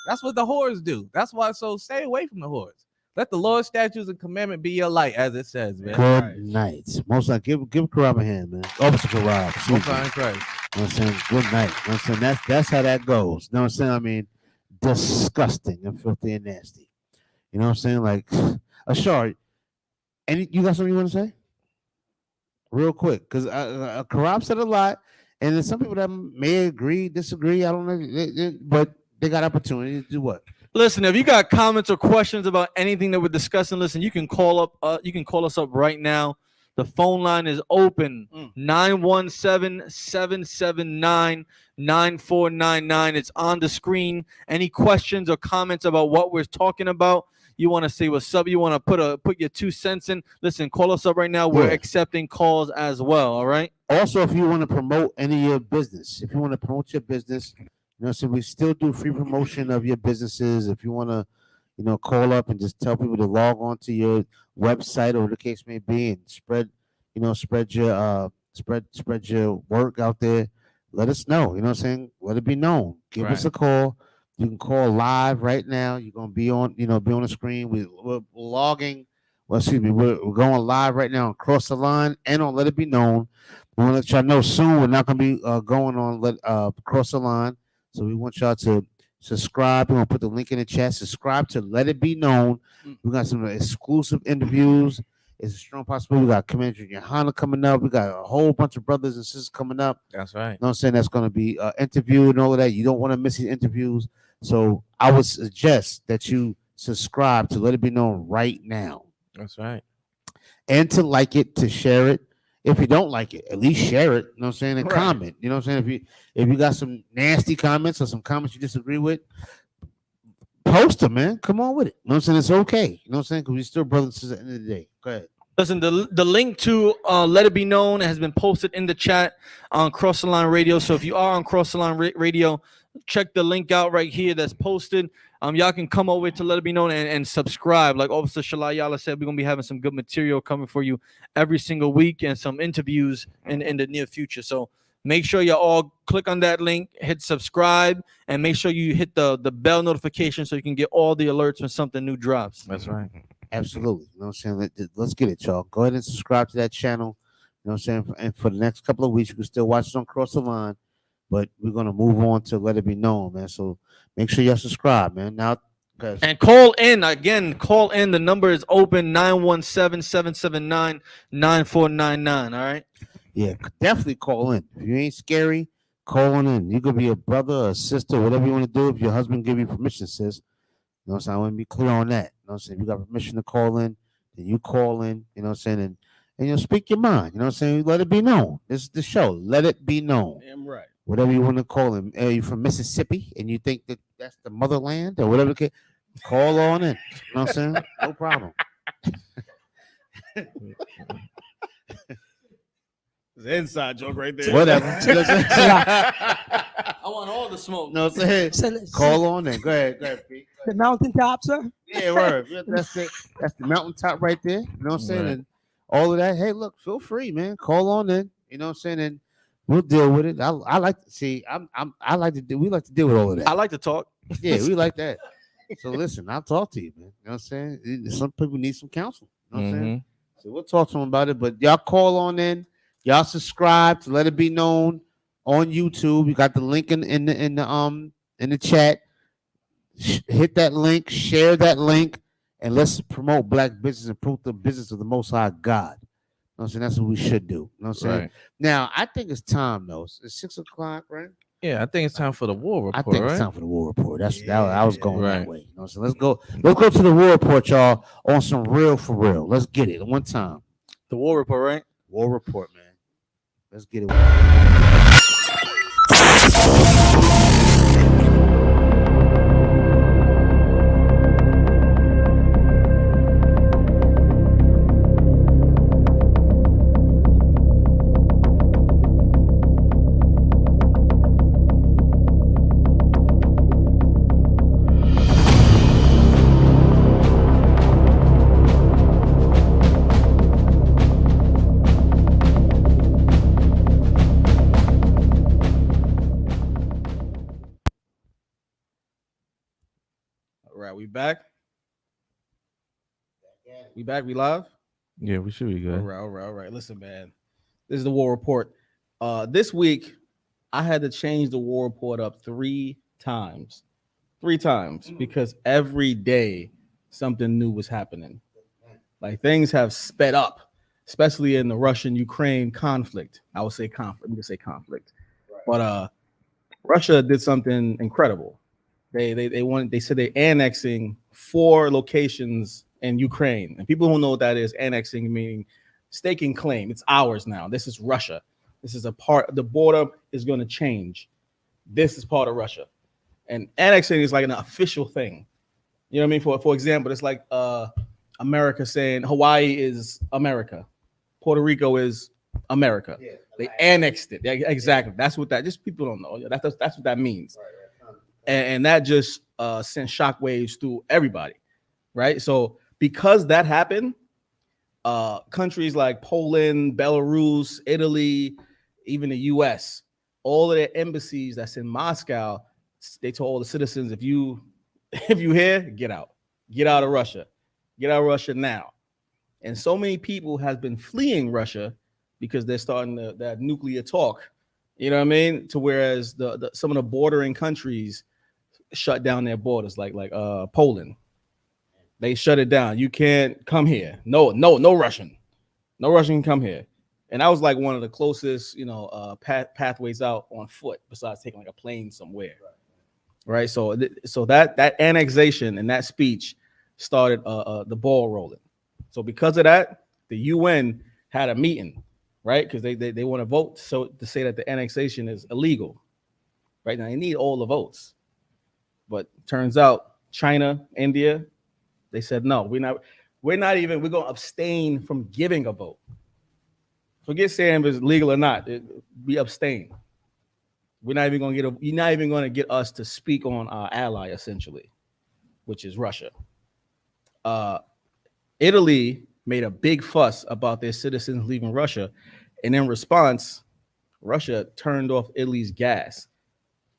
That's what the whores do. That's why, so stay away from the whores. Let the Lord's statutes and commandment be your light, as it says, man. Good night. Most like give Karab a hand, man. Officer Karab. Most high in Christ. You know what I'm saying? Good night. You know what I'm saying? That's how that goes. You know what I'm saying? I mean, disgusting and filthy and nasty. You know what I'm saying? Like, Ashar, you got something you want to say? Real quick, because Karab said a lot, and there's some people that may agree, disagree. I don't know, but they got opportunity to do what? Listen, if you got comments or questions about anything that we're discussing, listen, you can call up. You can call us up right now. The phone line is open, 917-779-9499. It's on the screen. Any questions or comments about what we're talking about? You want to say what's up? You want to put your 2 cents in? Listen, call us up right now. We're accepting calls as well. All right. Also, if you want to promote any of your business, if you want to promote your business, you know, so we still do free promotion of your businesses. If you want to, you know, call up and just tell people to log on to your website or the case may be, and spread your work out there. Let us know. You know what I'm saying? Let it be known. Give us a call. You can call live right now. You're gonna be on, be on the screen. We're logging. Well, excuse me. We're going live right now on Cross the Line and on Let It Be Known. We want to let y'all know soon. We're not gonna be going on Cross the Line. So we want y'all to subscribe. We're gonna put the link in the chat. Subscribe to Let It Be Known. We got some exclusive interviews. It's a strong possibility. We got Commander Johanna coming up. We got a whole bunch of brothers and sisters coming up. That's right. You know what I'm saying? That's gonna be interviewed and all of that. You don't want to miss these interviews. So I would suggest that you subscribe to Let It Be Known right now. That's right. And to like it, to share it. If you don't like it, at least share it. You know what I'm saying? And comment. You know what I'm saying? If you got some nasty comments or some comments you disagree with, post them, man. Come on with it. You know what I'm saying? It's okay. You know what I'm saying? Because we're still brothers and sisters at the end of the day. Go ahead. Listen, the link to Let It Be Known has been posted in the chat on Cross the Line Radio. So if you are on Cross the Line Radio, check the link out right here that's posted. Y'all can come over to Let It Be Known and subscribe. Like Officer Shalayala said, we're going to be having some good material coming for you every single week and some interviews in the near future. So make sure you all click on that link, hit subscribe, and make sure you hit the bell notification so you can get all the alerts when something new drops. That's right. Absolutely. You know what I'm saying? Let's get it, y'all. Go ahead and subscribe to that channel. You know what I'm saying? And for the next couple of weeks, you can still watch us on Cross the Line. But we're going to move on to Let It Be Known, man. So make sure y'all subscribe, man. Now, And call in again. Call in. The number is open 917-779-9499. All right. Yeah, definitely call in. If you ain't scary, call on in. You could be a brother, a sister, whatever you want to do. If your husband give you permission, sis. You know what I'm saying? I want to be clear on that. You know what I'm saying? If you got permission to call in, then you call in, you know what I'm saying? And you know, speak your mind. You know what I'm saying? Let it be known. This is the show. Let it be known. Damn right. Whatever you want to call him. You from Mississippi and you think that that's the motherland or whatever, call on in. You know what I'm saying? No problem. It's an inside joke right there. Whatever. I want all the smoke. No, say call on in. Go ahead, Pete. The mountaintop, sir. Yeah, word. That's the mountaintop right there. You know what I'm saying? Right. And all of that. Hey, look, feel free, man. Call on in. You know what I'm saying? And we'll deal with it. I like to see. I like to do. We like to deal with all of that. I like to talk. Yeah, we like that. So listen, I'll talk to you, man. You know what I'm saying? Some people need some counsel. You know what I'm saying? So we'll talk to them about it. But y'all call on in. Y'all subscribe to Let It Be Known on YouTube. You got the link in the chat. Hit that link, share that link, and let's promote black business and promote the business of the Most High God. You know what I'm saying? That's what we should do. You know what I'm saying? Right. Now, I think it's time, though. It's 6 o'clock, right? Yeah, I think it's time for the war report. I think right? it's time for the war report. I was going Right. that way. You know, so let's go to the war report, y'all, on some real for real. Let's get it one time. The war report, right? War report, man. Let's get it. All right, we back. We back. We live. Yeah, we should be good. All right. Listen, man. This is the war report. This week, I had to change the war report up 3 times. 3 times because every day something new was happening. Like things have sped up, especially in the Russian-Ukraine conflict. I would say conflict. Let me just say conflict. But Russia did something incredible. They said they're annexing 4 locations in Ukraine. And people who know what that is, annexing meaning staking claim. It's ours now. This is Russia. This is a part, the border is going to change. This is part of Russia. And annexing is like an official thing. You know what I mean? For example, it's like America saying Hawaii is America. Puerto Rico is America. Yeah, they annexed it. Yeah, exactly. That's what that, just people don't know. That's what that means. And that just sent shockwaves through everybody, right? So because that happened, countries like Poland, Belarus, Italy, even the U.S., all of their embassies that's in Moscow, they told all the citizens, if you here, get out of Russia, get out of Russia now. And so many people have been fleeing Russia because they're starting that nuclear talk, you know what I mean? To whereas some of the bordering countries shut down their borders, like Poland. They shut it down. You can't come here. No Russian. No Russian can come here. And that was like one of the closest, pathways out on foot, besides taking like a plane somewhere. Right. So that annexation and that speech started the ball rolling. So because of that, the UN had a meeting, right? Because they want to vote to say that the annexation is illegal. Right now, they need all the votes. But turns out China, India, they said no, we're going to abstain from giving a vote. Forget saying if it's legal or not. We abstain. You're not even going to get us to speak on our ally, essentially, which is Russia. Italy made a big fuss about their citizens leaving Russia, and in response, Russia turned off Italy's gas.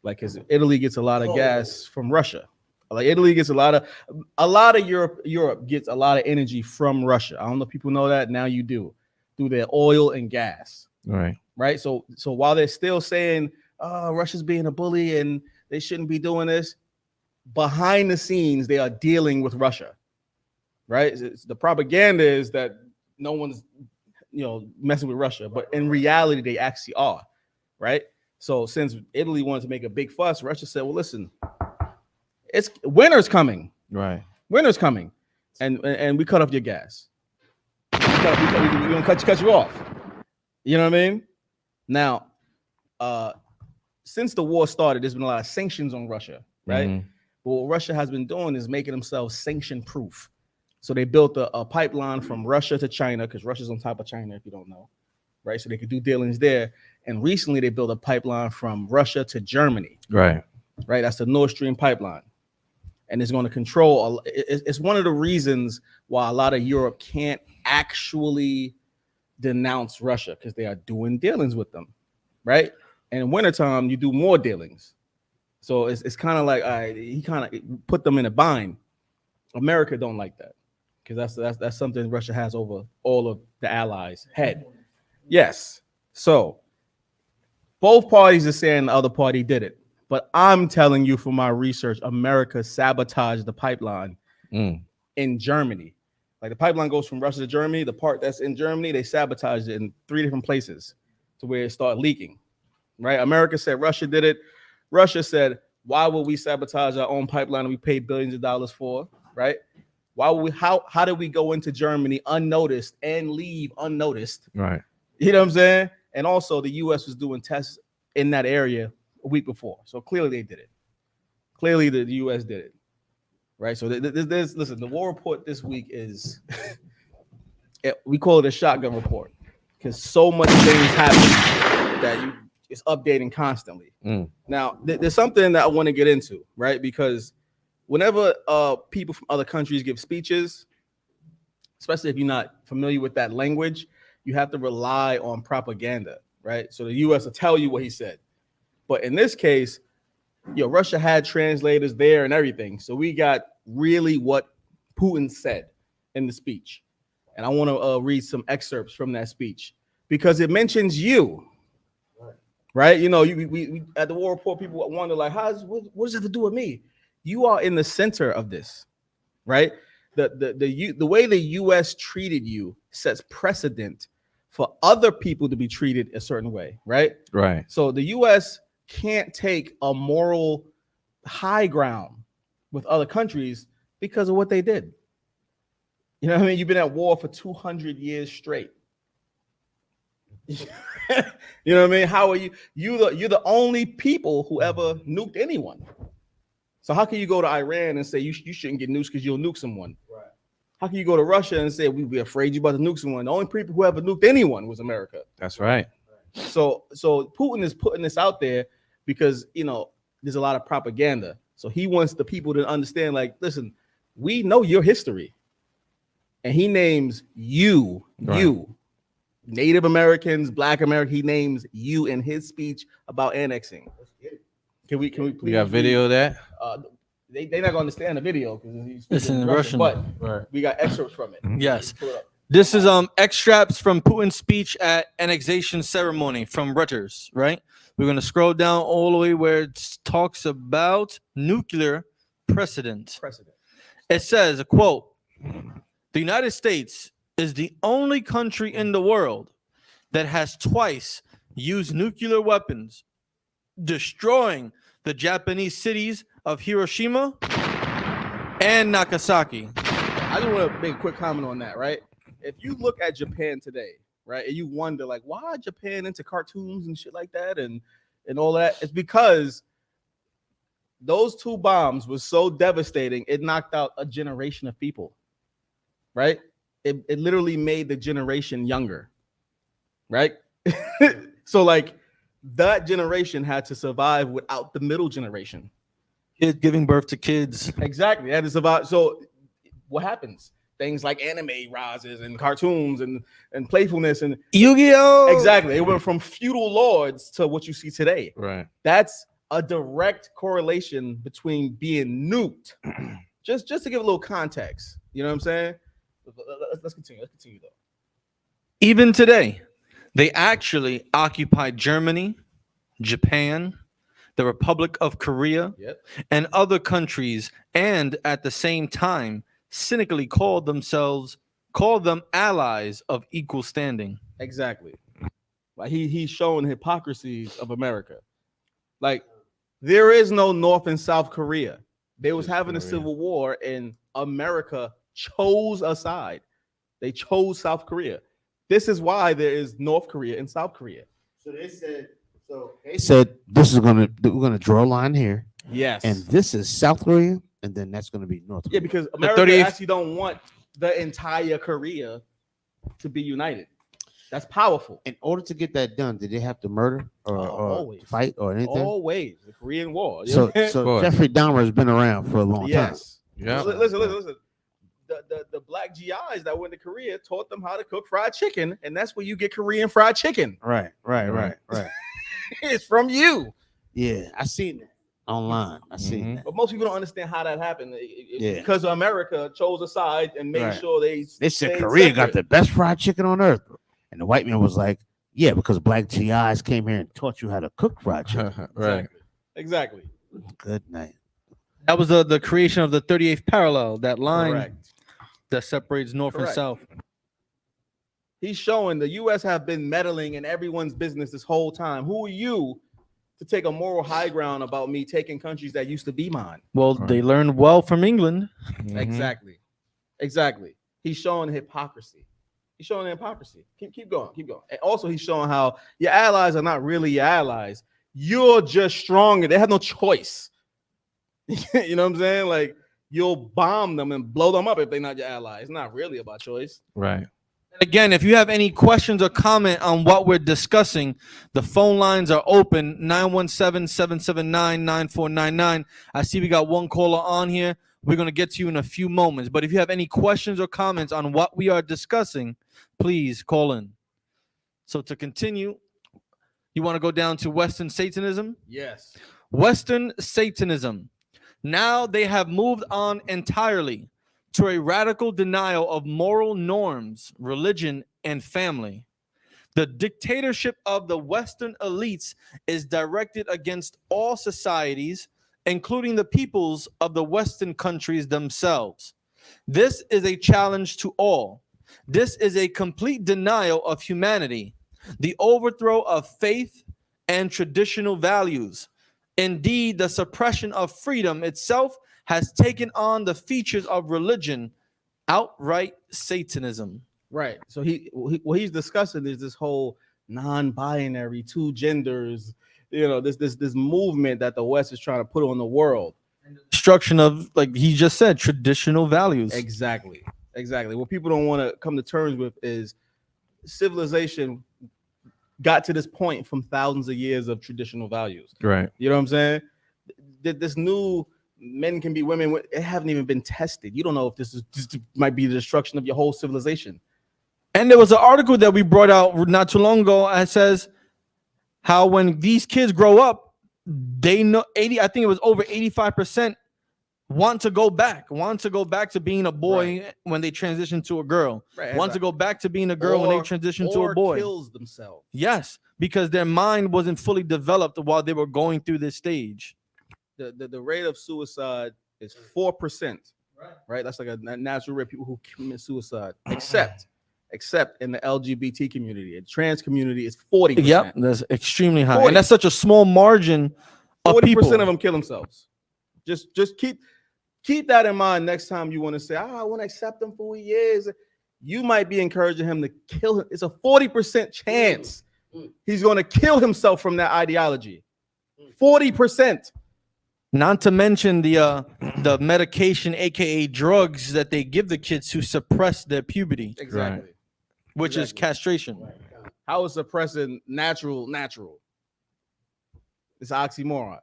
Like, because Italy gets a lot of gas from Russia. Like Italy gets a lot of Europe gets a lot of energy from Russia. I don't know if people know that. Now you do, through their oil and gas. Right. So while they're still saying Russia's being a bully and they shouldn't be doing this, behind the scenes, they are dealing with Russia, right? The propaganda is that no one's, messing with Russia, but in reality, they actually are, right? So since Italy wanted to make a big fuss, Russia said, well, listen, it's winter's coming. Right. Winter's coming. And we cut off your gas. We're going to cut you off. You know what I mean? Now, since the war started, there's been a lot of sanctions on Russia, right? Mhm. But what Russia has been doing is making themselves sanction proof. So they built a pipeline from Russia to China, because Russia's on top of China, if you don't know, right? So they could do dealings there. And recently they built a pipeline from Russia to Germany. Right. Right. That's the Nord Stream pipeline. And it's going to control. It's one of the reasons why a lot of Europe can't actually denounce Russia, because they are doing dealings with them, right? And in wintertime, you do more dealings. So it's kind of like he kind of put them in a bind. America don't like that, because that's something Russia has over all of the allies' head. Yes. So both parties are saying the other party did it. But I'm telling you from my research, America sabotaged the pipeline in Germany. Like the pipeline goes from Russia to Germany. The part that's in Germany, they sabotaged it in 3 different places to where it started leaking. Right? America said Russia did it. Russia said, why would we sabotage our own pipeline that we paid billions of dollars for? Right? Why would we? How did we go into Germany unnoticed and leave unnoticed? Right. You know what I'm saying? And also, the U.S. was doing tests in that area a week before, so clearly they did it. Clearly, the U.S. did it, right? So listen, the war report this week is we call it a shotgun report, because so much things happen that it's updating constantly. Now, there's something that I want to get into, right? Because whenever people from other countries give speeches, especially if you're not familiar with that language, you have to rely on propaganda, right? So the U.S. will tell you what he said. But in this case, Russia had translators there and everything. So we got really what Putin said in the speech. And I want to read some excerpts from that speech, because it mentions you, right? We at the war report, people wonder, like, what does it have to do with me? You are in the center of this, right? The way the U.S. treated you sets precedent for other people to be treated a certain way, right? Right. So the U.S. can't take a moral high ground with other countries because of what they did. You know what I mean? You've been at war for 200 years straight. You know what I mean? How are you? You're the only people who ever nuked anyone. So how can you go to Iran and say you shouldn't get nukes because you'll nuke someone? Right. How can you go to Russia and say we're afraid you're about to nuke someone? The only people who ever nuked anyone was America. That's right. So Putin is putting this out there because there's a lot of propaganda. So he wants the people to understand, like, listen, we know your history. And he names you, Native Americans, Black Americans. He names you in his speech about annexing. Can we please? We got video of that. They're not gonna understand the video because It's in Russian. But we got excerpts from it. Yes. This is extracts from Putin's speech at annexation ceremony from Reuters, right? We're gonna scroll down all the way where it talks about nuclear precedent. It says, a quote, "The United States is the only country in the world that has twice used nuclear weapons, destroying the Japanese cities of Hiroshima and Nagasaki." I just want to make a quick comment on that, right? If you look at Japan today, right, and you wonder, like, why Japan into cartoons and shit like that and all that, it's because those 2 bombs were so devastating, it knocked out a generation of people, right? It literally made the generation younger, right? So, like, that generation had to survive without the middle generation. Kids giving birth to kids. Exactly. They had to survive. So what happens? Things like anime rises and cartoons and playfulness and Yu-Gi-Oh! Exactly. It went from feudal lords to what you see today. Right. That's a direct correlation between being nuked. just to give a little context. You know what I'm saying? Let's continue. Let's continue though. Even today, they actually occupied Germany, Japan, the Republic of Korea, Yep. and other countries, and at the same time cynically called them allies of equal standing. Exactly. Like he's showing the hypocrisies of America. Like there is no North and South Korea. They was having a civil war, and America chose a side. They chose South Korea. This is why there is North Korea and South Korea. So they said. They said we're gonna draw a line here. Yes. And this is South Korea, and then that's gonna be North Korea. Yeah, because America actually don't want the entire Korea to be united. That's powerful. In order to get that done, did they have to murder or fight or anything? Always. The Korean War. You So, know what I'm so Jeffrey Dahmer has been around for a long time. Yes. Yeah. Listen. The black GIs that went to Korea taught them how to cook fried chicken, and that's where you get Korean fried chicken. Right. It's from you. Yeah, I seen that online. I seen that. But most people don't understand how that happened. Yeah. Because America chose a side and made Right. sure they They said stayed Korea got separate. the best fried chicken on earth, and the white man was like, "Yeah, because black GIs came here and taught you how to cook fried chicken." Right. Exactly. Good night. That was the creation of the 38th parallel, that line Correct. that separates North and Correct. South. He's showing the U.S. have been meddling in everyone's business this whole time. Who are you to take a moral high ground about me taking countries that used to be mine? Well, they learned well from England. Exactly. He's showing hypocrisy. He's showing the hypocrisy. Keep going. And also, he's showing how your allies are not really your allies. You're just stronger. They have no choice. You know what I'm saying? Like, you'll bomb them and blow them up if they're not your ally. It's not really about choice. Right. Again, if you have any questions or comment on what we're discussing, the phone lines are open, 917-779-9499. I see we got one caller on here. We're going to get to you in a few moments. But if you have any questions or comments on what we are discussing, please call in. So to continue, you want to go down to Western Satanism? Yes. Western Satanism. Now they have moved on entirely to a radical denial of moral norms, religion, and family. The dictatorship of the Western elites is directed against all societies, including the peoples of the Western countries themselves. This is a challenge to all. This is a complete denial of humanity, the overthrow of faith and traditional values. Indeed, the suppression of freedom itself has taken on the features of religion, outright Satanism. Right. So what he's discussing is this whole non-binary, two genders, this movement that the West is trying to put on the world. Destruction of, like he just said, traditional values. Exactly. What people don't want to come to terms with is civilization got to this point from thousands of years of traditional values. Right. You know what I'm saying? This new men can be women, it haven't even been tested. You don't know if this might be the destruction of your whole civilization. And there was an article that we brought out not too long ago. It says how when these kids grow up, they know 80, I think it was over 85% want to go back to being a boy when they transition to a girl. Want to go back to being a girl when they transition to a boy. Kills themselves. Yes, because their mind wasn't fully developed while they were going through this stage. The rate of suicide is 4%. Right? That's like a natural rate of people who commit suicide. Except in the LGBT community. The trans community is 40%. Yep, that's extremely high. 40. And that's such a small margin of 40% people. of them kill themselves. Just keep that in mind next time you want to say, I want to accept him for who he is. You might be encouraging him to kill him. It's a 40% chance he's going to kill himself from that ideology. 40%. Not to mention the medication, aka drugs, that they give the kids to suppress their puberty. Exactly. Which is castration. How is suppressing natural? It's an oxymoron.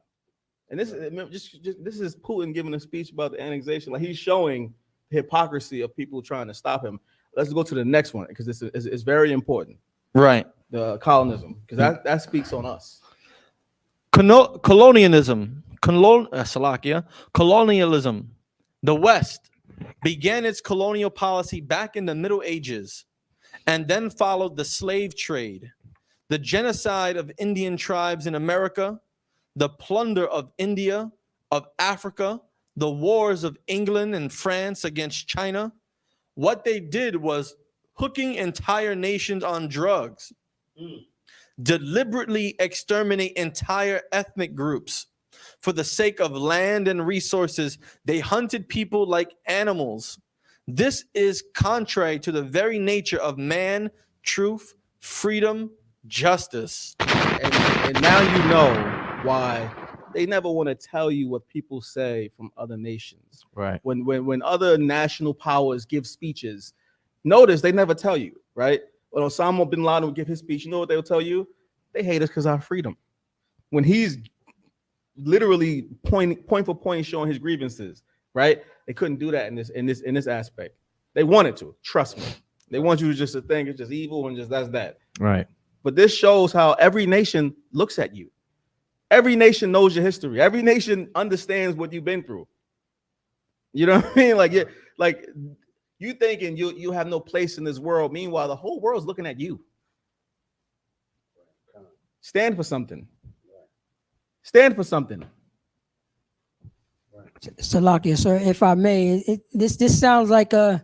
And this is Putin giving a speech about the annexation. Like he's showing the hypocrisy of people trying to stop him. Let's go to the next one because this is very important. Right. The colonism, because that speaks on us. Colonialism. Colonialism. The West began its colonial policy back in the Middle Ages and then followed the slave trade, the genocide of Indian tribes in America, the plunder of India, of Africa, the wars of England and France against China. What they did was hooking entire nations on drugs, deliberately exterminate entire ethnic groups. For the sake of land and resources, they hunted people like animals. This is contrary to the very nature of man, truth, freedom, justice. And now you know why they never want to tell you what people say from other nations. Right. When other national powers give speeches, notice they never tell you, right? When Osama bin Laden would give his speech, you know what they'll tell you? They hate us because of our freedom. When he's literally point for point showing his grievances, right? They couldn't do that in this aspect. They wanted to, trust me. They want you to just to think it's just evil and just that's that. Right. But this shows how every nation looks at you. Every nation knows your history. Every nation understands what you've been through. You know what I mean? Like you thinking you have no place in this world. Meanwhile, the whole world's looking at you. Stand for something. Stand for something. Salakia, sir, if I may, this sounds like a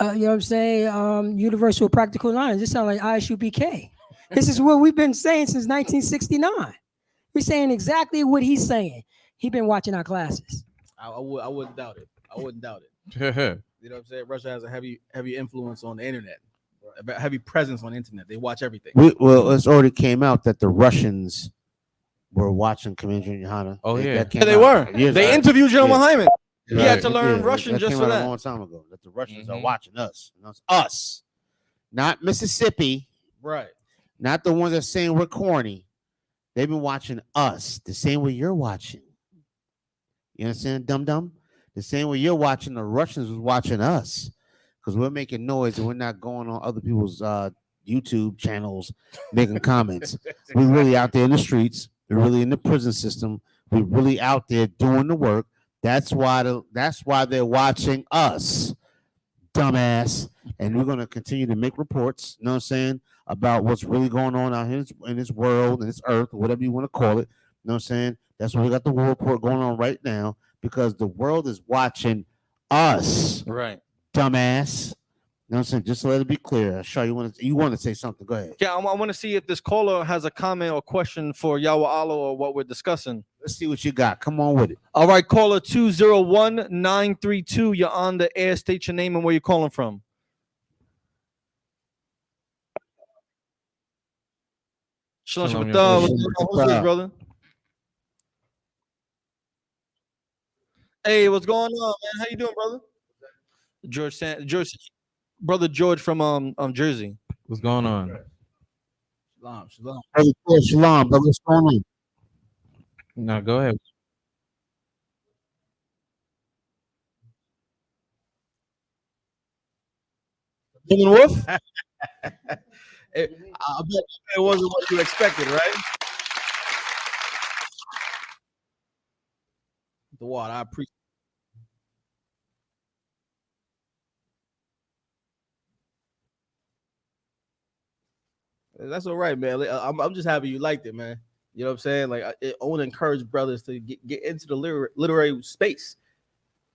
you know what I'm saying, universal practical lines. This sounds like ISUPK. This is what we've been saying since 1969. We're saying exactly what he's saying. He's been watching our classes. I wouldn't doubt it. I wouldn't doubt it. You know what I'm saying? Russia has a heavy influence on the internet, a heavy presence on the internet. They watch everything. Well, it's already came out that the Russians were watching Commander Yohana. Oh yeah, They were. They interviewed General Muhammad. He had to learn Yeah, Russian that just came for out that. a long time ago. That the Russians are watching us. You know, it's us, not Mississippi. Right. Not the ones that saying we're corny. They've been watching us the same way you're watching. You understand, dum dum? The same way you're watching, the Russians was watching us because we're making noise and we're not going on other people's YouTube channels making comments. We're really out there in the streets. We're really in the prison system. We're really out there doing the work. That's why they're watching us, dumbass. And we're gonna continue to make reports. You know what I'm saying? About what's really going on out here in this world, in this earth, or whatever you want to call it. You know what I'm saying? That's why we got the war report going on right now because the world is watching us. Right. Dumbass. You know what I'm saying? Just to let it be clear. Shaw, you want to say something? Go ahead. Yeah, I want to see if this caller has a comment or question for Yawa Allah or what we're discussing. Let's see what you got. Come on with it. All right, caller 201-932. You're on the air. State your name and where you're calling from. Shalom, Shalom, Shabbat. What's Who's this, brother? Hey, what's going on, man? How you doing, brother? George, brother George from Jersey. What's going on? Shalom. Shalom, brother. What's going on? No, go ahead. Human Wolf? I bet it wasn't what you expected, right? The water, I appreciate. That's all right, man. I'm just happy you liked it, man. You know what I'm saying? Like, I want to encourage brothers to get into the literary space.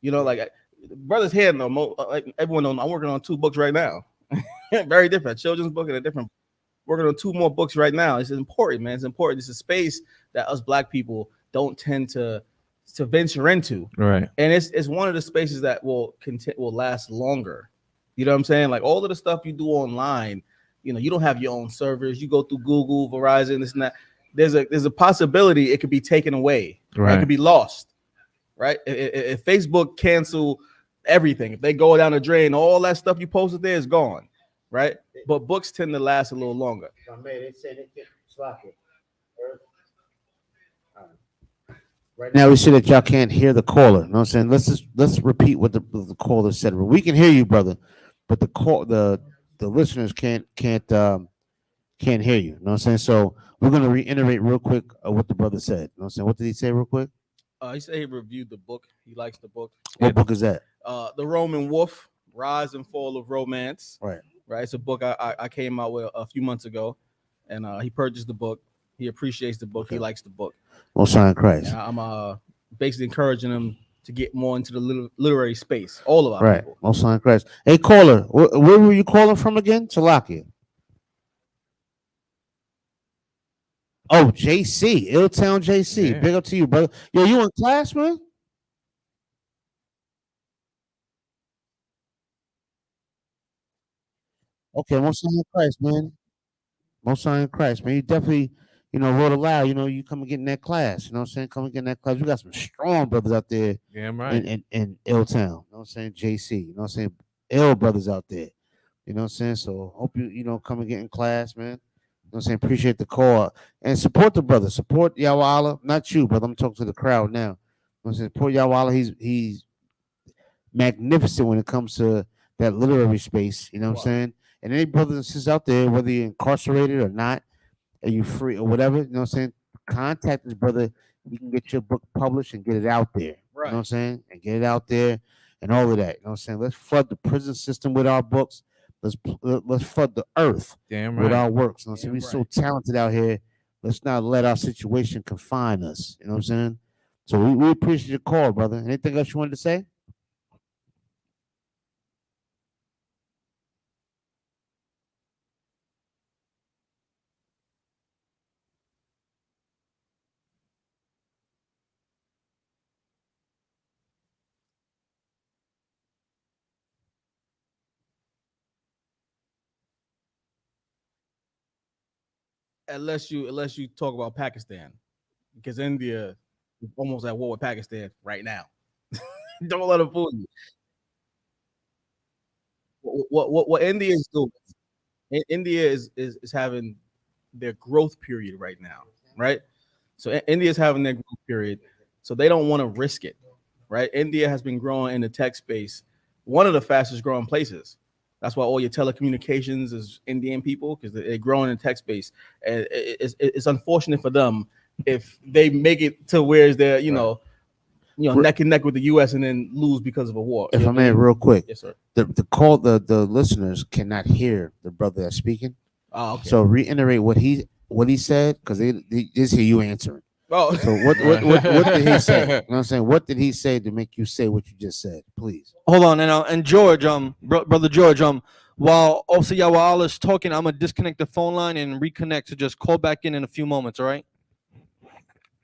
You know, like brothers here, like everyone knows, I'm working on 2 books right now. Very different children's book and a different. Working on 2 more books right now. It's important, man. It's important. It's a space that us Black people don't tend to venture into. Right. And it's one of the spaces that will last longer. You know what I'm saying? Like all of the stuff you do online, you know, you don't have your own servers. You go through Google, Verizon, this and that. There's a possibility it could be taken away. Right. It could be lost. Right. If Facebook cancel everything, if they go down the drain, all that stuff you posted there is gone. Right. But books tend to last a little longer. Right now we see that y'all can't hear the caller. You know what I'm saying? Let's repeat what the caller said. We can hear you, brother, but the listeners can't hear you. You know what I'm saying? So we're gonna reiterate real quick what the brother said. You know what I'm saying? What did he say real quick? He said he reviewed the book. He likes the book. What book is that? The Roman Wolf, Rise and Fall of Romance. Right. Right. It's a book I came out with a few months ago, and he purchased the book. He appreciats the book. He likes the book. Most High in Christ. And I'm basically encouraging him to get more into the literary space. All of our Right. people. Most High in Christ. Hey, caller, where were you calling from again? Salakia. Oh, JC, Illtown JC. Yeah. Big up to you, brother. Yo, you in class, man? Okay, Most High in Christ, man. Most High in Christ, man. You definitely, wrote aloud. You come and get in that class. You know what I'm saying? Come and get in that class. We got some strong brothers out there Damn right. in Illtown. You know what I'm saying? JC. You know what I'm saying? Ill brothers out there. You know what I'm saying? So hope you come and get in class, man. You know what I'm saying? Appreciate the call. And support the brother. Support Yawala. Not you, but I'm talking to the crowd now. You know what I'm saying? Support Yawala. He's magnificent when it comes to that literary space. You know what I'm saying? And any brothers and sisters out there, whether you're incarcerated or not, are you free or whatever, you know what I'm saying? Contact this brother. We can get your book published and get it out there. You know what I'm saying? And get it out there and all of that. You know what I'm saying? Let's flood the prison system with our books. Let's flood the earth Damn with right. our works. You know what I'm saying? We're so talented out here. Let's not let our situation confine us. You know what I'm saying? So we appreciate your call, brother. Anything else you wanted to say? Unless you talk about Pakistan, because India is almost at war with Pakistan right now. Don't let them fool you. What India is doing? India is having their growth period right now, right? So India is having their growth period, so they don't want to risk it, right? India has been growing in the tech space, one of the fastest growing places. That's why all your telecommunications is Indian people, because they're growing in tech space, and it's unfortunate for them if they make it to where they're neck and neck with the U.S. and then lose because of a war. If You I know what may, real quick, Yes, sir. the listeners cannot hear the brother that's speaking. Oh, okay. So reiterate what he said, because they just hear you answering. Oh. So what did he say? You know what I'm saying? What did he say to make you say what you just said? Please. Hold on, and George, brother George, while also Yawal is talking, I'm gonna disconnect the phone line and reconnect. So just call back in a few moments, all right?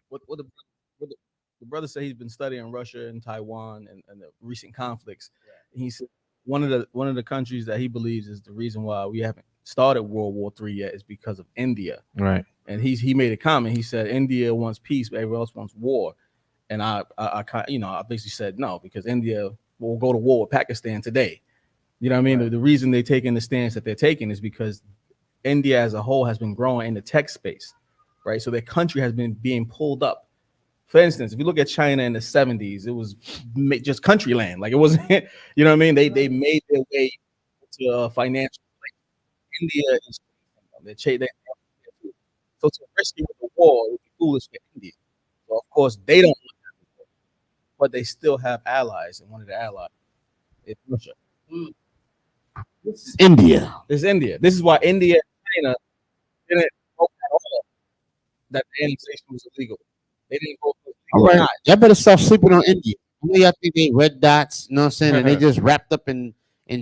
What the brother said, he's been studying Russia and Taiwan and the recent conflicts. And he said one of the countries that he believes is the reason why we haven't started World War III yet is because of India. Right. And he made a comment. He said India wants peace, but everyone else wants war. And I basically said no, because India will go to war with Pakistan today. You know what I mean? The reason they're taking the stance that they're taking is because India as a whole has been growing in the tech space, right? So their country has been being pulled up. For instance, if you look at China in the 70s, it was just country land. Like it wasn't, you know what I mean? They made their way to a financial place. India is so to risk it with the war would be foolish for India. So of course they don't want that, but they still have allies, and one of the allies is Russia. This is India. This is India. This is why India and China didn't vote at all that the annexation was illegal. They didn't vote for All right. Y'all better stop sleeping on India. Y'all think they red dots, you know what I'm saying? And they just wrapped up in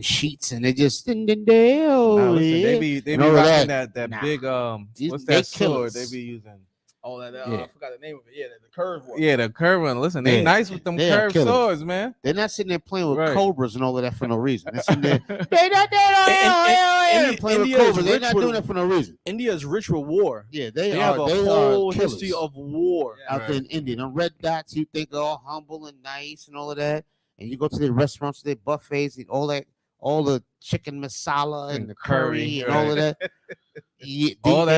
sheets and they just Nah, listen, they be and all of rocking that Nah. big what's They that sword killers. they be using? Oh, that Yeah. I forgot the name of it. Yeah, the curved one. Yeah, the curved one. Listen, they Yeah. nice with them They are curved killers. swords, man. They're not sitting there playing with Right. cobras and all of that for no reason. They're sitting there playing with India is cobras. They're rich not with- doing it for no reason. India is rich with war. Yeah, They they have are. a They whole are killers. history of war. out there in India. Them red dots, you think are all humble and nice and all of that. And you go to the restaurants, their buffets, and all the chicken masala and the curry and all of that. They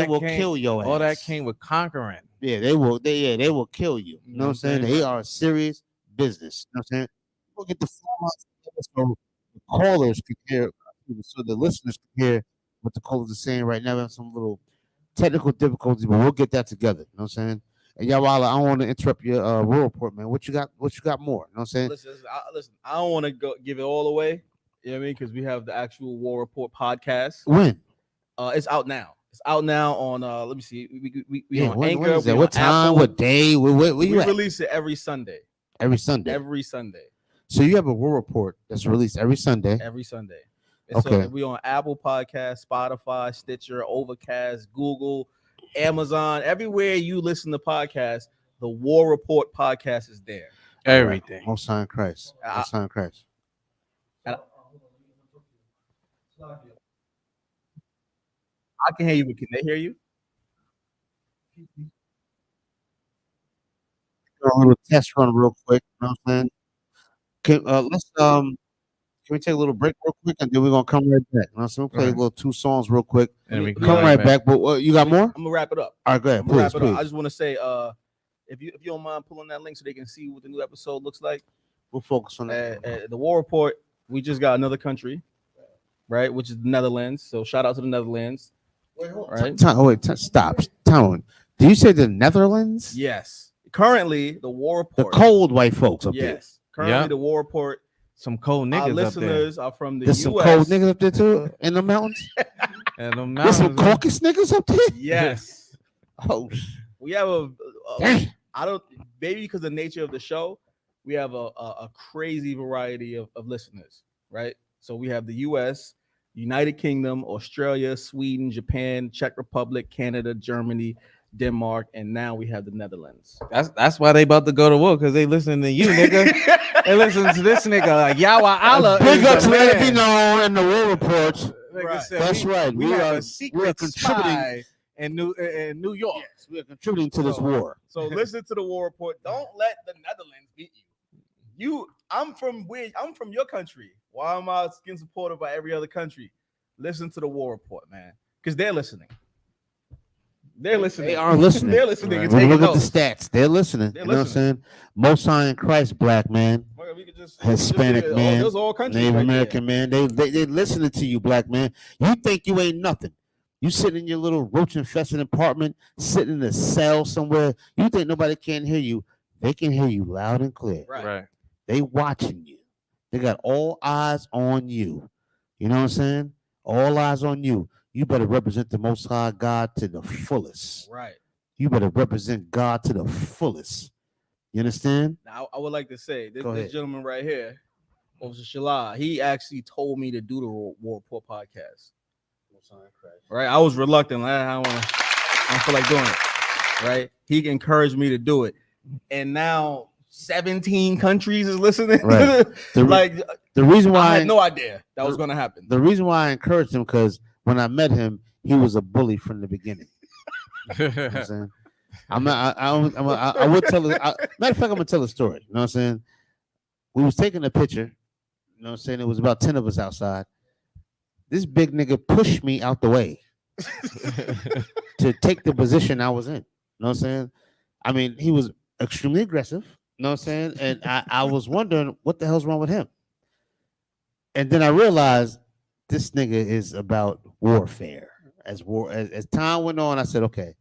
will kill your ass. All that came with conquering. Yeah, they will. They will kill you. You know what I'm saying? They are serious business. You know what I'm saying? We'll get the phone lines together so the callers can hear, so the listeners can hear what the callers are saying right now. We have some little technical difficulties, but we'll get that together. You know what I'm saying? And Yawala, I don't want to interrupt your rural report, man. What you got? What you got more? You know what I'm saying? Listen, I don't want to give it all away. You know what I mean? Because we have the actual War Report podcast. When? It's out now. It's out now on let me see. We Yeah, on when Anchor. is that? We What on time? Apple. What day? Where We you at? release it every Sunday. Every Sunday. Every Sunday. So you have a war report that's released every Sunday. Every Sunday. And Okay. So we on Apple Podcast, Spotify, Stitcher, Overcast, Google, Amazon, everywhere you listen to podcasts. The War Report podcast is there. Everything. Most High in Christ. Most High in Christ. I can hear you, but can they hear you? A little test run real quick. You know what I'm saying? Can we take a little break real quick and then we're gonna come right back? You know, so we'll play a little 2 songs real quick. And we Come right back. But you got more? I'm gonna wrap it up. All right, go ahead. I'm gonna wrap Please, it up. please. I just want to say, if you don't mind pulling that link so they can see what the new episode looks like. We'll focus on that. The War Report. We just got another country, right? Which is the Netherlands. So shout out to the Netherlands. Wait, hold on. Right? Stop. Time. Do you say the Netherlands? Yes. Currently, the War Report. The cold white folks up there. Yes. Currently, the War Report. Some cold niggas Our up listeners there. are from the There's U.S. some cold niggas up there too in the mountains. And the There's some mountains. Caucasus niggas up there. Yes. Oh, We have Dang. I don't, maybe because of the nature of the show, we have a crazy variety of listeners, right? So we have the U.S., United Kingdom, Australia, Sweden, Japan, Czech Republic, Canada, Germany, Denmark, and now we have the Netherlands. That's why they about to go to war, because they listen to you, nigga. They listen to this nigga like Yawa Allah. Big is up the to let it be man. known in the war reports. Nigga said That's right. We We have are a secret contributing. spy in New York. Yes, we are contributing to this war. So listen to the War Report. Don't let the Netherlands beat you. I'm from your country. Why am I getting supported by every other country? Listen to the War Report, man, because they're listening. They're listening. They are listening. They're listening. and When you taking look at notes. the stats, they're listening. They're You know what I'm saying? Most High in Christ, black man, Hispanic man, those all countries Native right American man. They listening to you, black man. You think you ain't nothing. You sitting in your little roach infested apartment, sitting in a cell somewhere. You think nobody can hear you. They can hear you loud and clear. Right. They watching you. They got all eyes on you. You know what I'm saying? All eyes on you. You better represent the Most High God to the fullest. Right. You better represent God to the fullest. You understand? Now, I would like to say Go this ahead. gentleman right here, Officer Shala, he actually told me to do the War Report podcast. Right, I was reluctant. Like, I don't feel like doing it. Right, he encouraged me to do it, and now 17 countries is listening. Right. The reason why I had no idea that was going to happen. The reason why I encouraged him, because when I met him, he was a bully from the beginning. You know what I'm saying? I would tell. Matter of fact, I'm gonna tell a story. You know what I'm saying? We was taking a picture. You know what I'm saying? It was about 10 of us outside. This big nigga pushed me out the way to take the position I was in. You know what I'm saying? I mean, he was extremely aggressive. You know what I'm saying? And I was wondering what the hell's wrong with him. And then I realized this nigga is about warfare. As time went on, I said, okay,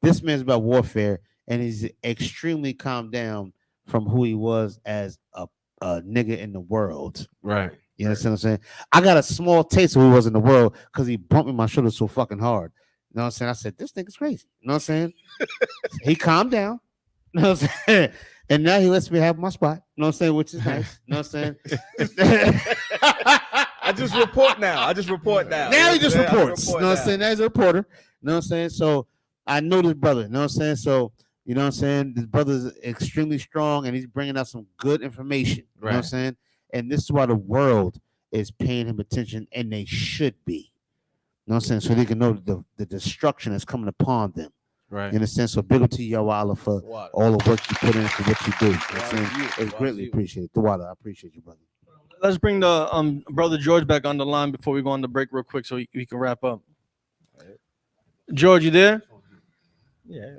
this man's about warfare, and he's extremely calmed down from who he was as a nigga in the world. Right. You understand what I'm saying? I got a small taste of who he was in the world because he bumped me my shoulder so fucking hard. You know what I'm saying? I said, this nigga's crazy. You know what I'm saying? He calmed down. You know what I'm saying? And now he lets me have my spot. You know what I'm saying? Which is nice. You know what I'm saying? I just report now. Now he just reports. You know what I'm saying? Now he's a reporter. You know what I'm saying? So I know this brother. You know what I'm saying? So, you know what I'm saying? This brother's extremely strong and he's bringing out some good information. You know what I'm saying? And this is why the world is paying him attention, and they should be. You know what I'm saying? So they can know the destruction that's coming upon them. Right. You understand? So big up to you, Allah, for all the work you put in for what you do. You know what I'm saying? It's greatly appreciated. The water, I appreciate you, brother. Let's bring the brother George back on the line before we go on the break real quick so we can wrap up. George, you there? Yeah.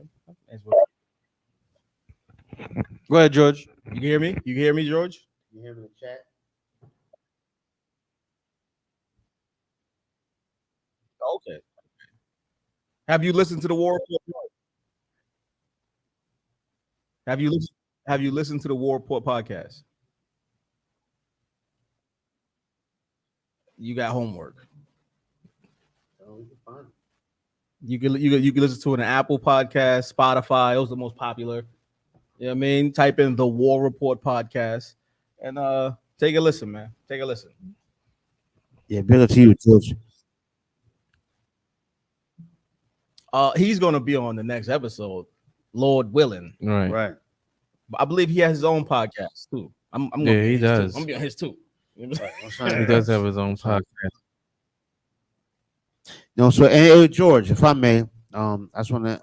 Go ahead, George. You can hear me? You can hear me, George? You hear me in the chat? Okay. Have you listened to the War Report? Have you listened to the War Report podcast? You got homework. You can listen to it on Apple Podcast, Spotify. Those are the most popular. You know what I mean? Type in the War Report podcast and take a listen, man. Take a listen. Yeah, big up to you, George. He's gonna be on the next episode, Lord willing. Right. Right. I believe he has his own podcast too. I'm Yeah, gonna be he on his too. does. I'm gonna be on his too. He does have his own podcast. No, so hey, George, if I may, I just want to,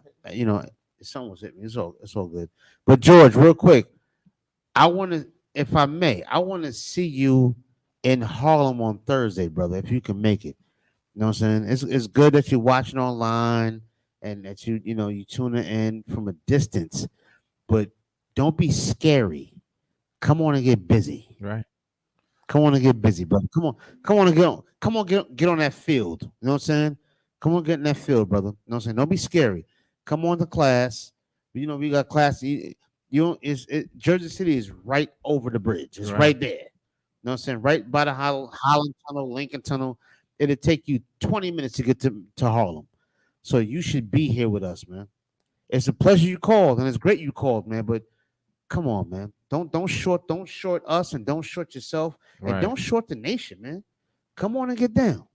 someone's hit me. It's all good. But George, real quick, I want to, if I may, I want to see you in Harlem on Thursday, brother. If you can make it, you know what I'm saying. It's good that you're watching online and that you tune in from a distance, but don't be scary. Come on and get busy. Right. Come on and get busy, brother. Come on and get on that field. You know what I'm saying? Come on, get in that field, brother. You know what I'm saying? Don't be scary. Come on to class. We got class. Jersey City is right over the bridge. It's right there. You know what I'm saying? Right by the Holland Tunnel, Lincoln Tunnel. It'll take you 20 minutes to get to Harlem. So you should be here with us, man. It's a pleasure you called, and it's great you called, man. But come on, man. Don't short us and don't short yourself. Right. And don't short the nation, man. Come on and get down.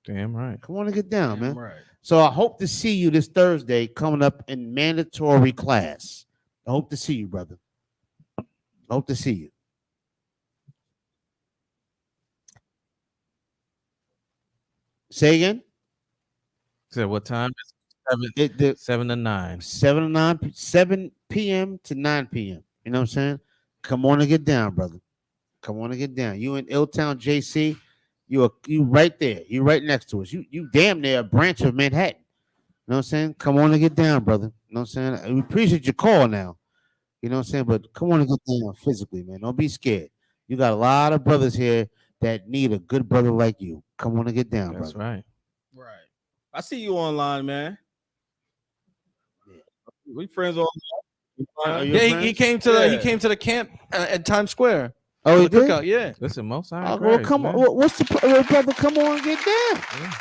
Damn right. Come on and get down, man. Right. So I hope to see you this Thursday coming up in mandatory class. I hope to see you, brother. I hope to see you. Say again? Said what time? 7 to 9. 7 p.m. to 9 p.m. You know what I'm saying? Come on and get down, brother. Come on and get down. You in Illtown, JC? You right there. You right next to us. You damn near a branch of Manhattan. You know what I'm saying? Come on and get down, brother. You know what I'm saying? We appreciate your call now. You know what I'm saying? But come on and get down physically, man. Don't be scared. You got a lot of brothers here that need a good brother like you. Come on and get down, That's brother. right. Right. I see you online, man. We friends online. Yeah, he came to the camp at Times Square. Oh, he the did? cookout, yeah. Listen, most Well, come on. What's the brother? Come on and get down. Yeah.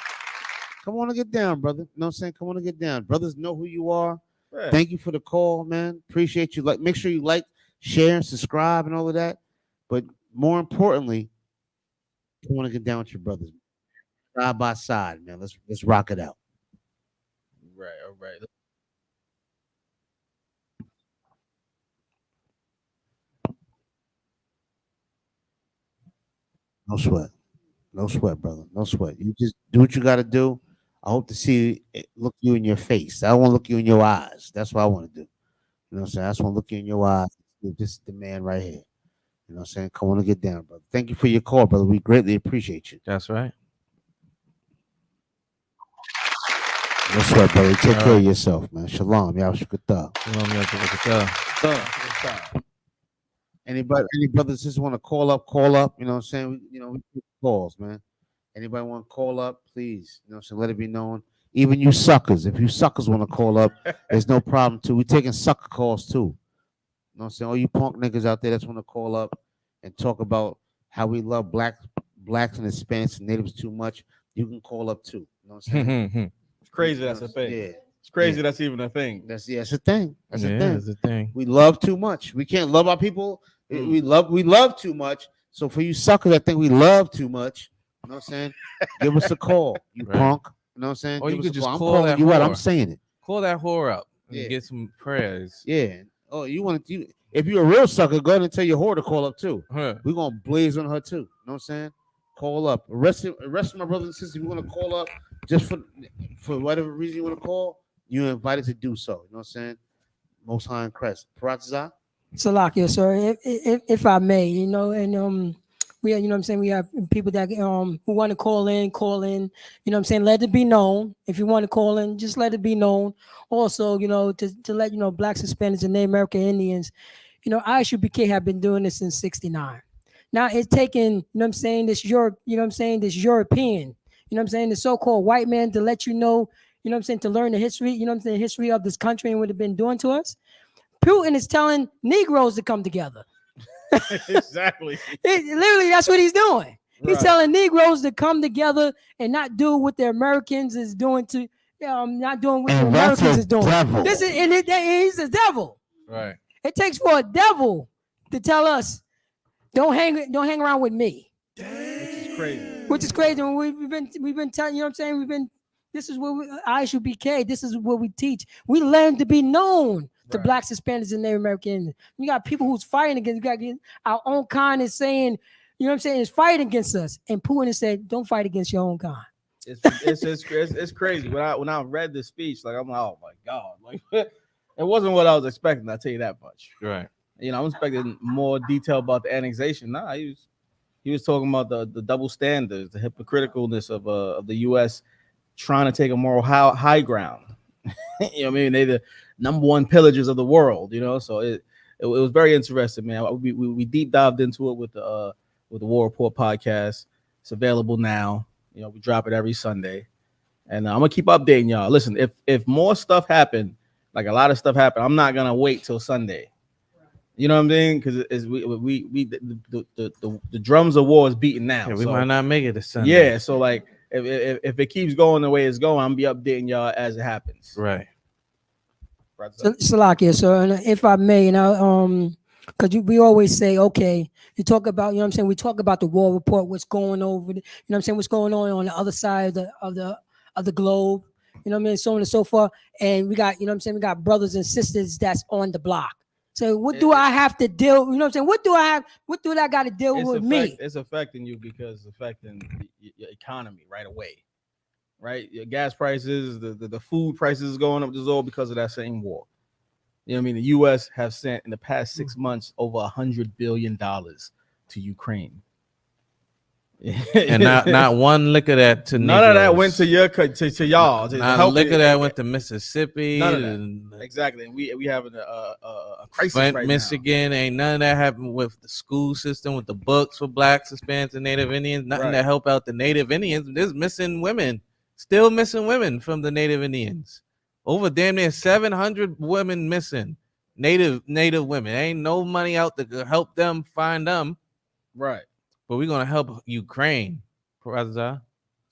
Come on and get down, brother. You know what I'm saying? Come on and get down. Brothers know who you are. Yeah. Thank you for the call, man. Appreciate you. Make sure you like, share, and subscribe and all of that. But more importantly, come on and get down with your brothers. Side by side, man. Let's rock it out. Right, all right. No sweat. No sweat, brother. No sweat. You just do what you got to do. I hope to see it, look you in your face. I want to look you in your eyes. That's what I want to do. You know what I'm saying? I just want to look you in your eyes. This is the man right here. You know what I'm saying? Come on and get down, brother. Thank you for your call, brother. We greatly appreciate you. That's right. No sweat, brother. Take care of yourself, man. Shalom. Y'all should Shalom, any brothers just want to call up, you know what I'm saying? We take calls, man. Anybody want to call up, please, you know what I'm saying? Let it be known. Even you suckers, if you suckers want to call up, there's no problem too. We taking sucker calls too. You know what I'm saying? All you punk niggas out there that's want to call up and talk about how we love blacks and Hispanics and natives too much, you can call up too. You know what I'm saying? It's crazy that's a thing. Yeah. It's crazy that's even a thing. It's a thing. That's a thing. It's a thing. We love too much. We can't love our people. We love too much. So for you suckers that think we love too much, you know what I'm saying? Give us a call, you punk. You know what I'm saying? Or Give you us could a just call. I'm call calling that you whore. out. I'm saying it. Call that whore up and Yeah. get some prayers. Yeah. Oh, if you're a real sucker, go ahead and tell your whore to call up too. Huh. We're gonna blaze on her too. You know what I'm saying? Call up. Rest of my brothers and sisters, if you want to call up just for whatever reason you want to call, you're invited to do so. You know what I'm saying? Most High and Crest. Paratza? Salakia, sir, if I may, and we, you know what I'm saying, we have people that who want to call in, you know what I'm saying, let it be known. If you want to call in, just let it be known. Also, to let blacks, Hispanics, and Native American Indians, ISUPK have been doing this since '69. Now it's taken, you know what I'm saying, this European, the so-called white man to let you know what I'm saying, to learn the history, the history of this country and what it's been doing to us. Putin is telling Negroes to come together. Exactly. Literally, that's what he's doing. He's Right. telling Negroes to come together and not do what the Americans is doing to not doing what the And that's Americans a is doing. devil. This is and he's the devil. Right. It takes for a devil to tell us, don't hang around with me. Which is crazy. Which is crazy. When we've been telling, you know what I'm saying? This is what ISUBK, this is what we teach. We learn to be known to blacks, Hispanics, and Native Americans. You got people who's fighting against, you got our own kind is saying, you know what I'm saying, is fighting against us. And Putin has said, don't fight against your own kind. It's crazy. When I read the speech, like I'm like, oh my God, like it wasn't what I was expecting. I'll tell you that much. Right. You know, I'm expecting more detail about the annexation. Nah, he was talking about the double standards, the hypocriticalness of the U.S. trying to take a moral high ground. You know what I mean? They're the number one pillagers of the world. You know, so it was very interesting, man. We deep dived into it with the War Report podcast. It's available now. You know, we drop it every Sunday, and I'm gonna keep updating y'all. Listen, if more stuff happen, like a lot of stuff happen, I'm not gonna wait till Sunday. You know what I'm saying? Because the drums of war is beating now. Yeah, we might not make it to Sunday. Yeah, so like if it keeps going the way it's going, I'm gonna be updating y'all as it happens. Right. Salakia, so and if I may, because we always say, okay, you talk about, you know what I'm saying, we talk about the war report, what's going over, you know what I'm saying, what's going on the other side of the globe, you know what I mean, so on and so forth, and we got, you know what I'm saying, we got brothers and sisters that's on the block. So what do I have to deal, you know what I'm saying, what do I got to deal with me? It's affecting you because it's affecting your economy right away. Right, your gas prices, the food prices going up. This is all because of that same war. You know what I mean? The U.S. have sent in the past 6 months over $100 billion to Ukraine, and not one lick of that to none of that went to y'all. Not a lick of that went to Mississippi. None of that. Exactly. And we having a crisis right Michigan. Ain't none of that happened with the school system, with the books for blacks, Hispanics, and Native Indians. Nothing to help out the Native Indians. There's missing women. Still missing women from the Native Indians. Over damn near 700 women missing. Native women. Ain't no money out to help them find them. Right. But we're gonna help Ukraine. Peraza.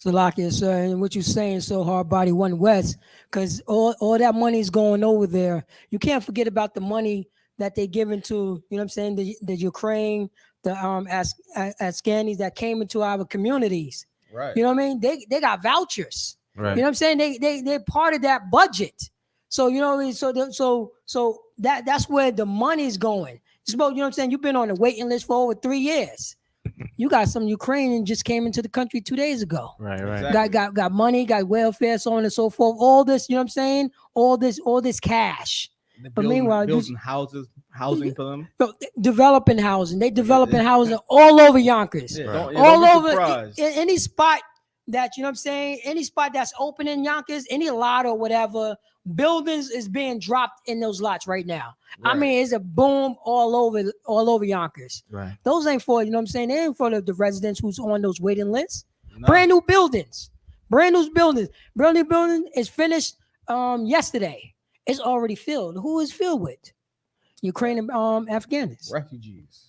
Salakia, sir, and what you're saying so hard, body one west, because all that money is going over there. You can't forget about the money that they giving to, you know what I'm saying, the Ukraine, the Afghanis that came into our communities. Right. You know what I mean? They got vouchers. Right. You know what I'm saying? They're part of that budget. So you know what I mean? So that's where the money's going. It's about, you know what I'm saying? You've been on the waiting list for over 3 years. You got some Ukrainian just came into the country 2 days ago. Right. Exactly. Got money, got welfare, so on and so forth. All this, you know what I'm saying? All this cash. But meanwhile, building housing for them. Developing housing. They developing housing all over Yonkers. Yeah, all over any spot that, you know what I'm saying, any spot that's open in Yonkers, any lot or whatever, buildings is being dropped in those lots right now. Right. I mean, it's a boom all over Yonkers. Right. Those ain't for, you know what I'm saying, they ain't for the residents who's on those waiting lists. No. Brand new buildings. Brand new building is finished yesterday. It's already filled. Who is filled with? Ukraine and Afghans. Refugees.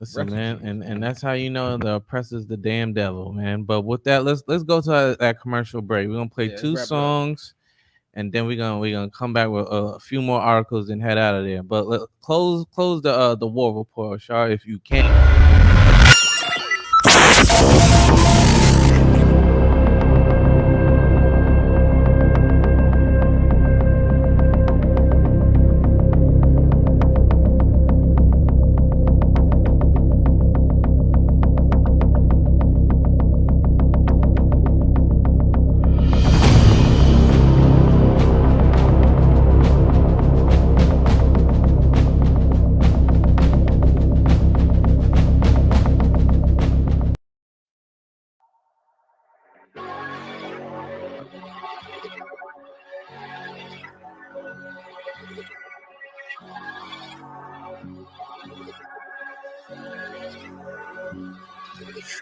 Listen, man, and that's how you know the oppressor's the damn devil, man. But with that, let's go to that commercial break. We're gonna play 2 songs, and then we're gonna come back with a few more articles and head out of there. But let's close the war report, Shar, if you can.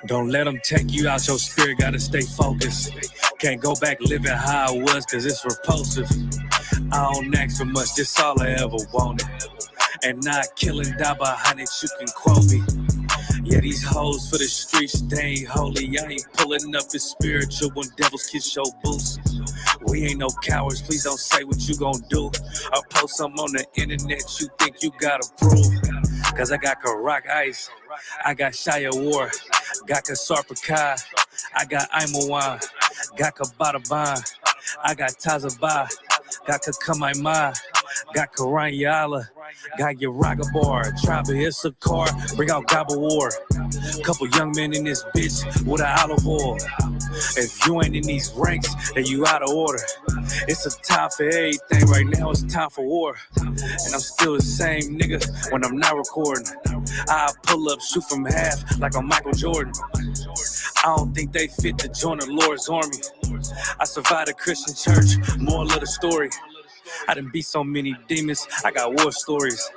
Don't let them take you out your spirit, gotta stay focused. Can't go back living how I was, cause it's repulsive. I don't ask for much, this all I ever wanted. And not killing, die behind it, you can quote me. Yeah, these hoes for the streets, they ain't holy. I ain't pulling up as spiritual when devils kiss your boots. We ain't no cowards, please don't say what you gon' do. Or post something on the internet you think you gotta prove. Cause I got Karak Ice, I got Shia War, got Kasarpakai, I got Imawan, got Kabataban, I got Tazaba, got Kakamaima, got Karanyala, got Yaragabar, Tribe Issachar, bring out Gobble War. Couple young men in this bitch with an olive oil. If you ain't in these ranks, then you out of order. It's a time for everything right now, it's time for war. And I'm still the same nigga when I'm not recording. I pull up, shoot from half like I'm Michael Jordan. I don't think they fit to join the Lord's army. I survived a Christian church, moral of the story. I done beat so many demons, I got war stories.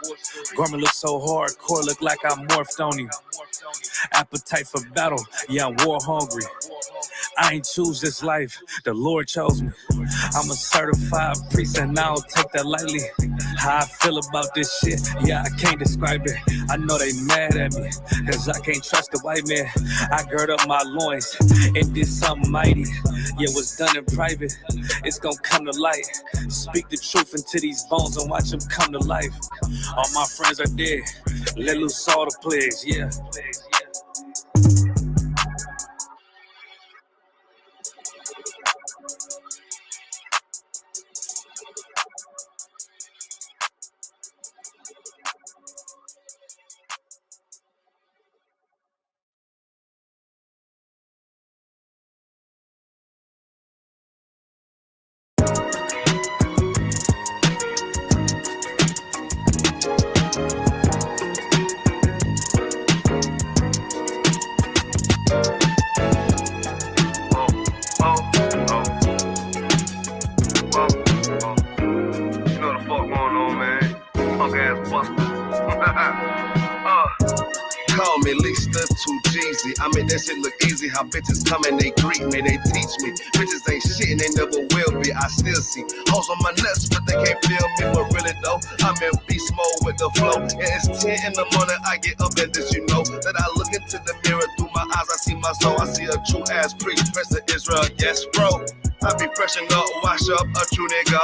Garment look so hardcore, look like I morphed on him. Appetite for battle, yeah, I'm war hungry. I ain't choose this life, the Lord chose me. I'm a certified priest and I don't take that lightly. How I feel about this shit, yeah, I can't describe it. I know they mad at me, cause I can't trust the white man. I gird up my loins and did something mighty. Yeah, what's done in private, it's gonna come to light. Speak the truth into these bones and watch them come to life. All my friends are dead, let loose all the plagues, yeah. Call me Lisa too Jeezy. I make that shit look easy. How bitches come and they greet me, they teach me. Bitches ain't shit and they never will be. I still see hoes on my nuts, but they can't feel me. But really though, I'm in beast mode with the flow. And it's 10 in the morning, I get up and this you know that I look into the mirror through my eyes. I see my soul. I see a true ass priest, Prince of Israel. Yes, bro. I be freshen up, wash up, a true nigga.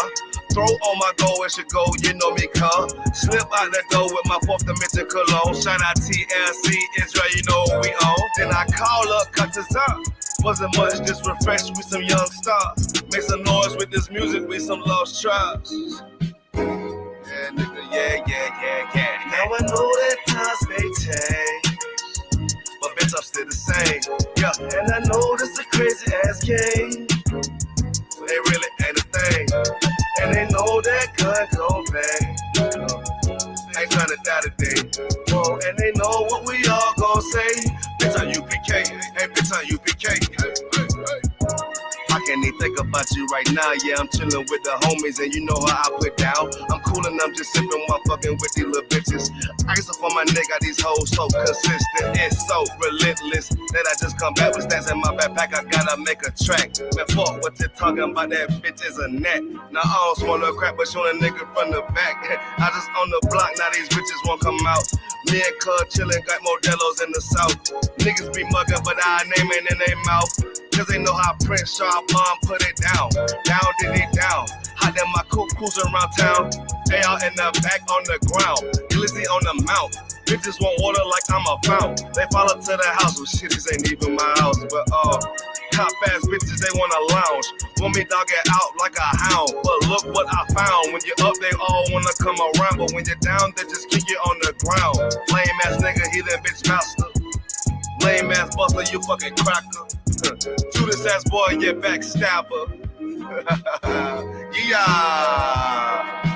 Throw on my goal, it should go, you know me, cuz. Slip out that door with my fourth dimension cologne. Shout out TLC, Israel, you know what we own. Then I call up, cut this up. Wasn't much, just refresh with some young stars. Make some noise with this music, with some lost tribes. Yeah, nigga, yeah. Now I know that times may change, but bitch, I'm still the same. Yeah, and I know this a crazy ass game. They really ain't a thing. And they know that gun gon' bang. Ain't tryna die today. Whoa, and they know what we all gon' say. Bitch on UPK, hey bitch on UPK. I can't even think about you right now. Yeah, I'm chillin' with the homies and you know how I put down. I'm cool and I'm just sippin' while fucking with these little bitches. Ice up on my neck, got these hoes so consistent. It's so relentless that I just come back with stats in my backpack. I gotta make a track. Man, fuck what you talking about, that bitch is a net. Now I don't smoke no crap, but shoot a nigga from the back. I just on the block, now these bitches won't come out. Me and Cud chillin', got Modelo's in the south. Niggas be muggin', but I name it in their mouth. Cause they know how Prince Sharp put it down. Down, did it down. Hot in my coupe cruising around town. They all in the back on the ground. Glizzy on the mount. Bitches want water like I'm a fountain. They follow to the house. Well, shit, this ain't even my house. But cop ass bitches, they wanna lounge. Want me dog it out like a hound. But look what I found. When you're up, they all wanna come around. But when you're down, they just kick you on the ground. Lame ass nigga, he that bitch master. Lame ass buster, you fucking cracker. Judas ass boy, you backstabber. Yeah.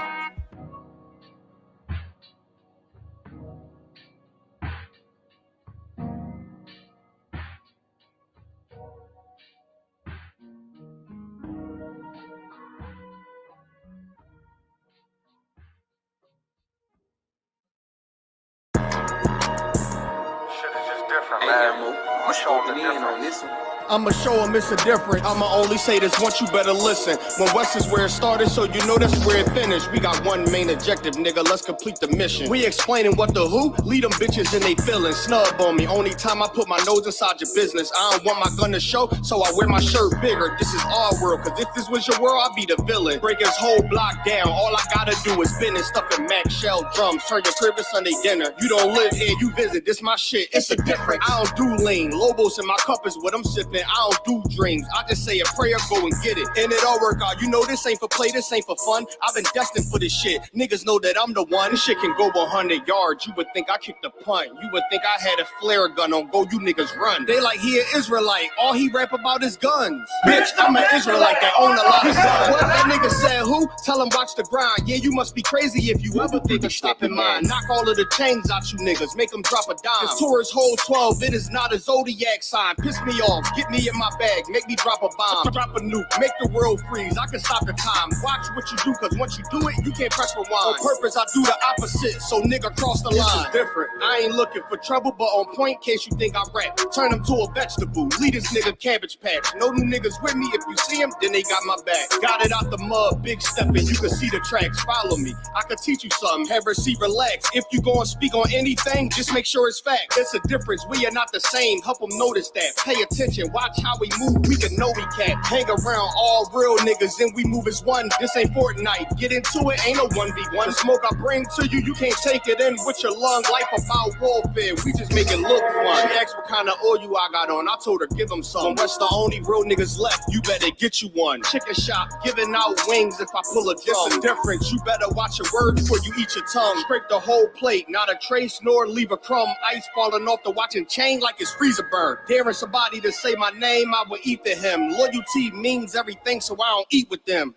Shit is just different, man. I'm smoking in on this one. I'ma show them it's a difference. I'ma only say this once, you better listen. When West is where it started, so you know that's where it finished. We got one main objective, nigga, let's complete the mission. We explaining what the who, lead them bitches in they feelings. Snub on me, only time I put my nose inside your business. I don't want my gun to show, so I wear my shirt bigger. This is our world, cause if this was your world, I'd be the villain. Break his whole block down, all I gotta do is spin and stuff in Mac shell drums. Turn your crib to Sunday dinner. You don't live here, you visit, this my shit, it's a difference. I don't do lean, Lobos in my cup is what I'm sipping. I don't do dreams, I just say a prayer, go and get it. And it all work out, you know this ain't for play, this ain't for fun. I've been destined for this shit, niggas know that I'm the one. This shit can go 100 yards, you would think I kicked a punt. You would think I had a flare gun on go, you niggas run. They like he an Israelite, all he rap about is guns. Bitch, I'm an Israelite that own a lot of guns. What that nigga said who? Tell him watch the grind. Yeah, you must be crazy if you ever think of stopping mine. Knock all of the chains out you niggas, make them drop a dime. This Taurus hold 12, it is not a zodiac sign. Piss me off, get me in my bag, make me drop a bomb, drop a nuke, make the world freeze, I can stop the time. Watch what you do, cause once you do it, you can't press rewind. On purpose, I do the opposite, so nigga cross the line. This is different, I ain't looking for trouble, but on point, case you think I rap. Turn him to a vegetable, lead this nigga cabbage patch. No new niggas with me, if you see him, then they got my back. Got it out the mud, big stepping, you can see the tracks, follow me. I can teach you something, have receive, relax. If you gonna speak on anything, just make sure it's fact. It's a difference, we are not the same, help them notice that. Pay attention, watch how we move, we can know we can't. Hang around all real niggas and we move as one. This ain't Fortnite, get into it, ain't no 1v1. The smoke I bring to you, you can't take it in with your lung. Life about warfare, we just make it look fun. She asked what kind of oil I got on, I told her give them some. When West the only real niggas left, you better get you one. Chicken shop, giving out wings if I pull a drum. It's a difference, you better watch your words before you eat your tongue. Scrape the whole plate, not a trace nor leave a crumb. Ice falling off the watching chain like it's freezer burn. Daring somebody to say my name, I will eat to him. Loyalty means everything, so I don't eat with them.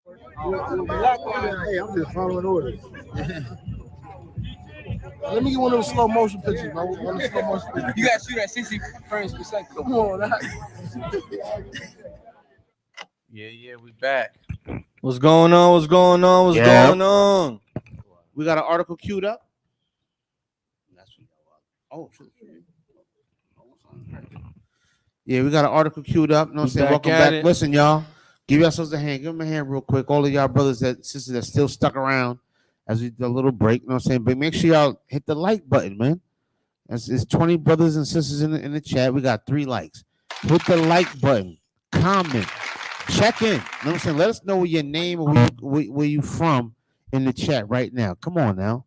Hey, I'm just following orders. Let me get one of those slow motion pictures, man. One of the slow motion pictures. You gotta shoot at 60 frames per second. Come on, Yeah, we back. What's going on? What's going on? What's going on? We got an article queued up. Oh, shit. Yeah, we got an article queued up. You know what I'm saying? Welcome back. Listen, y'all. Give yourselves a hand. Give them a hand real quick. All of y'all brothers and sisters that still stuck around as we did a little break. You know what I'm saying? But make sure y'all hit the like button, man. It's 20 brothers and sisters in the chat. We got 3 likes. Hit the like button. Comment. Check in. You know what I'm saying? Let us know what your name or where you from in the chat right now. Come on now. You know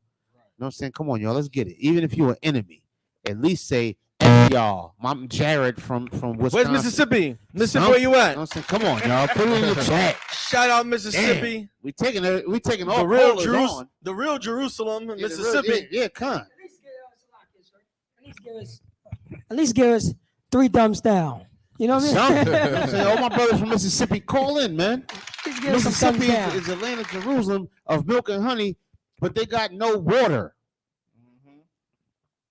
what I'm saying? Come on, y'all. Let's get it. Even if you're an enemy, at least say, hey, y'all. I'm Jared from Wisconsin. Where's Mississippi? Mississippi, where you at? You know what I'm saying? Come on, y'all. Put it in the chat. Shout out Mississippi. Damn. We taking all the real Jerusalem in Mississippi. Come. At least give us 3 thumbs down. You know what I mean? All my brothers from Mississippi, call in, man. Mississippi is the land of Jerusalem of milk and honey, but they got no water.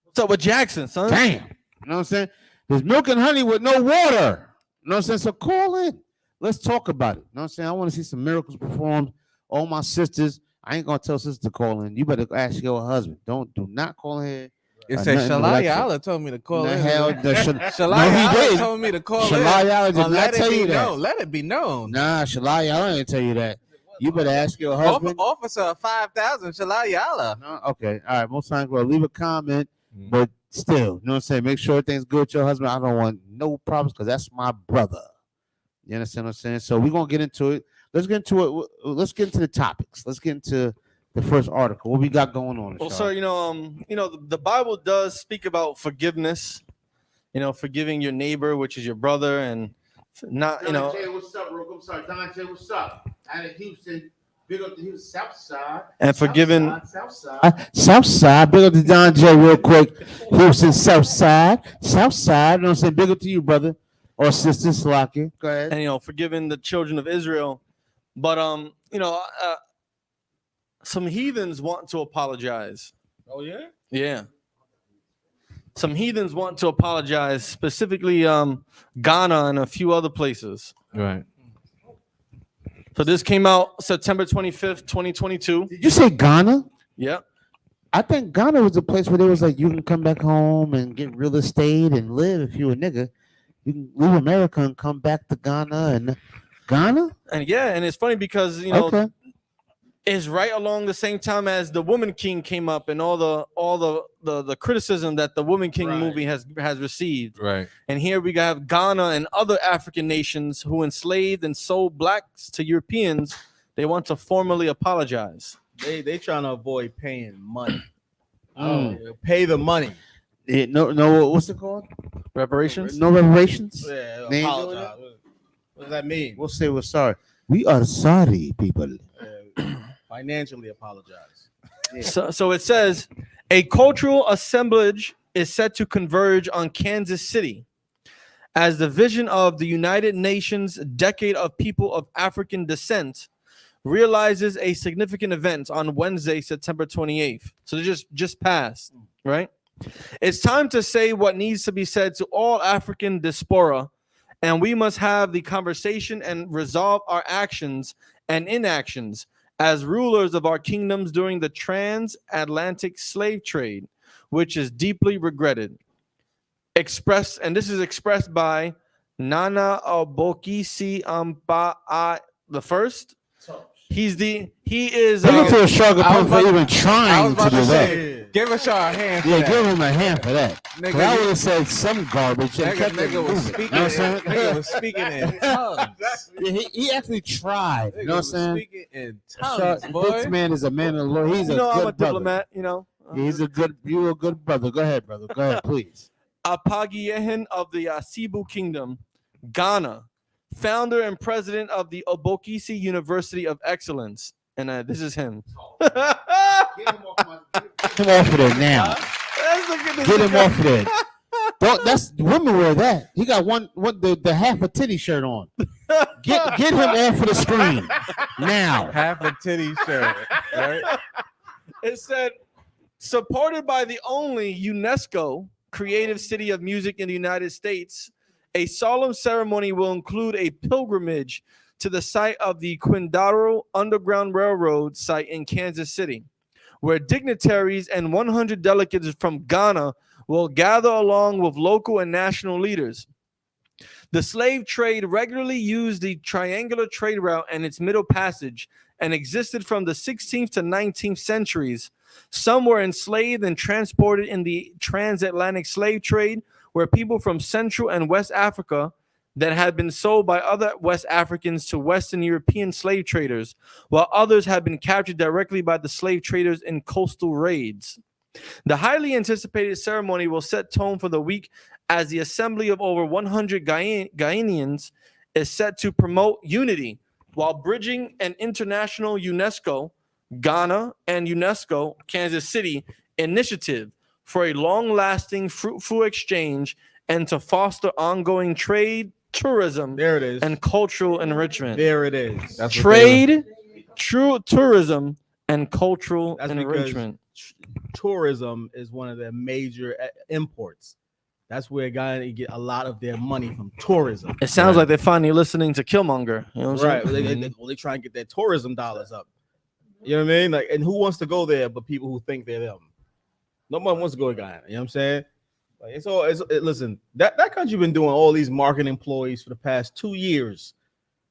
What's up with Jackson, son? Damn. You know what I'm saying? There's milk and honey with no water. You know what I'm saying? So call in. Let's talk about it. You know what I'm saying? I want to see some miracles performed. All my sisters, I ain't going to tell sisters to call in. You better ask your husband. Do not call in. It said Shalai Allah told me to call in. Shalai Allah told me to call in. Shalai Allah did not tell you that. Let it be known. Nah, Shalai Allah didn't tell you that. You better ask your husband. Officer 5,000, Shalai Allah. No, okay. All right. Most times, well, leave a comment, but still, you know what I'm saying? Make sure everything's good with your husband. I don't want no problems because that's my brother. You understand what I'm saying? So we're going to get into it. Let's get into it. Let's get into the topics. Let's get into the first article. What we got going on? Well, sir, the Bible does speak about forgiveness. Forgiving your neighbor, which is your brother, and not, Dante, what's up, bro? I'm sorry, Dante, what's up? Out of Houston, big up to Houston, South Side. And forgiving South Side. Big up to Don J, real quick. Houston, South Side. You know what I'm saying? Big up to you, brother or sister, Slaki. Go ahead. And forgiving the children of Israel, but some heathens want to apologize. Oh, yeah? Yeah. Some heathens want to apologize, specifically Ghana and a few other places. Right. So this came out September 25th, 2022. Did you say Ghana? Yeah. I think Ghana was a place where they was like, you can come back home and get real estate and live if you a nigga. You can leave America and come back to Ghana and Ghana. And it's funny because Okay. is right along the same time as the Woman King came up and all the criticism that the Woman King movie has received. Right. And here we have Ghana and other African nations who enslaved and sold blacks to Europeans. They want to formally apologize. They trying to avoid paying money. Pay the money. No, what's it called? Reparations? No reparations? Yeah, They ain't apologize. doing that? What does that mean? We'll say we're sorry. We are sorry, people. Financially apologize. So it says a cultural assemblage is set to converge on Kansas City as the vision of the United Nations Decade of People of African Descent realizes a significant event on Wednesday, September 28th. So they just passed, right? It's time to say what needs to be said to all African diaspora, and we must have the conversation and resolve our actions and inactions as rulers of our kingdoms during the transatlantic slave trade, which is deeply regretted. This is expressed by Nana Obokisi Ampa the first. He is. Look to a Sugar Pump for even trying to do that. Give a Shaw a hand. Yeah, give him a hand for that. Nigga, I would have said some garbage. And kept it Nigga was moving. speaking. You know what I'm saying? Nigga was speaking in tongues. Yeah, he actually tried. You know what I'm saying? Speaking in tongues, This boy. man is a man of the Lord. He's I'm a good diplomat. brother. You're a good brother. Go ahead, brother. Go ahead, please. Apagiehin of the Asibu Kingdom, Ghana, founder and president of the Obokisi University of Excellence. And this is him. Get him off of there now. Get him off of there. That's women wear that. He got the half a titty shirt on. Get him off of the screen now. Half a titty shirt. Right? It said, supported by the only UNESCO creative city of music in the United States, a solemn ceremony will include a pilgrimage to the site of the Quindaro Underground Railroad site in Kansas City, where dignitaries and 100 delegates from Ghana will gather along with local and national leaders. The slave trade regularly used the triangular trade route and its middle passage and existed from the 16th to 19th centuries. Some were enslaved and transported in the transatlantic slave trade, where people from Central and West Africa that had been sold by other West Africans to Western European slave traders, while others had been captured directly by the slave traders in coastal raids. The highly anticipated ceremony will set tone for the week as the assembly of over 100 Ghanaians is set to promote unity while bridging an international UNESCO, Ghana, and UNESCO, Kansas City initiative for a long-lasting, fruitful exchange and to foster ongoing trade, tourism, and cultural enrichment. There it is. That's Trade, tourism, and cultural enrichment. Tourism is one of their major imports. That's where Ghana get a lot of their money from tourism. It sounds like they're finally listening to Killmonger. You know what I'm saying? They try and get their tourism dollars up. You know what I mean? Like, and who wants to go there but people who think they're them? Nobody wants to go to Ghana. You know what I'm saying? Like, listen, that country been doing all these marketing employees for the past 2 years.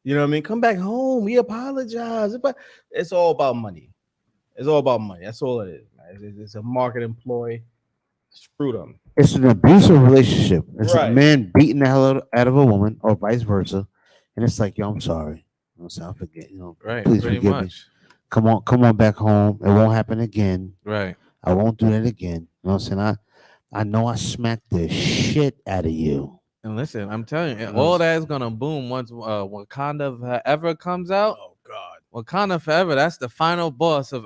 You know what I mean? Come back home. We apologize. But it's all about money. It's all about money. That's all it is, man. It's a market employee. Screw them. It's an abusive relationship. It's Right. a man beating the hell out of a woman, or vice versa, and it's like, yo, I'm sorry. I forget. Right, Please pretty forgive me. much. Come on back home. It won't happen again. Right. I won't do that again. You know what I'm saying? I know I smacked the shit out of you. And listen, I'm telling you, all that is gonna boom once Wakanda Forever comes out. Oh God, Wakanda Forever. That's the final boss of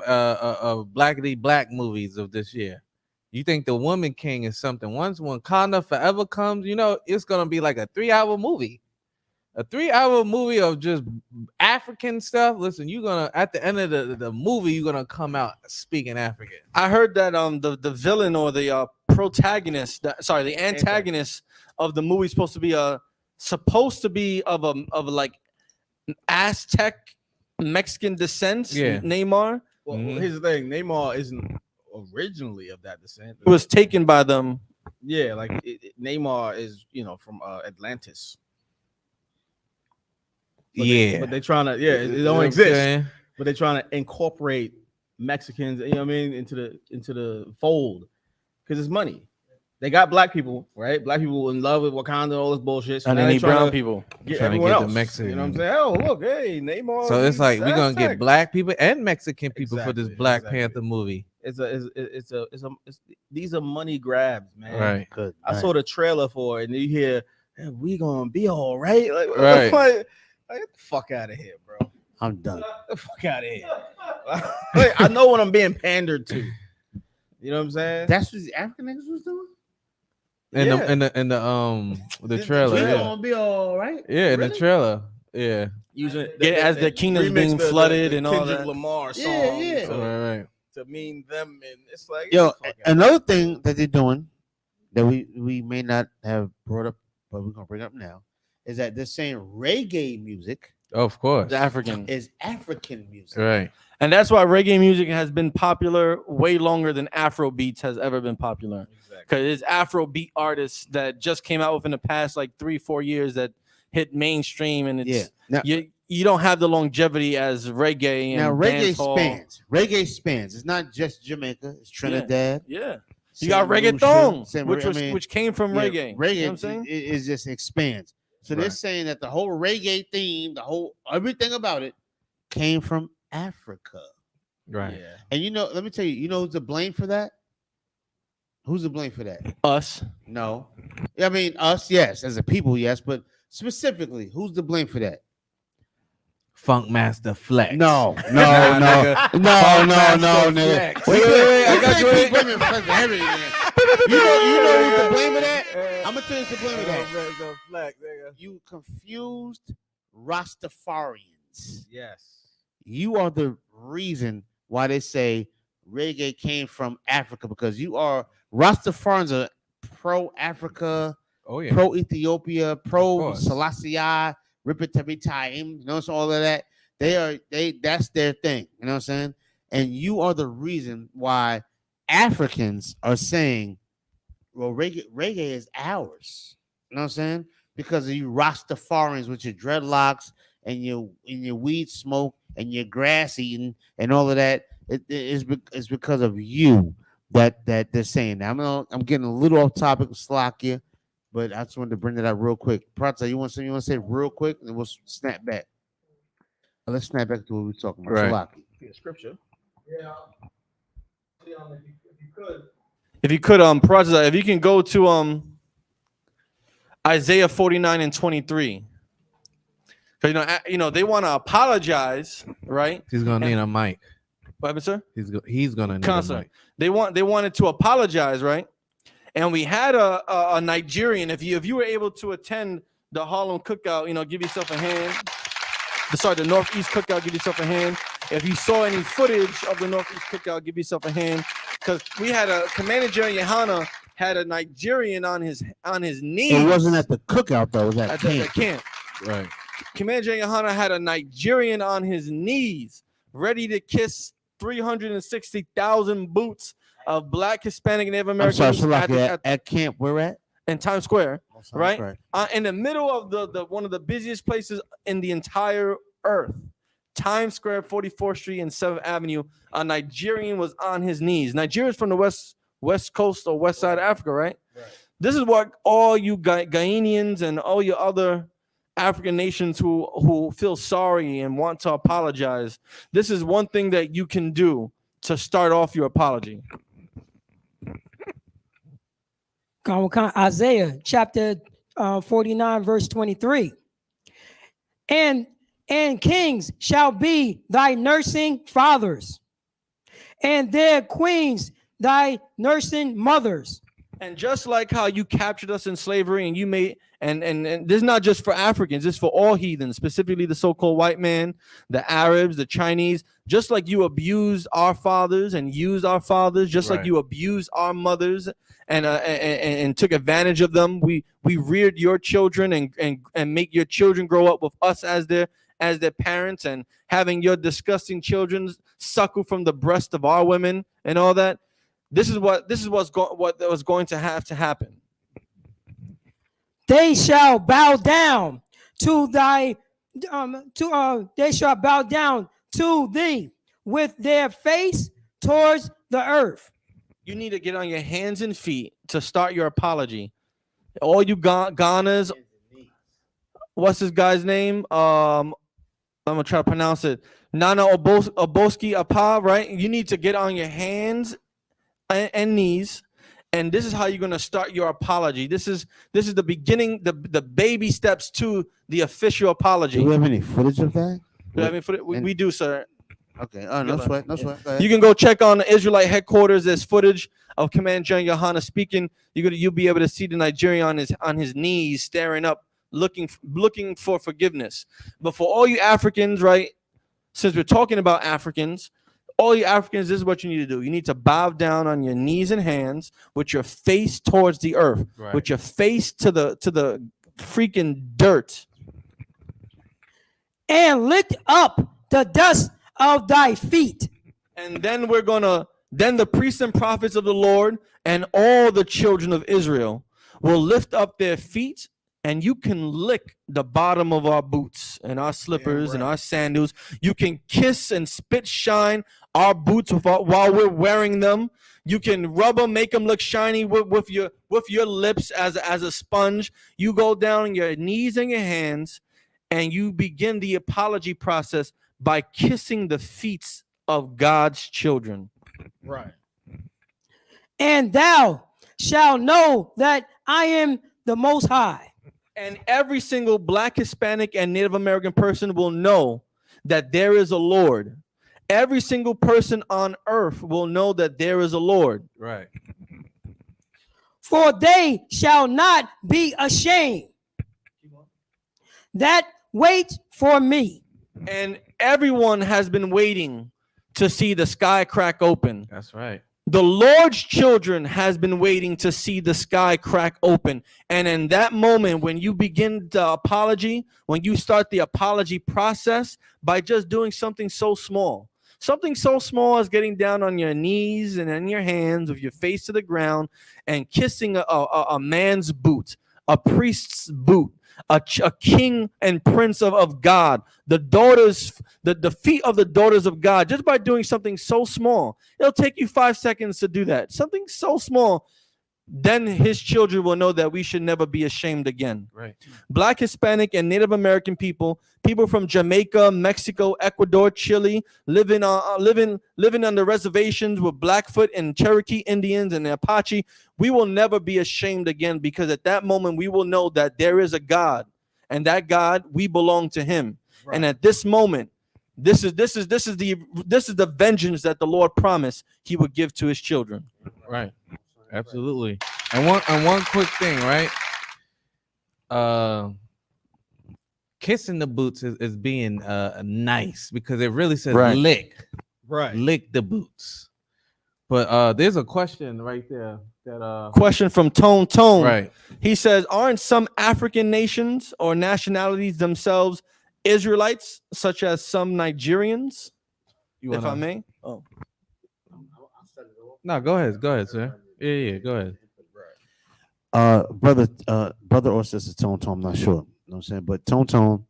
blackity black movies of this year. You think the Woman King is something? Once Wakanda Forever comes, it's gonna be like a 3-hour movie. A 3-hour movie of just African stuff. Listen, you're gonna at the end of the movie, you're gonna come out speaking African. I heard that the villain or the protagonist, the antagonist of the movie is supposed to be of like Aztec Mexican descent. Yeah. Neymar. Well, here's the thing: Neymar isn't originally of that descent. It was taken by them Yeah, like Neymar is, from Atlantis. But they trying to, it don't exist. But they're trying to incorporate Mexicans, into the fold because it's money. They got black people, right? Black people in love with Wakanda, all this bullshit. So and they need brown people. Get Trying to everyone get else. the Mexican. You know what I'm saying? Oh, look, hey, Neymar. So it's like we're gonna Aztec. get black people and Mexican people for this Black Panther movie. These are money grabs, man. Right. Good. I saw the trailer for it, and you hear, "Hey, we gonna be all right." Like, Right. Like, get the fuck out of here, bro. I'm done. Get the fuck out of here. Like, I know what I'm being pandered to. You know what I'm saying? That's what the African niggas was doing. In the trailer, We yeah. gonna be all right. Yeah, in the trailer, yeah. Using as the kingdom's being flooded and all Kendrick that. Lamar song, Right. to mean them, and it's like, Yo, another thing that they're doing that we may not have brought up, but we're gonna bring up now, is that they're saying reggae music, of course, is African music. Right. And that's why reggae music has been popular way longer than Afro beats has ever been popular. Because it's Afro beat artists that just came out within the past like 3-4 years that hit mainstream, and it's you don't have the longevity as reggae. And Now reggae dancehall. spans. Reggae spans. It's not just Jamaica. It's Trinidad. Yeah. You Saint got Lucia, reggaeton, which came from yeah, reggae. Reggae You know what I'm saying? it just expands. So they're saying that the whole reggae theme, the whole everything about it, came from Africa. Right. And let me tell you, who's to blame for that? Who's to blame for that? Us. No. I mean, us, yes, as a people, yes, but specifically, who's to blame for that? Funk Master Flex. No, Nah, no, nigga. nigga. Wait, I got you. Blaming Flex for everything. You know who's to blame for that? I'm gonna tell you who's to blame for that. You confused Rastafarians. Yes. You are the reason why they say reggae came from Africa, because you are Rastafarians are pro-Africa, pro-Ethiopia, pro-Selassie, Ripper Time, so all of that. That's their thing, you know what I'm saying? And you are the reason why Africans are saying, well, reggae is ours. You know what I'm saying? Because of you Rastafarians with your dreadlocks and your weed smoke and your grass eating and all of that. It's because of you that they're saying that. I'm getting a little off topic with Slovakia, but I just wanted to bring that up real quick. Prata, you want to say real quick, and we'll snap back. Let's snap back to what we were talking about. Right. Slovakia. Yeah, scripture. Yeah. If you could, Prajza, if you can go to Isaiah 49 and 23. Because they want to apologize, right? He's gonna need a mic. What happened, sir? He's gonna need a mic. They wanted to apologize, right? And we had a Nigerian. If you were able to attend the Harlem Cookout, give yourself a hand. The Northeast Cookout, give yourself a hand. If you saw any footage of the Northeast Cookout, give yourself a hand. Because we had Commander Jerry Yohana had a Nigerian on his knees. It wasn't at the cookout though. It was at camp. the camp. Right. Commander Jerry Yohana had a Nigerian on his knees, ready to kiss 360,000 boots of Black, Hispanic, Native I'm Americans sorry, at camp. Where at? In Times Square, right? Square. In the middle of the one of the busiest places in the entire earth, Times Square, 44th Street, and 7th Avenue. A Nigerian was on his knees. Nigeria's from the west coast or west side of Africa, right? This is what all you Ghanaians and all your other African nations who feel sorry and want to apologize. This is one thing that you can do to start off your apology. Isaiah chapter 49, verse 23. And kings shall be thy nursing fathers, and their queens thy nursing mothers. And just like how you captured us in slavery, and you made and this is not just for Africans, it's for all heathens, specifically the so-called white man, the Arabs, the Chinese. Just like you abused our fathers and used our fathers, just like you abused our mothers and took advantage of them. We reared your children and make your children grow up with us as their parents, and having your disgusting children suckle from the breast of our women and all that. This is what was going to have to happen. They shall bow down to thy they shall bow down to thee with their face towards the earth. You need to get on your hands and feet to start your apology. All you Ghanas, what's this guy's name? I'm gonna try to pronounce it. Nana Oboski Apa, right? You need to get on your hands and knees, and this is how you're gonna start your apology. This is the beginning, the baby steps to the official apology. Do we have any footage of that? Do we have any footage? We do, sir. Okay. Oh, no sweat. No sweat. Go ahead. You can go check on the Israelite headquarters. There's footage of Command General Yohana speaking. You'll be able to see the Nigerian on his knees, staring up, looking for forgiveness. But for all you Africans, right? Since we're talking about Africans, all you Africans, this is what you need to do. You need to bow down on your knees and hands with your face towards the earth, Right. with your face to the freaking dirt, and lick up the dust of thy feet. And then then the priests and prophets of the Lord and all the children of Israel will lift up their feet, and you can lick the bottom of our boots and our slippers and our sandals. You can kiss and spit shine our boots while we're wearing them. You can rub them, make them look shiny with your lips as a sponge. You go down on your knees and your hands, and you begin the apology process by kissing the feet of God's children. Right. And thou shalt know that I am the Most High. And every single Black, Hispanic, and Native American person will know that there is a Lord. Every single person on earth will know that there is a Lord. Right. For they shall not be ashamed that wait for me. And everyone has been waiting to see the sky crack open. That's right. The Lord's children has been waiting to see the sky crack open. And in that moment, when you begin the apology, when you start the apology process by just doing something so small as getting down on your knees and in your hands with your face to the ground and kissing a man's boot, a priest's boot, a king and prince of God, the feet of the daughters of God, just by doing something so small. It'll take you 5 seconds to do that. Something so small. Then his children will know that we should never be ashamed again. Right. Black, Hispanic, and Native American people from Jamaica, Mexico, Ecuador, Chile, living on the reservations with Blackfoot and Cherokee Indians and the Apache, we will never be ashamed again, because at that moment we will know that there is a God, and that God, we belong to Him. Right. And at this moment, this is the vengeance that the Lord promised He would give to His children. Right. Absolutely. And one quick thing, right? Kissing the boots is being nice, because it really says lick. Right. Lick the boots. But there's a question right there that question from Tone. Right. He says, aren't some African nations or nationalities themselves Israelites, such as some Nigerians? If I may. Oh. No, go ahead, sir. Yeah, go ahead. Brother or sister Tone, I'm not sure. You know what I'm saying? But Tone,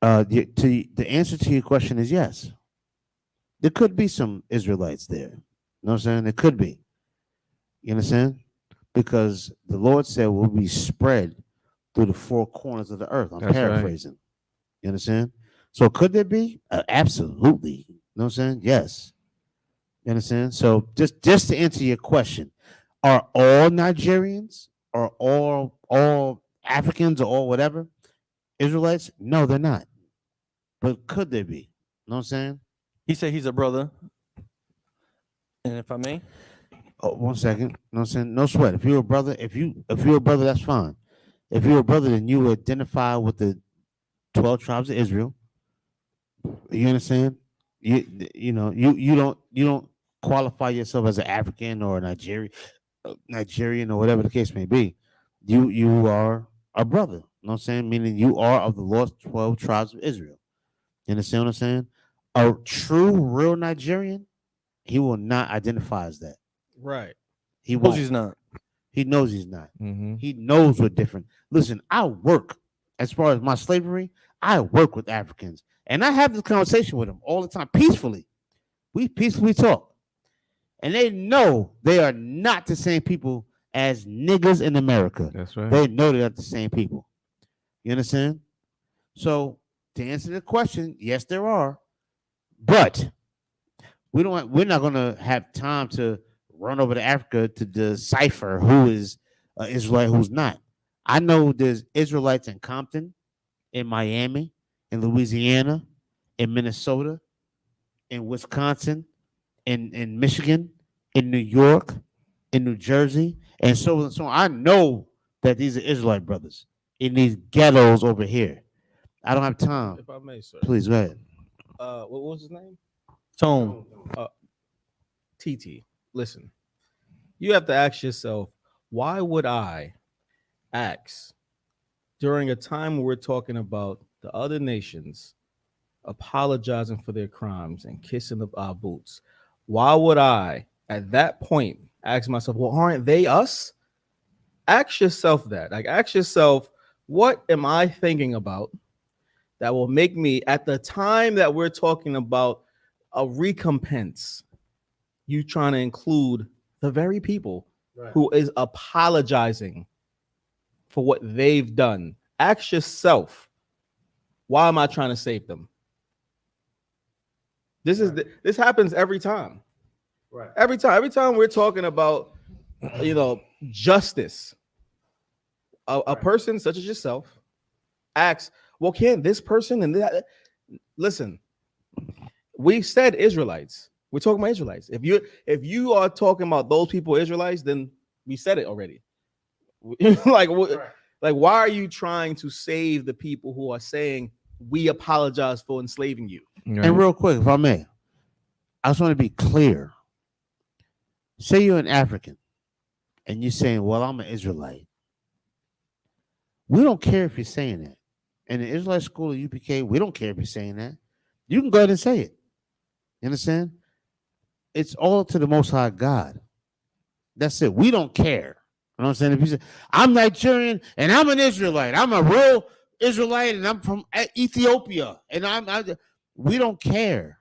the answer to your question is yes. There could be some Israelites there. You know what I'm saying? There could be. You understand? Because the Lord said we'll be spread through the four corners of the earth. I'm paraphrasing. Right. You understand? So could there be? Absolutely. You know what I'm saying? Yes. You understand? So just to answer your question, are all Nigerians or all Africans or all whatever Israelites? No, they're not. But could they be? You know what I'm saying? He said he's a brother. And if I may? Oh, 1 second. You know what I'm saying? No sweat. If you're a brother, if you're a brother, that's fine. If you're a brother, then you identify with the 12 tribes of Israel. You understand? You don't qualify yourself as an African or a Nigerian or whatever the case may be. You are a brother. You know what I'm saying? Meaning you are of the lost 12 tribes of Israel. You understand what I'm saying? A true, real Nigerian, he will not identify as that. Right. He Knows won't. he's not. He knows he's not. Mm-hmm. He knows we're different. Listen, I work as far as my slavery. I work with Africans, and I have this conversation with them all the time, peacefully. We peacefully talk, and they know they are not the same people as niggas in America. That's right. They know they're not the same people. You understand? So to answer the question, yes, there are, but we're not gonna have time to run over to Africa to decipher who is Israelite, who's not. I know there's Israelites in Compton, in Miami, in Louisiana, in Minnesota, in Wisconsin, in Michigan, in New York, in New Jersey, and so on and so on. I know that these are Israelite brothers in these ghettos over here. I don't have time. If I may, sir. Please go ahead. What was his name? Tone. TT. Listen, you have to ask yourself, why would I ask during a time when we're talking about the other nations apologizing for their crimes and kissing our boots? Why would I, at that point, ask myself, well, aren't they us? Ask yourself that. Like, ask yourself, what am I thinking about that will make me, at the time that we're talking about a recompense, you trying to include the very people who is apologizing for what they've done? Ask yourself, why am I trying to save them? This happens every time. Right. Every time we're talking about, justice, a person such as yourself asks, well, can't this person and that? Listen, we said Israelites. We're talking about Israelites. If you are talking about those people Israelites, then we said it already. like why are you trying to save the people who are saying we apologize for enslaving you? Right. And real quick, if I may, I just want to be clear. Say you're an African and you're saying, well, I'm an Israelite. We don't care if you're saying that. In the Israelite school at UPK, we don't care if you're saying that. You can go ahead and say it. You understand? It's all to the Most High God. That's it. We don't care. You know what I'm saying? If you say, I'm Nigerian and I'm an Israelite, I'm a real Israelite and I'm from Ethiopia, and we don't care.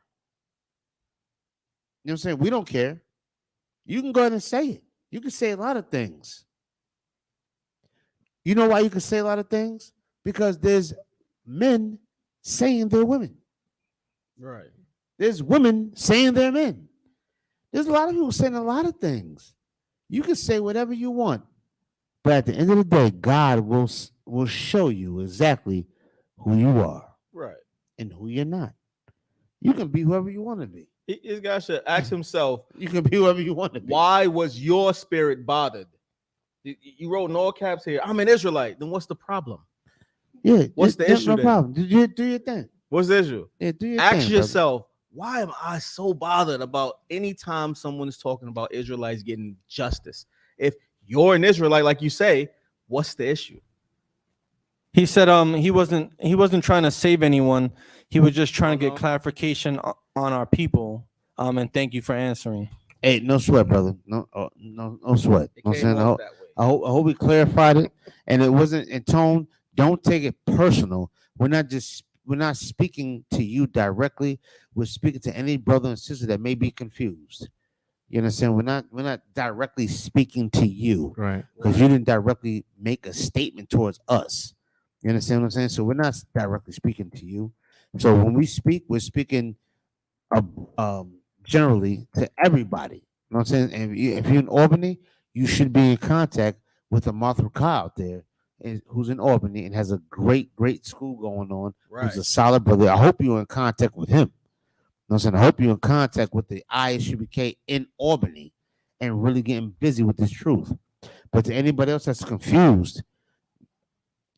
You know what I'm saying? We don't care. You can go ahead and say it. You can say a lot of things. You know why you can say a lot of things? Because there's men saying they're women. Right. There's women saying they're men. There's a lot of people saying a lot of things. You can say whatever you want, but at the end of the day, God will show you exactly who you are, right, and who you're not. You can be whoever you want to be. This guy should ask himself, you can be whoever you want to be. Why was your spirit bothered? You wrote in all caps here, I'm an Israelite. Then what's the problem? Yeah. What's the issue? No then? problem. Do your thing. What's the issue? Yeah, do your Ask thing, yourself, why am I so bothered about anytime someone is talking about Israelites getting justice? If you're an Israelite, like you say, what's the issue? He said he wasn't trying to save anyone. He was just trying to get clarification on our people. And thank you for answering. Hey, no sweat, brother. No sweat. I'm saying, I hope we clarified it, and it wasn't in tone. Don't take it personal. We're not speaking to you directly. We're speaking to any brother and sister that may be confused. You understand? We're not directly speaking to you, right? Because you didn't directly make a statement towards us. You understand what I'm saying? So we're not directly speaking to you. So when we speak, we're speaking generally to everybody. You know what I'm saying? And if you're in Albany, you should be in contact with a Martha Car out there, who's in Albany and has a great school going on. Right. Who's a solid brother. I hope you're in contact with him. You know what I'm saying? I hope you're in contact with the ISUBK in Albany and really getting busy with this truth. But to anybody else that's confused,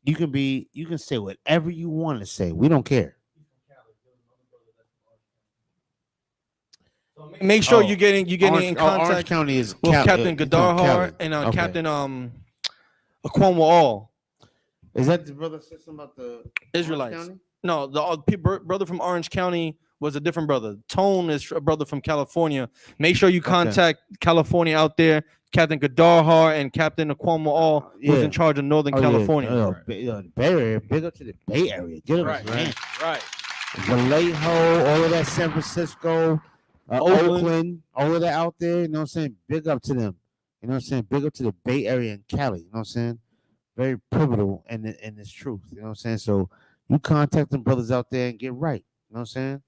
you can say whatever you want to say. We don't care. Make sure you're getting in Orange contact County is with Captain Gadarhar and okay. Captain Aquan All. Is that the brother said something about the Israelites? Orange County? No, the brother from Orange County was a different brother. Tone is a brother from California. Make sure you contact California out there. Captain Gadarhar and Captain Aquamo All, who's in charge of Northern California. The Bay Area, big up to the Bay Area. Get it Right. Vallejo, all of that, San Francisco, Oakland, all of that out there. You know what I'm saying? Big up to them. You know what I'm saying? Big up to the Bay Area and Cali. You know what I'm saying? Very pivotal in this truth. You know what I'm saying? So you contact them brothers out there and get right. You know what I'm saying?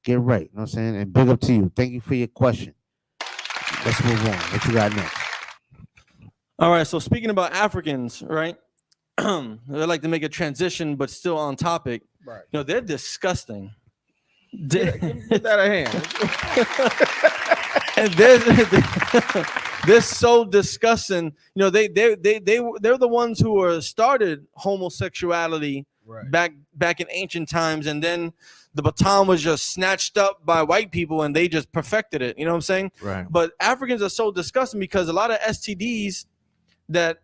Get right. You know what I'm saying? And big up to you. Thank you for your question. Let's move on. What you got next? All right. So speaking about Africans, right? They like to make a transition, but still on topic. Right. You know, they're disgusting. Get that a hand. And they're so disgusting. You know, they're the ones who were started homosexuality back in ancient times, and then the baton was just snatched up by white people, and they just perfected it. You know what I'm saying? Right. But Africans are so disgusting because a lot of STDs that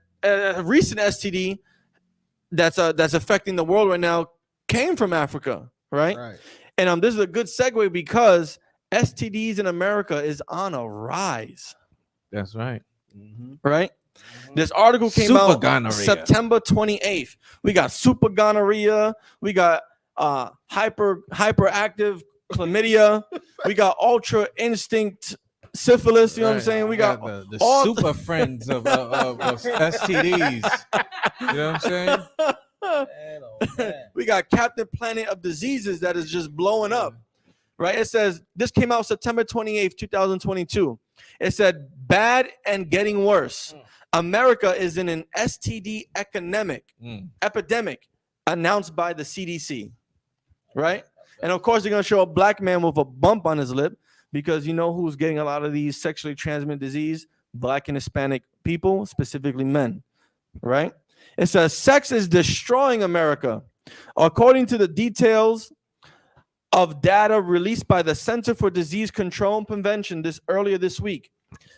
recent STD that's affecting the world right now came from Africa, right? And this is a good segue because STDs in America is on a rise. That's right. Right? This article came Super out gonorrhea. September 28th. We got super gonorrhea. We got hyperactive chlamydia. We got ultra instinct syphilis. You know what I'm saying? We got the all super friends of STDs. You know what I'm saying? We got Captain Planet of diseases that is just blowing up. Right? It says this came out September 28th, 2022. It said bad and getting worse. America is in an STD epidemic announced by the CDC. Right? And of course, they're going to show a black man with a bump on his lip because you know who's getting a lot of these sexually transmitted disease? Black and Hispanic people, specifically men. Right? It says sex is destroying America. According to the details of data released by the Center for Disease Control and Prevention earlier this week,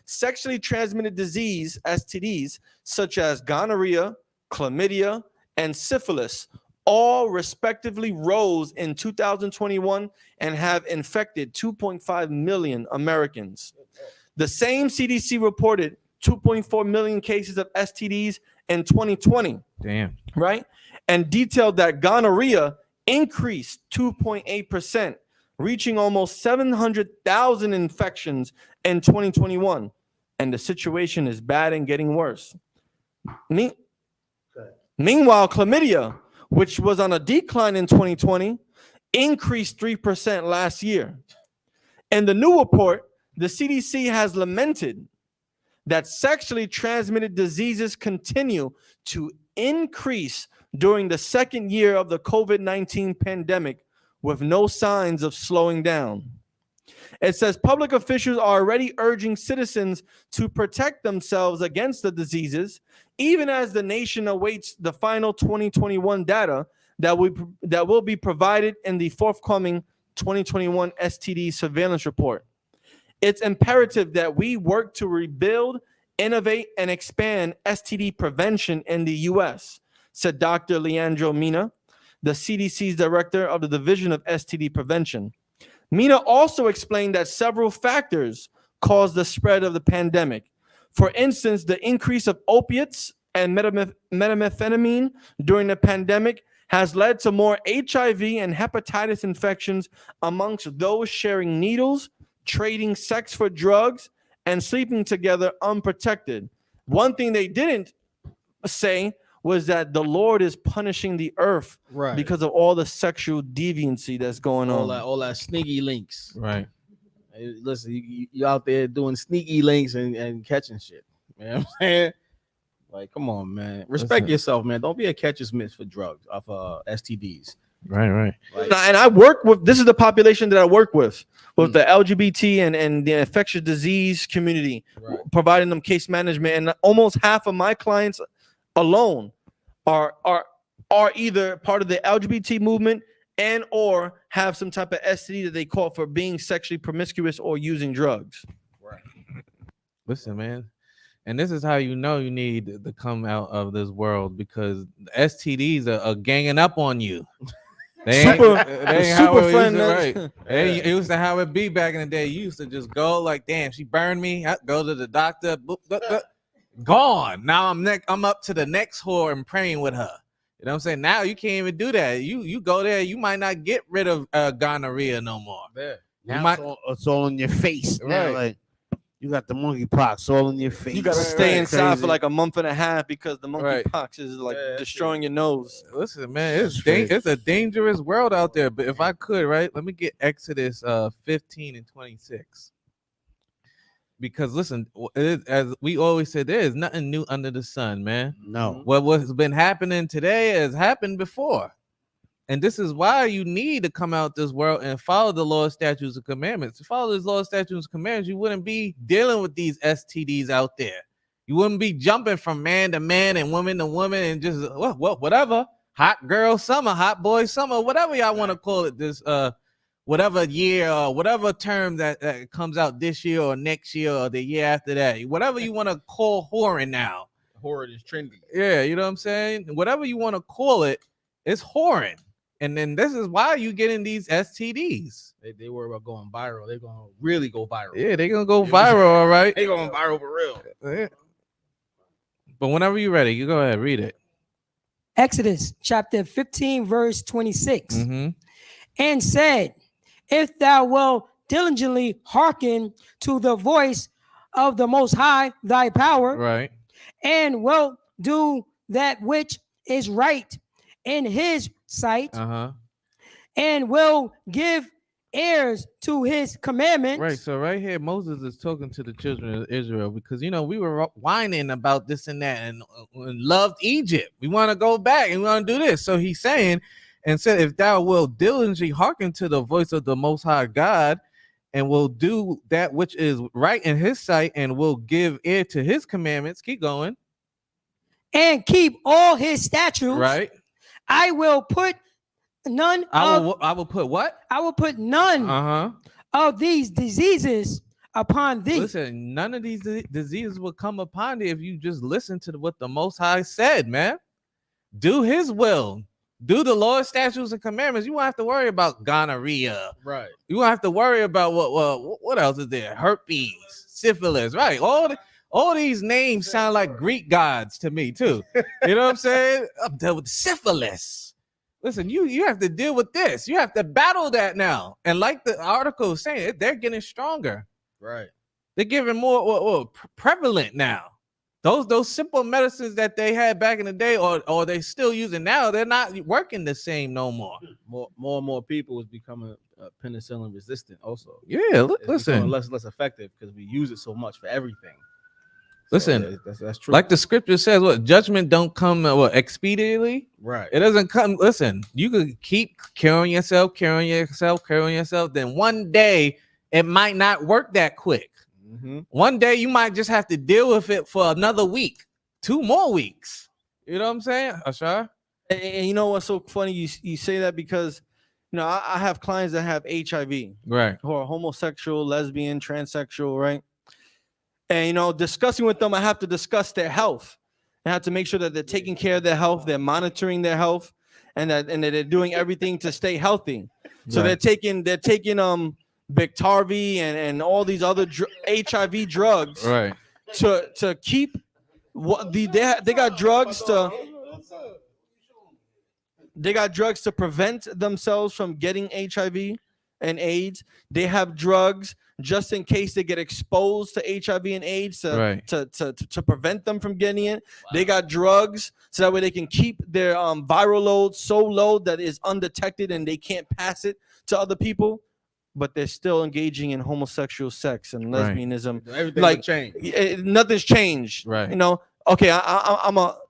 sexually transmitted disease, STDs, such as gonorrhea, chlamydia, and syphilis, all respectively rose in 2021 and have infected 2.5 million Americans. The same CDC reported 2.4 million cases of STDs in 2020. Damn. Right? And detailed that gonorrhea increased 2.8%, reaching almost 700,000 infections in 2021. And the situation is bad and getting worse. Meanwhile, chlamydia, which was on a decline in 2020, increased 3% last year. In the new report, the CDC has lamented that sexually transmitted diseases continue to increase during the second year of the COVID-19 pandemic with no signs of slowing down. It says public officials are already urging citizens to protect themselves against the diseases, even as the nation awaits the final 2021 data that will be provided in the forthcoming 2021 STD surveillance report. It's imperative that we work to rebuild, innovate, and expand STD prevention in the U.S., said Dr. Leandro Mina, the CDC's director of the Division of STD Prevention. Mina also explained that several factors caused the spread of the pandemic. For instance, the increase of opiates and methamphetamine during the pandemic has led to more HIV and hepatitis infections amongst those sharing needles, trading sex for drugs, and sleeping together unprotected. One thing they didn't say was that the Lord is punishing the earth because of all the sexual deviancy that's going on. All that sneaky links. Right. Hey, listen, you out there doing sneaky links and catching shit. You know what I'm saying? Like, come on, man. Respect yourself, man. Don't be a catcher's miss for drugs, off STDs. Right. And I work with, this is the population that I work with the LGBT and the infectious disease community, providing them case management. And almost half of my clients alone are either part of the LGBT movement and or have some type of STD that they call for being sexually promiscuous or using drugs. Right. Listen, man. And this is how you know you need to come out of this world, because the STDs are ganging up on you. They Super- ain't super how it friend, used to, man. right. It used to how it be back in the day. You used to just go like, damn, she burned me. I go to the doctor. Boop, boop, boop. Gone. Now I'm up to the next whore and praying with her. You know what I'm saying? Now you can't even do that. You go there, you might not get rid of gonorrhea no more. Yeah. You Now might, it's all in your face. Now, Right. like you got the monkeypox all in your face. You got to stay inside for like a month and a half because the Right. monkeypox is like destroying your nose. Listen, man, it's a dangerous world out there. But if I could, right, let me get Exodus 15 and 26. Because listen, as we always said, there is nothing new under the sun, man. No. What's been happening today has happened before. And this is why you need to come out this world and follow the Lord's statutes and commandments. To follow his Lord's statutes and commandments, you wouldn't be dealing with these STDs out there. You wouldn't be jumping from man to man and woman to woman and just whatever. Hot girl summer, hot boy summer, whatever y'all want to call it. This whatever year or whatever term that comes out this year or next year or the year after that. Whatever you want to call whoring now. Whoring is trendy. Yeah, you know what I'm saying? Whatever you want to call it, it's whoring. And then this is why you getting these STDs. They worry about going viral. They're gonna really go viral. Yeah, they're gonna go viral, all right. They going viral for real. Yeah. But whenever you're ready, you go ahead, read it. Exodus chapter 15, verse 26. Mm-hmm. And said, if thou wilt diligently hearken to the voice of the Most High, thy power, Right. and wilt do that which is right in his sight, and will give ears to his commandments. Right. So right here, Moses is talking to the children of Israel because we were whining about this and that and loved Egypt. We want to go back and we want to do this. So he's saying and said, if thou wilt diligently hearken to the voice of the Most High God, and will do that which is right in his sight, and will give ear to his commandments. Keep going. And keep all his statutes. Right. I will put none I will put what? I will put none of these diseases upon thee. Listen, none of these diseases will come upon thee if you just listen to what the Most High said, man. Do his will. Do the Lord's statutes and commandments. You won't have to worry about gonorrhea. Right. You won't have to worry about what else is there? Herpes, syphilis, right? All these names sound like Greek gods to me, too. You know what I'm saying? I'm dealing with syphilis. Listen, you have to deal with this. You have to battle that now. And like the article is saying, they're getting stronger. Right. They're getting more prevalent now. Those simple medicines that they had back in the day, or they still using now, they're not working the same no more. More and more people is becoming penicillin resistant. Also, yeah. It's Listen, less effective because we use it so much for everything. Listen, that's true. Like the scripture says, what judgment don't come expediently. Right. It doesn't come. Listen, you could keep curing yourself. Then one day it might not work that quick. One day you might just have to deal with it for another week, 2 more weeks. You know what I'm saying, Ashar? And you know what's so funny? You say that because I have clients that have HIV, right? Who are homosexual, lesbian, transsexual, right? And discussing with them, I have to discuss their health. I have to make sure that they're taking care of their health, they're monitoring their health, and that they're doing everything to stay healthy. So Right. they're taking Biktarvy and all these other HIV drugs, Right. To keep they got drugs to prevent themselves from getting HIV and AIDS. They have drugs just in case they get exposed to HIV and AIDS to prevent them from getting it. They got drugs so that way they can keep their viral load so low that it's undetected and they can't pass it to other people. But they're still engaging in homosexual sex and lesbianism. Everything like will change. Nothing's changed. Right. Okay,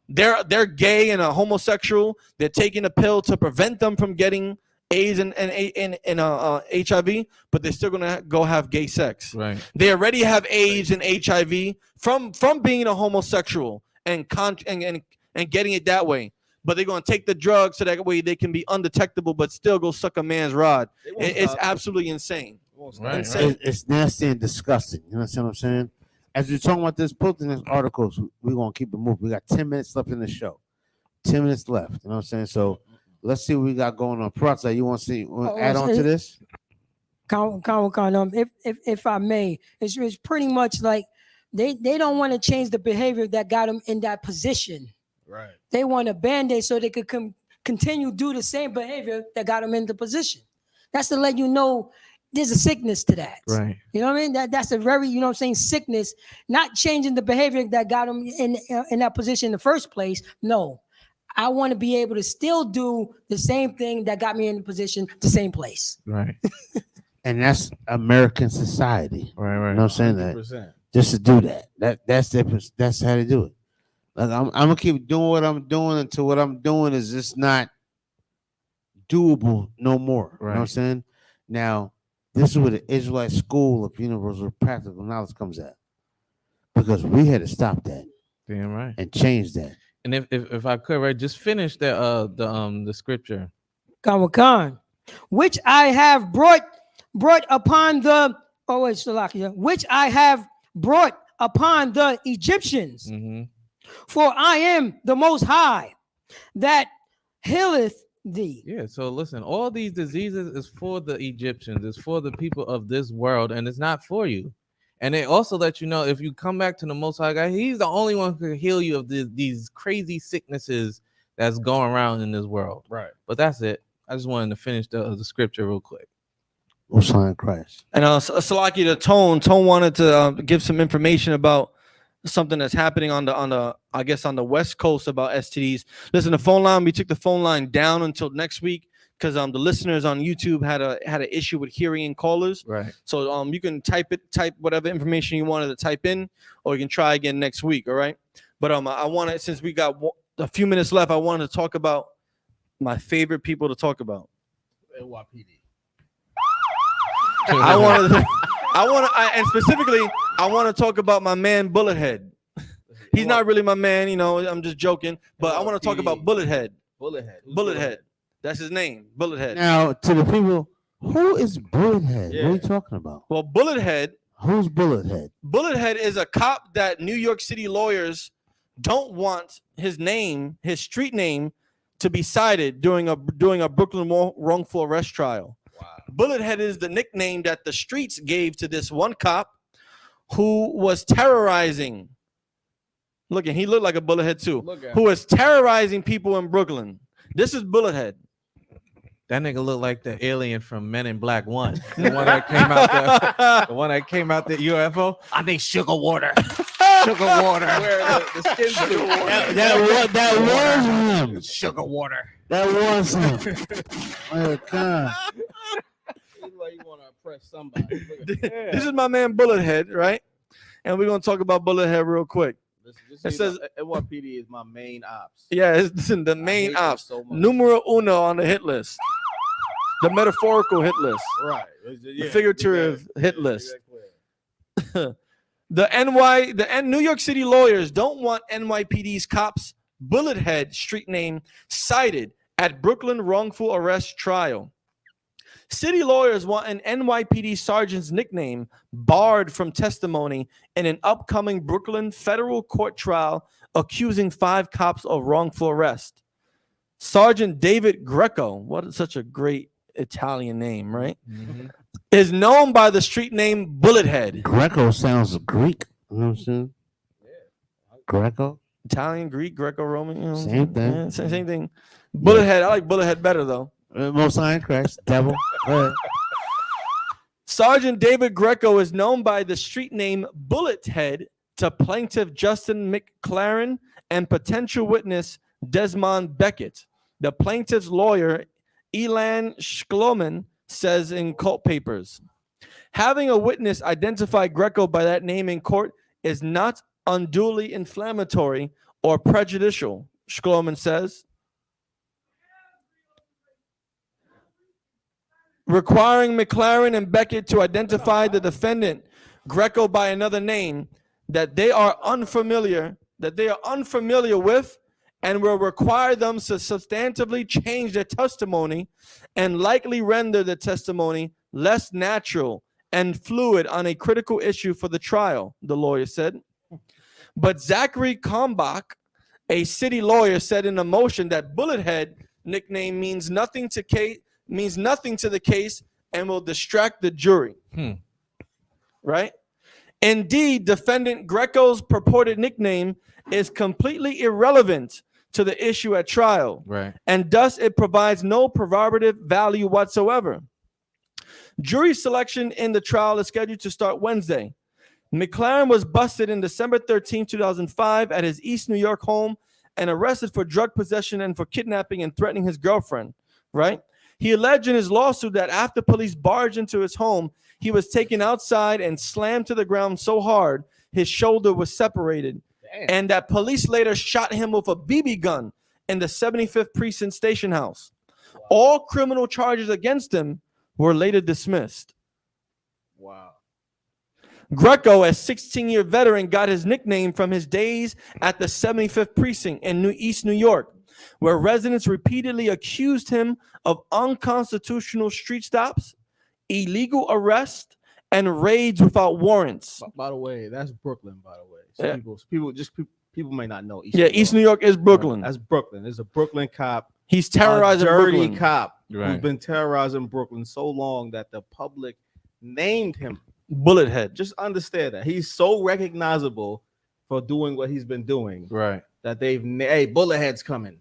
they're gay and a homosexual. They're taking a pill to prevent them from getting AIDS and HIV, but they're still gonna go have gay sex. Right. They already have AIDS and HIV from being a homosexual and getting it that way. But they're going to take the drugs so that way they can be undetectable, but still go suck a man's rod. It's absolutely insane. Insane. It's nasty and disgusting. You know what I'm saying? As we're talking about this, put in this articles, we're going to keep it moving. We got 10 minutes left in the show. 10 minutes left. You know what I'm saying? So let's see what we got going on. Prata, you want to see add on so to this? If I may, it's pretty much like they don't want to change the behavior that got them in that position. Right. They want a band-aid so they could continue do the same behavior that got them in the position. That's to let you know there's a sickness to that. Right. You know what I mean? That's a very, you know what I'm saying, sickness, not changing the behavior that got them in that position in the first place. No. I want to be able to still do the same thing that got me in the position, the same place. Right. And that's American society. Right. You know what I'm saying? 100%. That just to do that's how they do it. Like I'm gonna keep doing what I'm doing until what I'm doing is just not doable no more. You know what I'm saying? Now, this is where the Israelite School of Universal Practical Knowledge comes at. Because we had to stop that. Damn right. And change that. And if I could, right, just finish the scripture. Khan, which I have brought upon the which I have brought upon the Egyptians. Mm-hmm. For I am the Most High that healeth thee. Yeah, so listen, all these diseases is for the Egyptians, it's for the people of this world, and it's not for you. And they also let you know if you come back to the Most High God, He's the only one who can heal you of these crazy sicknesses that's going around in this world. Right. But that's it. I just wanted to finish the scripture real quick. Most High in Christ. And Salaki, the Tone wanted to give some information about something that's happening on the I guess on the West Coast about STDs. Listen, the phone line, we took the phone line down until next week because the listeners on YouTube had an issue with hearing in callers. Right. So you can type whatever information you wanted to type in, or you can try again next week. All right. But I wanted, since we got a few minutes left, I wanted to talk about my favorite people to talk about. NYPD. And specifically, I want to talk about my man Bullethead. He's not really my man, you know. I'm just joking, but I want to talk about Bullethead. Bullethead. That's his name, Bullethead. Now, to the people, who is Bullethead? Yeah. What are you talking about? Well, Bullethead. Who's Bullethead? Bullethead is a cop that New York City lawyers don't want his street name, to be cited during a Brooklyn wrongful arrest trial. Wow. Bullethead is the nickname that the streets gave to this one cop who was terrorizing. Look, and he looked like a bullethead too. Who was terrorizing people in Brooklyn. This is Bullethead. That nigga looked like the alien from Men in Black 1. The one that came out the one that came out the UFO. I need sugar water. Sugar water. Where the skin suit. That was him. Sugar water. That was him. Oh God. This is why you want to oppress somebody. This is my man Bullethead, right? And we're gonna talk about Bullethead real quick. It says NYPD is my main ops. Yeah, it's the main ops. Numero uno on the hit list. The metaphorical hit list. Right. The figurative hit list. The New York City lawyers don't want NYPD's cops' Bullethead street name cited at Brooklyn wrongful arrest trial. City lawyers want an NYPD sergeant's nickname barred from testimony in an upcoming Brooklyn federal court trial accusing 5 cops of wrongful arrest. Sergeant David Greco, what is such a great Italian name, right? Mm-hmm. Is known by the street name Bullethead. Greco sounds Greek. You know what I'm saying? Yeah. Greco? Italian, Greek, Greco-Roman. You know, same thing. Yeah, same thing. Bullethead. I like Bullethead better, though. Most High in Christ. Devil. Sergeant David Greco is known by the street name Bullethead to plaintiff Justin McLaren and potential witness Desmond Beckett. The plaintiff's lawyer, Elan Shkloman, says in court papers, having a witness identify Greco by that name in court is not unduly inflammatory or prejudicial, Shkloman says. Requiring McLaren and Beckett to identify the defendant, Greco, by another name that they are unfamiliar with, and will require them to substantively change their testimony and likely render the testimony less natural and fluid on a critical issue for the trial, the lawyer said. But Zachary Kalmbach, a city lawyer, said in a motion that Bullethead nickname means nothing to the case and will distract the jury. Right? Indeed, defendant Greco's purported nickname is completely irrelevant to the issue at trial, Right. and thus it provides no probative value whatsoever. Jury selection in the trial is scheduled to start Wednesday. McLaren was busted in December 13, 2005 at his East New York home and arrested for drug possession and for kidnapping and threatening his girlfriend, right? He alleged in his lawsuit that after police barged into his home, he was taken outside and slammed to the ground so hard his shoulder was separated. Damn. And that police later shot him with a BB gun in the 75th Precinct Station House. All criminal charges against him were later dismissed. Wow. Greco, a 16-year veteran, got his nickname from his days at the 75th Precinct in East New York, where residents repeatedly accused him of unconstitutional street stops, illegal arrests, and raids without warrants. By the way, that's Brooklyn. By the way, so Yeah. people may not know. East New York is Brooklyn. That's Brooklyn. There's a Brooklyn cop. He's terrorizing a dirty Brooklyn. cop who's Right. been terrorizing Brooklyn so long that the public named him Bullethead. Just understand that he's so recognizable for doing what he's been doing. Right. That hey, Bullethead's coming.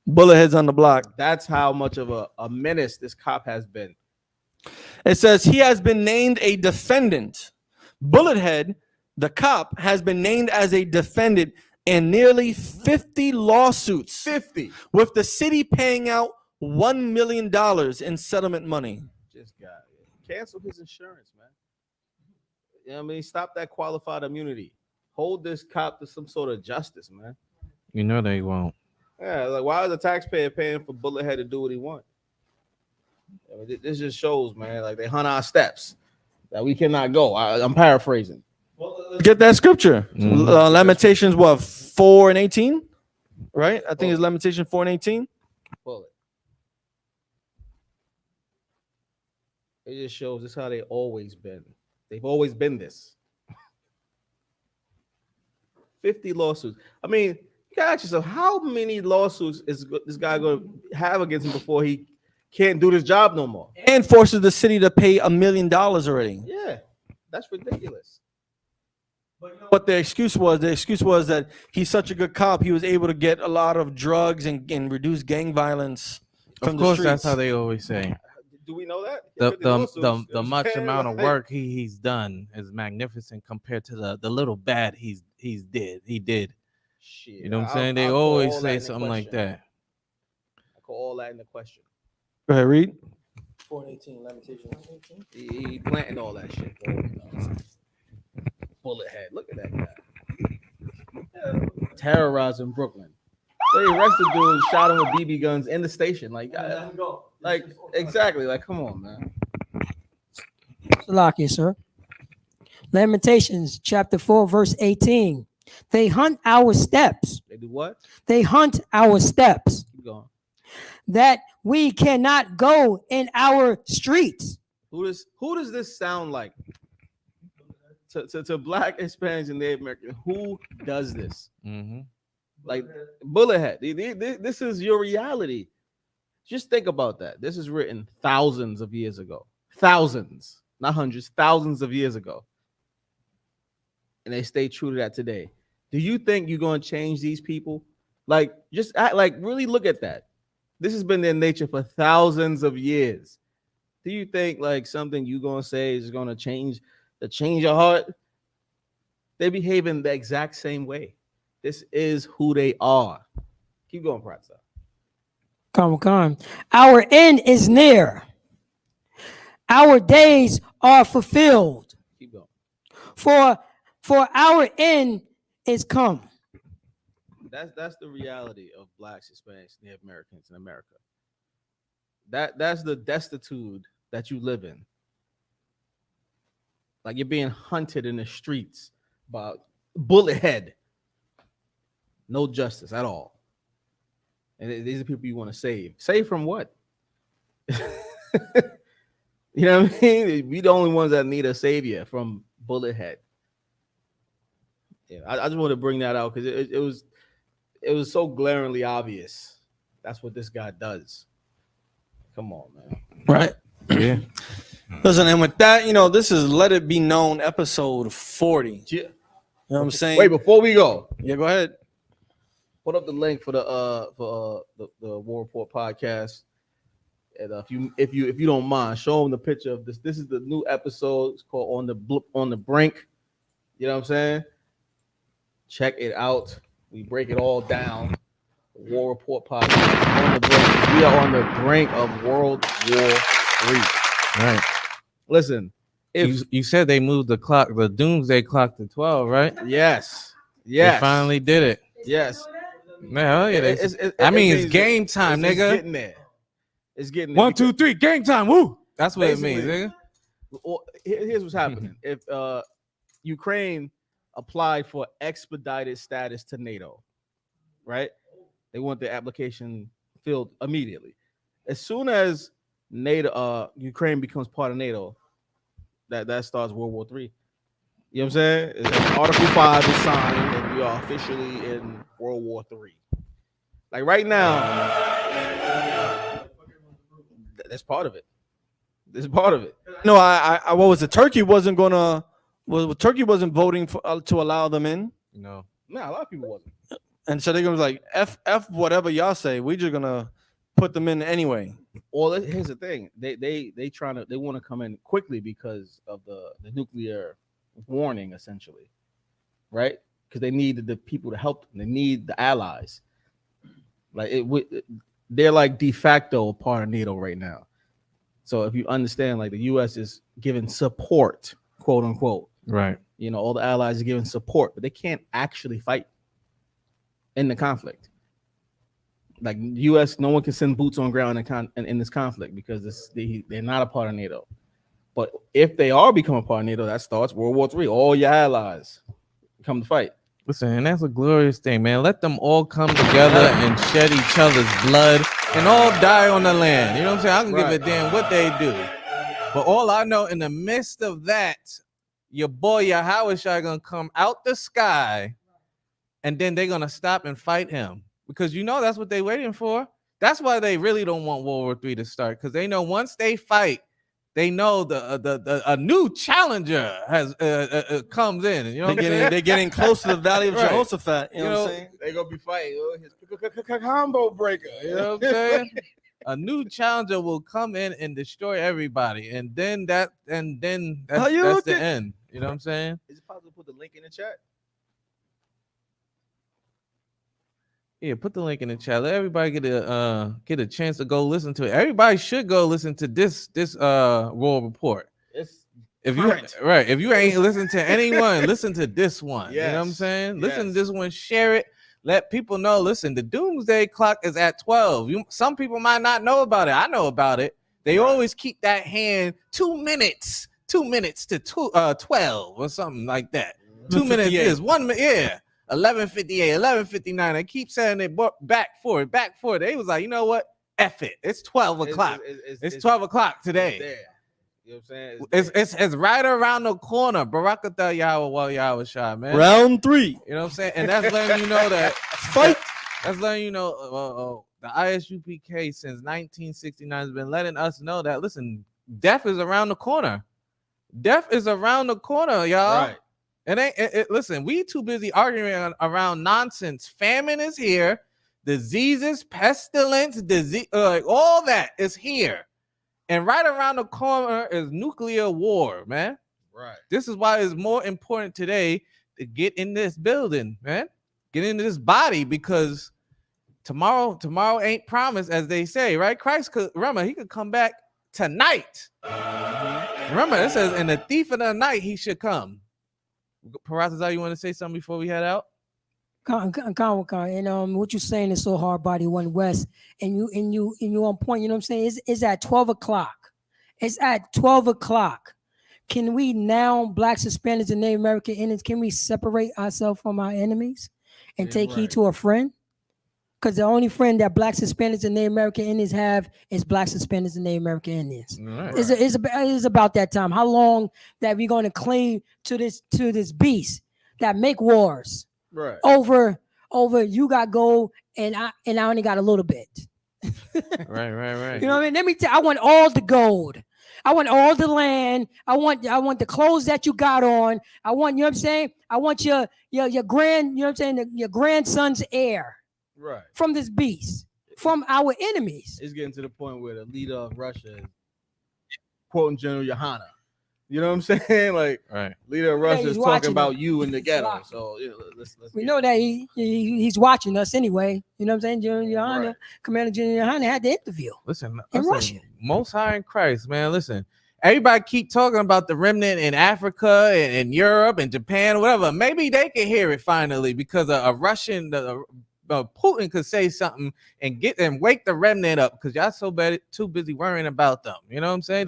Bullethead's on the block. That's how much of a menace this cop has been. It says he has been named a defendant. Bullethead, the cop, has been named as a defendant in nearly 50 lawsuits. 50. With the city paying out $1 million in settlement money. Just got cancel his insurance, man. You know what I mean? Stop that qualified immunity. Hold this cop to some sort of justice, man. You know they won't. Yeah, like why is the taxpayer paying for Bullethead to do what he wants? I mean, this just shows, man, like they hunt our steps that we cannot go. I'm paraphrasing. Get that scripture. Lamentations, 4:18? Right? I think it's Lamentation 4:18. Pull it. It just shows this how they always been. They've always been this. 50 lawsuits. I mean, you gotta ask yourself, how many lawsuits is this guy going to have against him before he can't do this job no more? And forces the city to pay $1 million already. Yeah, that's ridiculous. But you know what the excuse was? The excuse was that he's such a good cop, he was able to get a lot of drugs and reduce gang violence from Of course, the that's streets. how they always say. Do we know that? The much amount of work he's done is magnificent compared to the little bad he did. Shit, you know what I'm saying? They always say something like that. I call all that in the question. Go ahead, read. 4:18 Lamentations. He planting all that shit. Bullethead. Look at that guy. Terrorizing Brooklyn. They arrested dude, shot him with BB guns in the station. Like exactly. Like, come on, man. Salakia, sir. Lamentations chapter 4, verse 18. They hunt our steps. They do what? They hunt our steps. Keep going. That we cannot go in our streets. Who does this sound like? To Black Hispanics and Native Americans, who does this? Mm-hmm. Like Bullethead. This is your reality. Just think about that. This is written thousands of years ago. Thousands, not hundreds, thousands of years ago. And they stay true to that today. Do you think you're going to change these people? Like, just act, like really look at that. This has been their nature for thousands of years. Do you think like something you're going to say is going to change your heart? They behave in the exact same way. This is who they are. Keep going, Pratza. Come. Our end is near. Our days are fulfilled. Keep going. For our end is come. That's the reality of Blacks, Hispanics, Native Americans in America. That's the destitute that you live in. Like you're being hunted in the streets by Bullethead. No justice at all. And these are people you want to save. Save from what? You know what I mean? We the only ones that need a savior from Bullethead. Yeah, I just want to bring that out because it was so glaringly obvious That's what this guy does. Come on, man. Right. Yeah. Listen, and with that, this is Let It Be Known, episode 40. Yeah. You know what I'm saying? Wait, before we go, yeah, go ahead. Put up the link for the War Report podcast. And if you don't mind, show them the picture of this. This is the new episode. It's called On the Brink. You know what I'm saying? Check it out. We break it all down. The War Report podcast on the brink. We are on the brink of World War III. Right. Listen, if you said they moved the clock, the doomsday clock to 12, right? Yes. They finally did it. Yes. Man, yeah, it's game time, it's nigga. Getting there. It's getting there. 1, 2, 3, game time. Woo! That's what it means, nigga. Well, here's what's happening. If Ukraine applied for expedited status to NATO, right? They want the application filled immediately. As soon as Ukraine becomes part of NATO, that starts World War III. You know what I'm saying? Article 5 is signed, and we are officially in World War III. Like right now, that's part of it. This is part of it. No, I what was it? Turkey wasn't Turkey wasn't voting for to allow them in. No, a lot of people wasn't. And so they're gonna be like, F whatever y'all say, we just gonna put them in anyway. Well, here's the thing. They want to come in quickly because of the nuclear warning, essentially, right? Because they needed the people to help them. They need the allies. Like they're like de facto part of NATO right now. So if you understand, like the U.S. is giving support, quote unquote, right? You know, all the allies are giving support, but they can't actually fight in the conflict. Like U.S., no one can send boots on ground in this conflict because they're not a part of NATO. But if they are becoming a part of NATO, that starts World War III. All your allies come to fight. Listen, and that's a glorious thing, man. Let them all come together and shed each other's blood and all die on the land. You know what I'm saying? I can give a damn what they do. But all I know, in the midst of that, your boy Yahushua gonna come out the sky, and then they're gonna stop and fight him. Because that's what they're waiting for. That's why they really don't want World War III to start. Because they know once they fight, they know a new challenger has comes in. You know, they're getting close to the Valley of right. Jehoshaphat. You know what I'm saying? They're gonna be fighting his combo breaker. You know what I'm saying? A new challenger will come in and destroy everybody, and then that's the end. You know what I'm saying? Is it possible to put the link in the chat? Yeah, put the link in the chat. Let everybody get a chance to go listen to it. Everybody should go listen to this Royal Report. If you ain't listened to anyone, listen to this one. Yes. You know what I'm saying? Listen to this one, share it. Let people know. Listen, the doomsday clock is at 12. Some people might not know about it. I know about it. They always keep that hand 2 minutes to 12 or something like that. 2 minutes is 1 minute. Yeah. 11:58, 11:59. They keep saying it back for it. They was like, you know what? F it. It's 12 o'clock. It's 12 o'clock today. It's there. You know what I'm saying? It's right around the corner. Barakatah Yahweh Shah, man. Round 3. You know what I'm saying? And that's letting you know that fight. That's letting you know the ISUPK since 1969 has been letting us know that listen, death is around the corner. Death is around the corner, y'all. Right. Listen, we too busy arguing around nonsense. Famine is here, diseases, pestilence, all that is here. And right around the corner is nuclear war, man. Right. This is why it's more important today to get in this building, man. Get into this body because tomorrow ain't promised, as they say, right? Christ could he could come back tonight. Remember, it says, in the thief of the night he should come. Parazza, you want to say something before we head out? And what you're saying is so hard, body one west, and you on point. You know what I'm saying? It's at 12 o'clock. It's at 12 o'clock. Can we now, Blacks, Hispanics, and Native American Indians, can we separate ourselves from our enemies and take heed to a friend? Because the only friend that Blacks, Hispanics, and Native American Indians have is Blacks, Hispanics, and Native American Indians. Right. It's about that time. How long that we're going to cling to this beast that make wars? Right. Over you got gold and I only got a little bit. Right. You know what I mean? Let me tell. I want all the gold. I want all the land. I want the clothes that you got on. I want, you know what I'm saying? I want your grand, you know what I'm saying, your grandson's heir. Right. From this beast, from our enemies. It's getting to the point where the leader of Russia is quoting General Yohana. You know what I'm saying? Like, right. Leader of Russia is talking about you in the ghetto. So let's we know that he's watching us anyway. You know what I'm saying? General Yohana, right. Commander General Yohana had the interview. Listen, in Russia. Most High in Christ, man. Listen, everybody keep talking about the remnant in Africa and Europe and Japan, whatever. Maybe they can hear it finally because a Russian. Putin could say something and wake the remnant up because y'all too busy worrying about them. You know what I'm saying?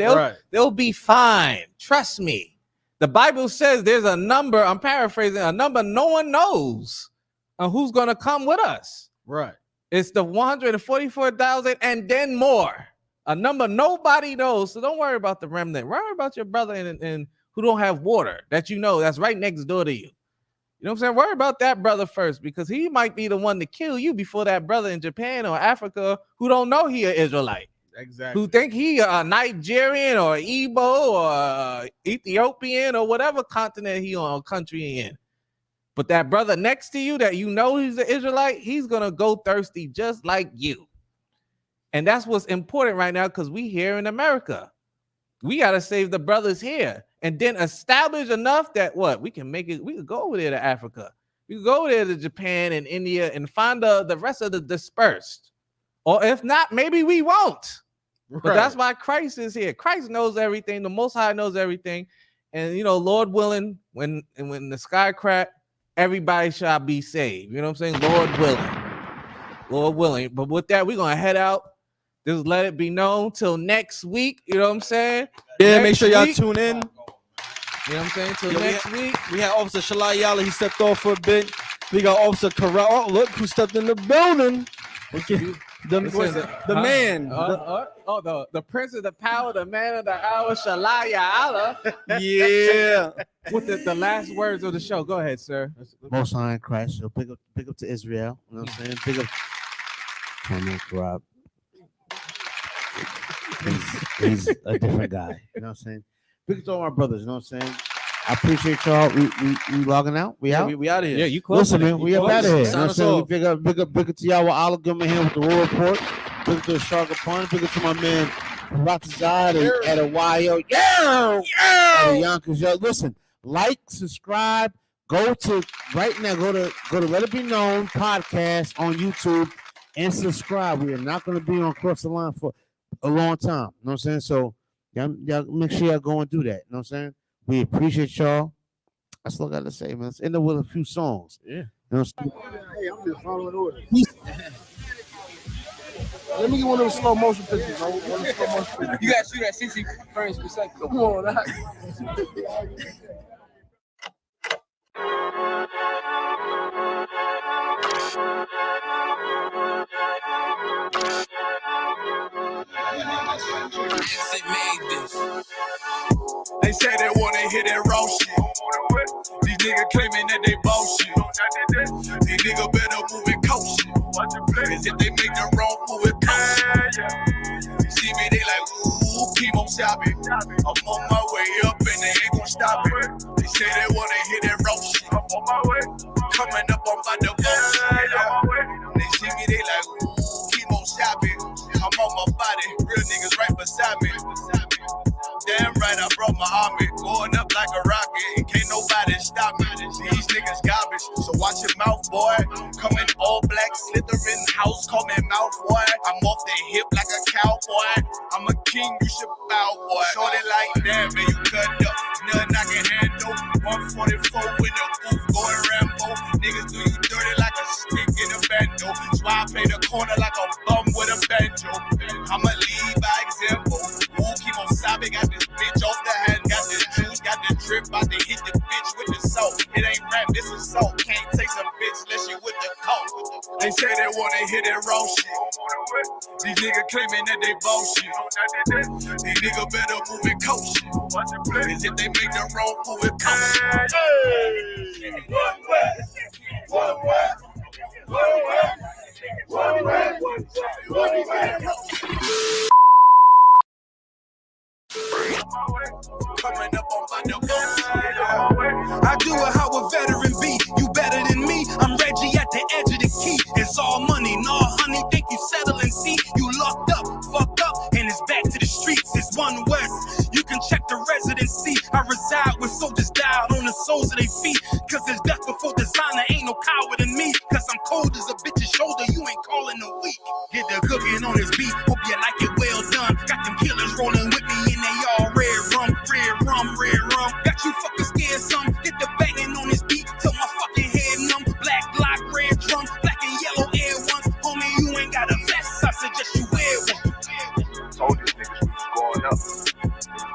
They'll be fine. Trust me. The Bible says there's a number, I'm paraphrasing, a number no one knows who's going to come with us. Right. It's the 144,000 and then more. A number nobody knows. So don't worry about the remnant. Worry about your brother and who don't have water that you know that's right next door to you. You know what I'm saying? Worry about that brother first because he might be the one to kill you before that brother in Japan or Africa who don't know he an Israelite. Exactly. Who think he a Nigerian or Igbo or Ethiopian or whatever continent he on, country he in. But that brother next to you that you know he's an Israelite, he's going to go thirsty just like you. And that's what's important right now because we here in America. We got to save the brothers here and then establish enough that we can make it. We could go over there to Africa. We could go over there to Japan and India and find the rest of the dispersed. Or if not, maybe we won't. Right. But that's why Christ is here. Christ knows everything. The Most High knows everything. And, Lord willing, when the sky crack, everybody shall be saved. You know what I'm saying? Lord willing. Lord willing. But with that, we're going to head out. Just let it be known till next week. You know what I'm saying? Yeah, next make sure y'all tune in. You know what I'm saying? Till next week. We had Officer Shalai Yala. He stepped off for a bit. We got Officer Corral. Oh, look who stepped in the building. The man. The prince of the power, the man of the hour, Shalai Yala. Yeah. With the last words of the show. Go ahead, sir. Most High in Christ. So big up to Israel. You know what I'm saying? Big up to Rob. He's a different guy. You know what I'm saying? Big up to all my brothers. You know what I'm saying? I appreciate y'all. We logging out. We out. We out of here. Yeah, you close. Listen, man, we up out of here. You know what I'm saying? Off. Big up to y'all with Olive Gilman here with the War Report. Big up to Shark Upon. Big up to my man Ratazad at a YO. Yeah. At a Yonkers. Yo, listen, like, subscribe. Go to Let It Be Known podcast on YouTube and subscribe. We are not going to be on Cross the Line for a long time. You know what I'm saying? So y'all make sure y'all go and do that. You know what I'm saying? We appreciate y'all. I still got to say, man. Let's end up with a few songs. Yeah. You know what I'm saying? Hey, I'm just following orders. Let me get one of those slow motion pictures. One of the slow motion pictures. You gotta shoot at 60 frames per second. Come on. They say they wanna hit that raw shit. These niggas claiming that they bullshit. These niggas better move and coach shit. Cause if they make the wrong move, it coach. You see me, they like, ooh, keep on shopping. I'm on my way up and they ain't gon' stop it. They say they wanna hit that raw shit. I'm on my way. Coming up on my bullshit. They see me, they like, ooh, keep on shopping. I'm on my body, real niggas right beside me. Damn right, I brought my army, going up like a rocket. Can't nobody stop me. These niggas garbage, so watch your mouth, boy. Coming all black, slithering house, call me mouth, boy. I'm off the hip like a cowboy. I'm a king, you should bow, boy. Shorty like that, man, you cut up. Nothing I can handle. 144 in the booth, going Rambo. Niggas do you dirty like a stick in a bando. So I play the corner like a bum with a banjo. I'ma lead by example. Ooh, keep on sobbing, got this bitch off the hand, got the juice, got the drip, about to hit the bitch with the soap. It ain't rap, this is soap. Can't taste a bitch unless you with the coke. They say they wanna hit that raw shit. These niggas claiming that they bullshit. These niggas better move and coach shit. Cause if they make the wrong move, it coach. One way. Coming up on my I do it how a veteran be. You better than me. I'm Reggie at the edge of the key. It's all money, no honey. Think you settling? See, you locked up, fucked up, and it's back to the streets. It's one west. You can check the residency. I reside with soldiers died on the soles of their feet. Cause there's death before designer. Ain't no coward in me. Cause I'm cold as a bitch's shoulder. You ain't calling a week. Get the cooking on this beat. Hope you like it well done. Got them killers rolling with me and they all red rum, red rum, red rum. Got you fucking scared some. Get the banging on this beat till my fucking head numb. Black block, red drum, black and yellow air ones. Homie, you ain't got a vest. I suggest you wear one. Told these niggas we was going up.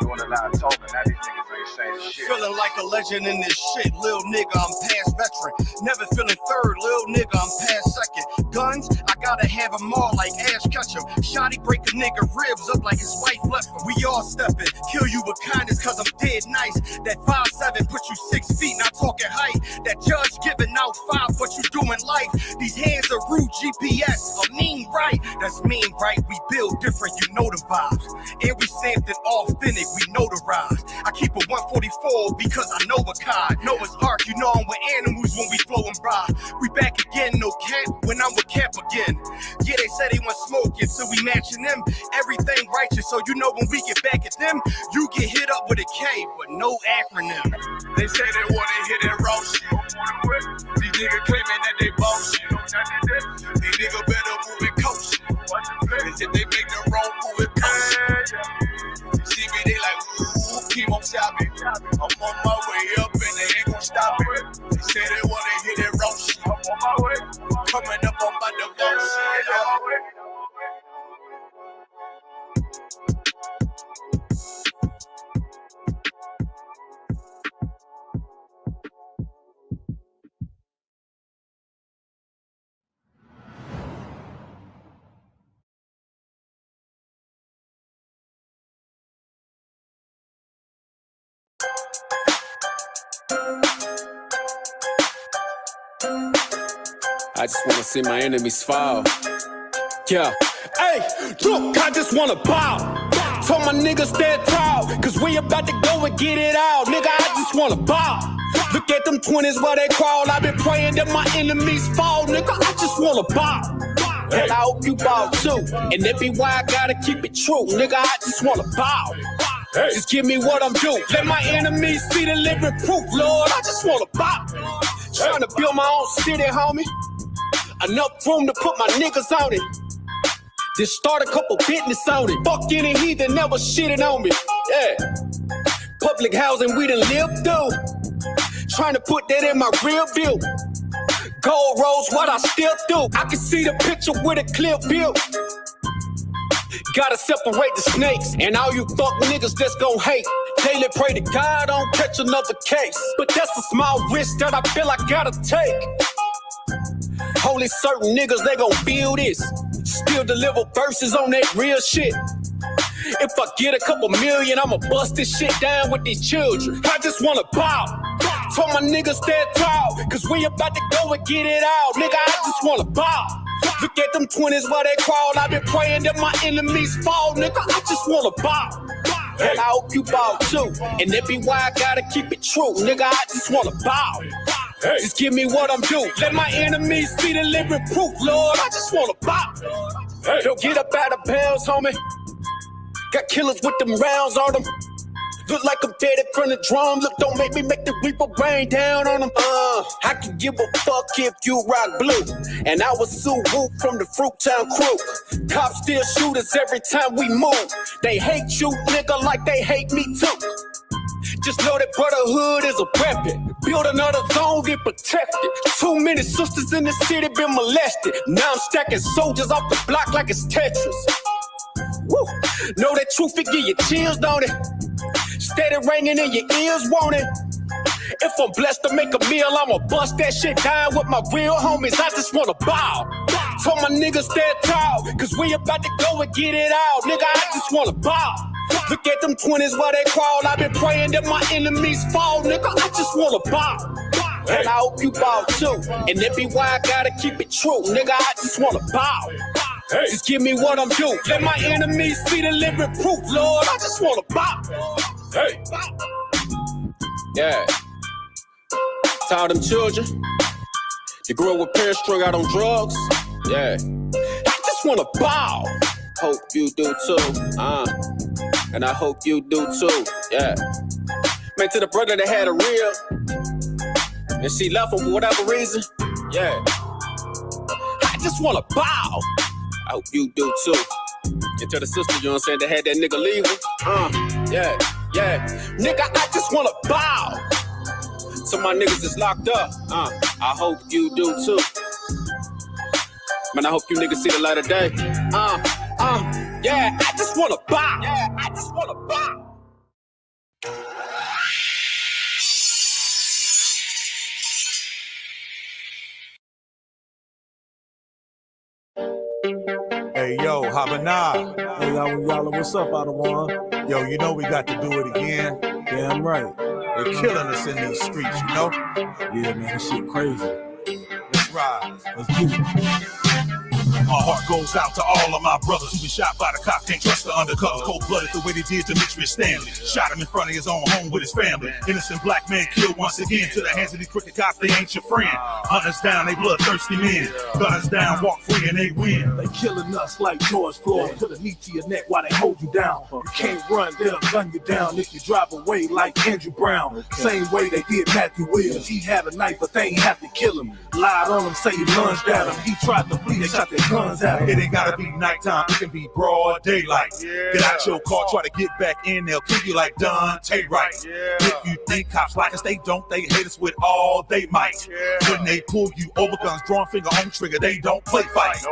Doing a lot of talking. Now these niggas ain't saying shit. Feeling like a legend in this shit, lil nigga, I'm past veteran. Never feeling third, lil nigga, I'm past second. Guns, I gotta have them all like Ash Ketchum. Shotty break a nigga ribs up like his wife left him. We all stepping, kill you with kindness cause I'm dead nice. That 5'7" put you 6 feet, not talking height. That judge giving out 5, but you doing life. These hands are rude GPS, a mean right. That's mean right, we build different, you know the vibes. And we stamped it authentic, we notarized. I keep a 144 because I know a God. Noah's Ark, you know I'm with animals when we flowing by. We back again, no cap, when I'm with Cap again. Yeah, they said they want smoking, so we matching them. Everything righteous, so you know when we get back at them, you get hit up with a K, but no acronym. They say they wanna hear that raw shit. These niggas claiming that they bullshit. These niggas better move and coach shit. Cause if they make the wrong move and coach shit. See me, they like, ooh, keep on stopping. I'm on my way up and they ain't gon' stop it. They say they wanna hear that raw shit. I'm on my way. Coming up on my divorce shit. I just wanna see my enemies fall. Yeah, hey, look, I just wanna bow. Told my niggas stand tall, cause we about to go and get it out. Nigga, I just wanna bow. Look at them 20s where they crawl. I've been praying that my enemies fall. Nigga, I just wanna bow. And I hope you bow too. And that be why I gotta keep it true. Nigga, I just wanna bow. Just give me what I'm due. Let my enemies see the living proof, Lord. I just wanna bow. Trying to build my own city, homie. Enough room to put my niggas on it. Just start a couple business on it. Fuck any heathen never shitted on me. Yeah. Public housing we done lived through. Trying to put that in my rear view. Gold rolls, what I still do. I can see the picture with a clear view. Gotta separate the snakes and all you fuck niggas that's gon' hate. Daily pray to God I don't catch another case. But that's a small risk that I feel I gotta take. Only certain niggas, they gon' feel this. Still deliver verses on that real shit. If I get a couple million, I'ma bust this shit down with these children. I just wanna bow. Told my niggas stand tall, cause we about to go and get it out. Nigga, I just wanna bow. Look at them 20s where they crawl. I've been praying that my enemies fall. Nigga, I just wanna bow. And I hope you bow too. And that be why I gotta keep it true. Nigga, I just wanna bow. Just give me what I'm due. Let my enemies see the living proof, Lord. I just wanna bow. Don't get up out of bounds, homie. Got killers with them rounds on them. Look like I'm dead from the drum. Look, don't make me make the reaper rain down on them. I can give a fuck if you rock blue. And I was Sue Woo from the Fruittown crew. Cops still shoot us every time we move. They hate you, nigga, like they hate me too. Just know that brotherhood is a weapon. Build another zone, get protected. Too many sisters in the city been molested. Now I'm stacking soldiers off the block like it's Tetris. Woo. Know that truth, it give you chills, don't it? Steady ringing in your ears, won't it? If I'm blessed to make a meal, I'ma bust that shit down with my real homies. I just wanna bow. Told my niggas stand tall, cause we about to go and get it out. Nigga, I just wanna bow. Look at them 20s where they crawl. I've been praying that my enemies fall. Nigga, I just wanna bow. And I hope you ball too. And that be why I gotta keep it true. Nigga, I just wanna bow. Just give me what I'm due. Let my enemies see the living proof, Lord. I just wanna bow. Yeah. Tired of them children. They grew up with parents strung out on drugs. Yeah. I just wanna bow. Hope you do too. And I hope you do too. Yeah. Man, to the brother that had a real and she left him for whatever reason. Yeah. I just wanna bow. I hope you do too. And to the sister, you know what I'm saying, that had that nigga leaving. Yeah. Nigga, I just wanna bow. So my niggas is locked up. I hope you do too. Man, I hope you niggas see the light of day. Yeah, I just wanna bow. Yeah, I just wanna bow. Hey, yo, Habanah. Hey, y'all, what's up, Adawan? Yo, you know we got to do it again. Damn right. They're killing us in these streets, you know? Yeah, man, this shit crazy. Let's ride. Let's get it. My heart goes out to all of my brothers who been shot by the cops, can't trust the undercover. Cold-blooded the way they did to Mitch Stanley. Shot him in front of his own home with his family. Innocent black man killed once again. To the hands of these crooked cops, they ain't your friend. Hunters down, they bloodthirsty men. Gunners down, walk free and they win. They killing us like George Floyd. Put a knee to your neck while they hold you down. You can't run, they'll gun you down if you drive away like Andrew Brown. Same way they did Matthew Williams. He had a knife, but they ain't have to kill him. Lied on him, say he lunged at him. He tried to flee, they shot their guns at him. It ain't gotta be nighttime, it can be broad daylight. Get out your car, try to get back in, they'll kill you like Dante Wright. If you think cops like us, they don't, they hate us with all they might. When they pull you over, guns drawn, finger on trigger, they don't play fight.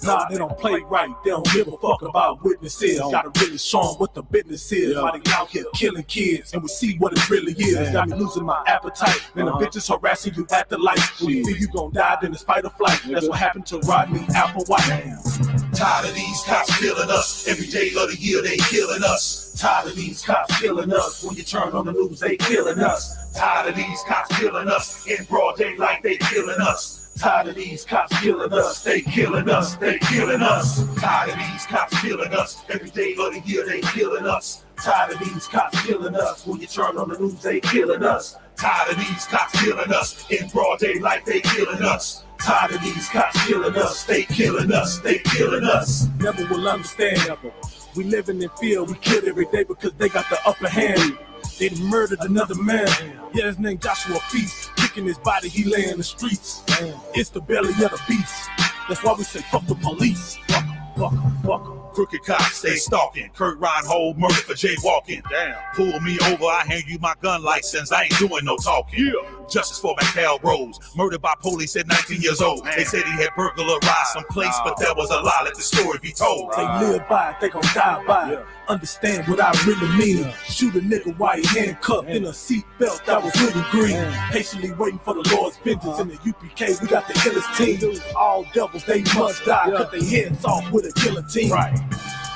Nah, they don't play right. They don't give a fuck about witnesses. Gotta really show them what the business is. Why they out here killing kids, and we see what it really is. Got me losing my appetite. Then the bitches harassing you at the light. When you feel you gon' die, then it's fight or flight. That's what happened to Rodney Applewhite. Tired of these cops killing us. Every day of the year they killing us. Tired of these cops killing us. When you turn on the news, they killing us. Tired of these cops killing us. In broad daylight they killing us. Tired of these cops killing us, they killing us, they killing us. Tired of these cops killing us. Every day of the year they killing us. Tired of these cops killing us. When you turn on the news, they killing us. Tired of these cops killing us. In broad daylight they killing us. Tired of these cops killing us, they killing us, they killing us. Never will understand. We living in fear, we kill every day because they got the upper hand. They murdered another man. Yeah, his name Joshua Feast. Kicking his body, he lay in the streets. It's the belly of the beast. That's why we say fuck the police. Fuck. Crooked cops stay stalking. Kurt Reinhold murdered for jaywalking. Damn. Pull me over, I hand you my gun license. I ain't doing no talking. Yeah. Justice for McHale Rose, murdered by police at 19 years old. They said he had burglarized some place, but that was a lie. Let the story be told. They live by it, they gon' die by it. Understand what I really mean. Shoot a nigga while he handcuffed in a seat belt that was really green. Patiently waiting for the Lord's vengeance. In the UPK, we got the illest team. All devils, they must die. Cut their heads off with a guillotine. Right.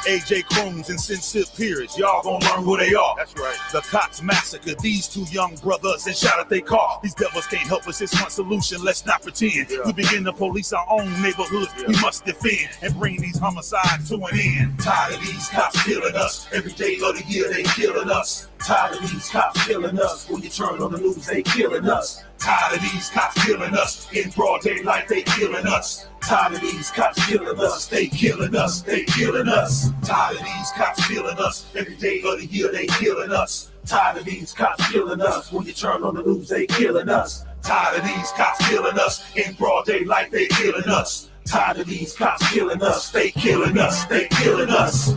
AJ Crones and Sincere Peers, y'all gonna learn who they are. That's right. The cops massacred these two young brothers and shot at their car. These devils can't help us, it's one solution, let's not pretend. We begin to police our own neighborhoods, we must defend and bring these homicides to an end. Tired of these cops killing us, every day of the year they killing us. Tired of these cops killing us, when you turn on the news they killing us. Tired of these cops killing us, in broad daylight they killing us. Tired of these cops killing us, they killing us, they killing us. Tired of these cops killing us, every day of the year they killing us. Tired of these cops killing us, when you turn on the news they killing us. Tired of these cops killing us, in broad daylight they killing us. Tired of these cops killing us, they killing us, they killing us.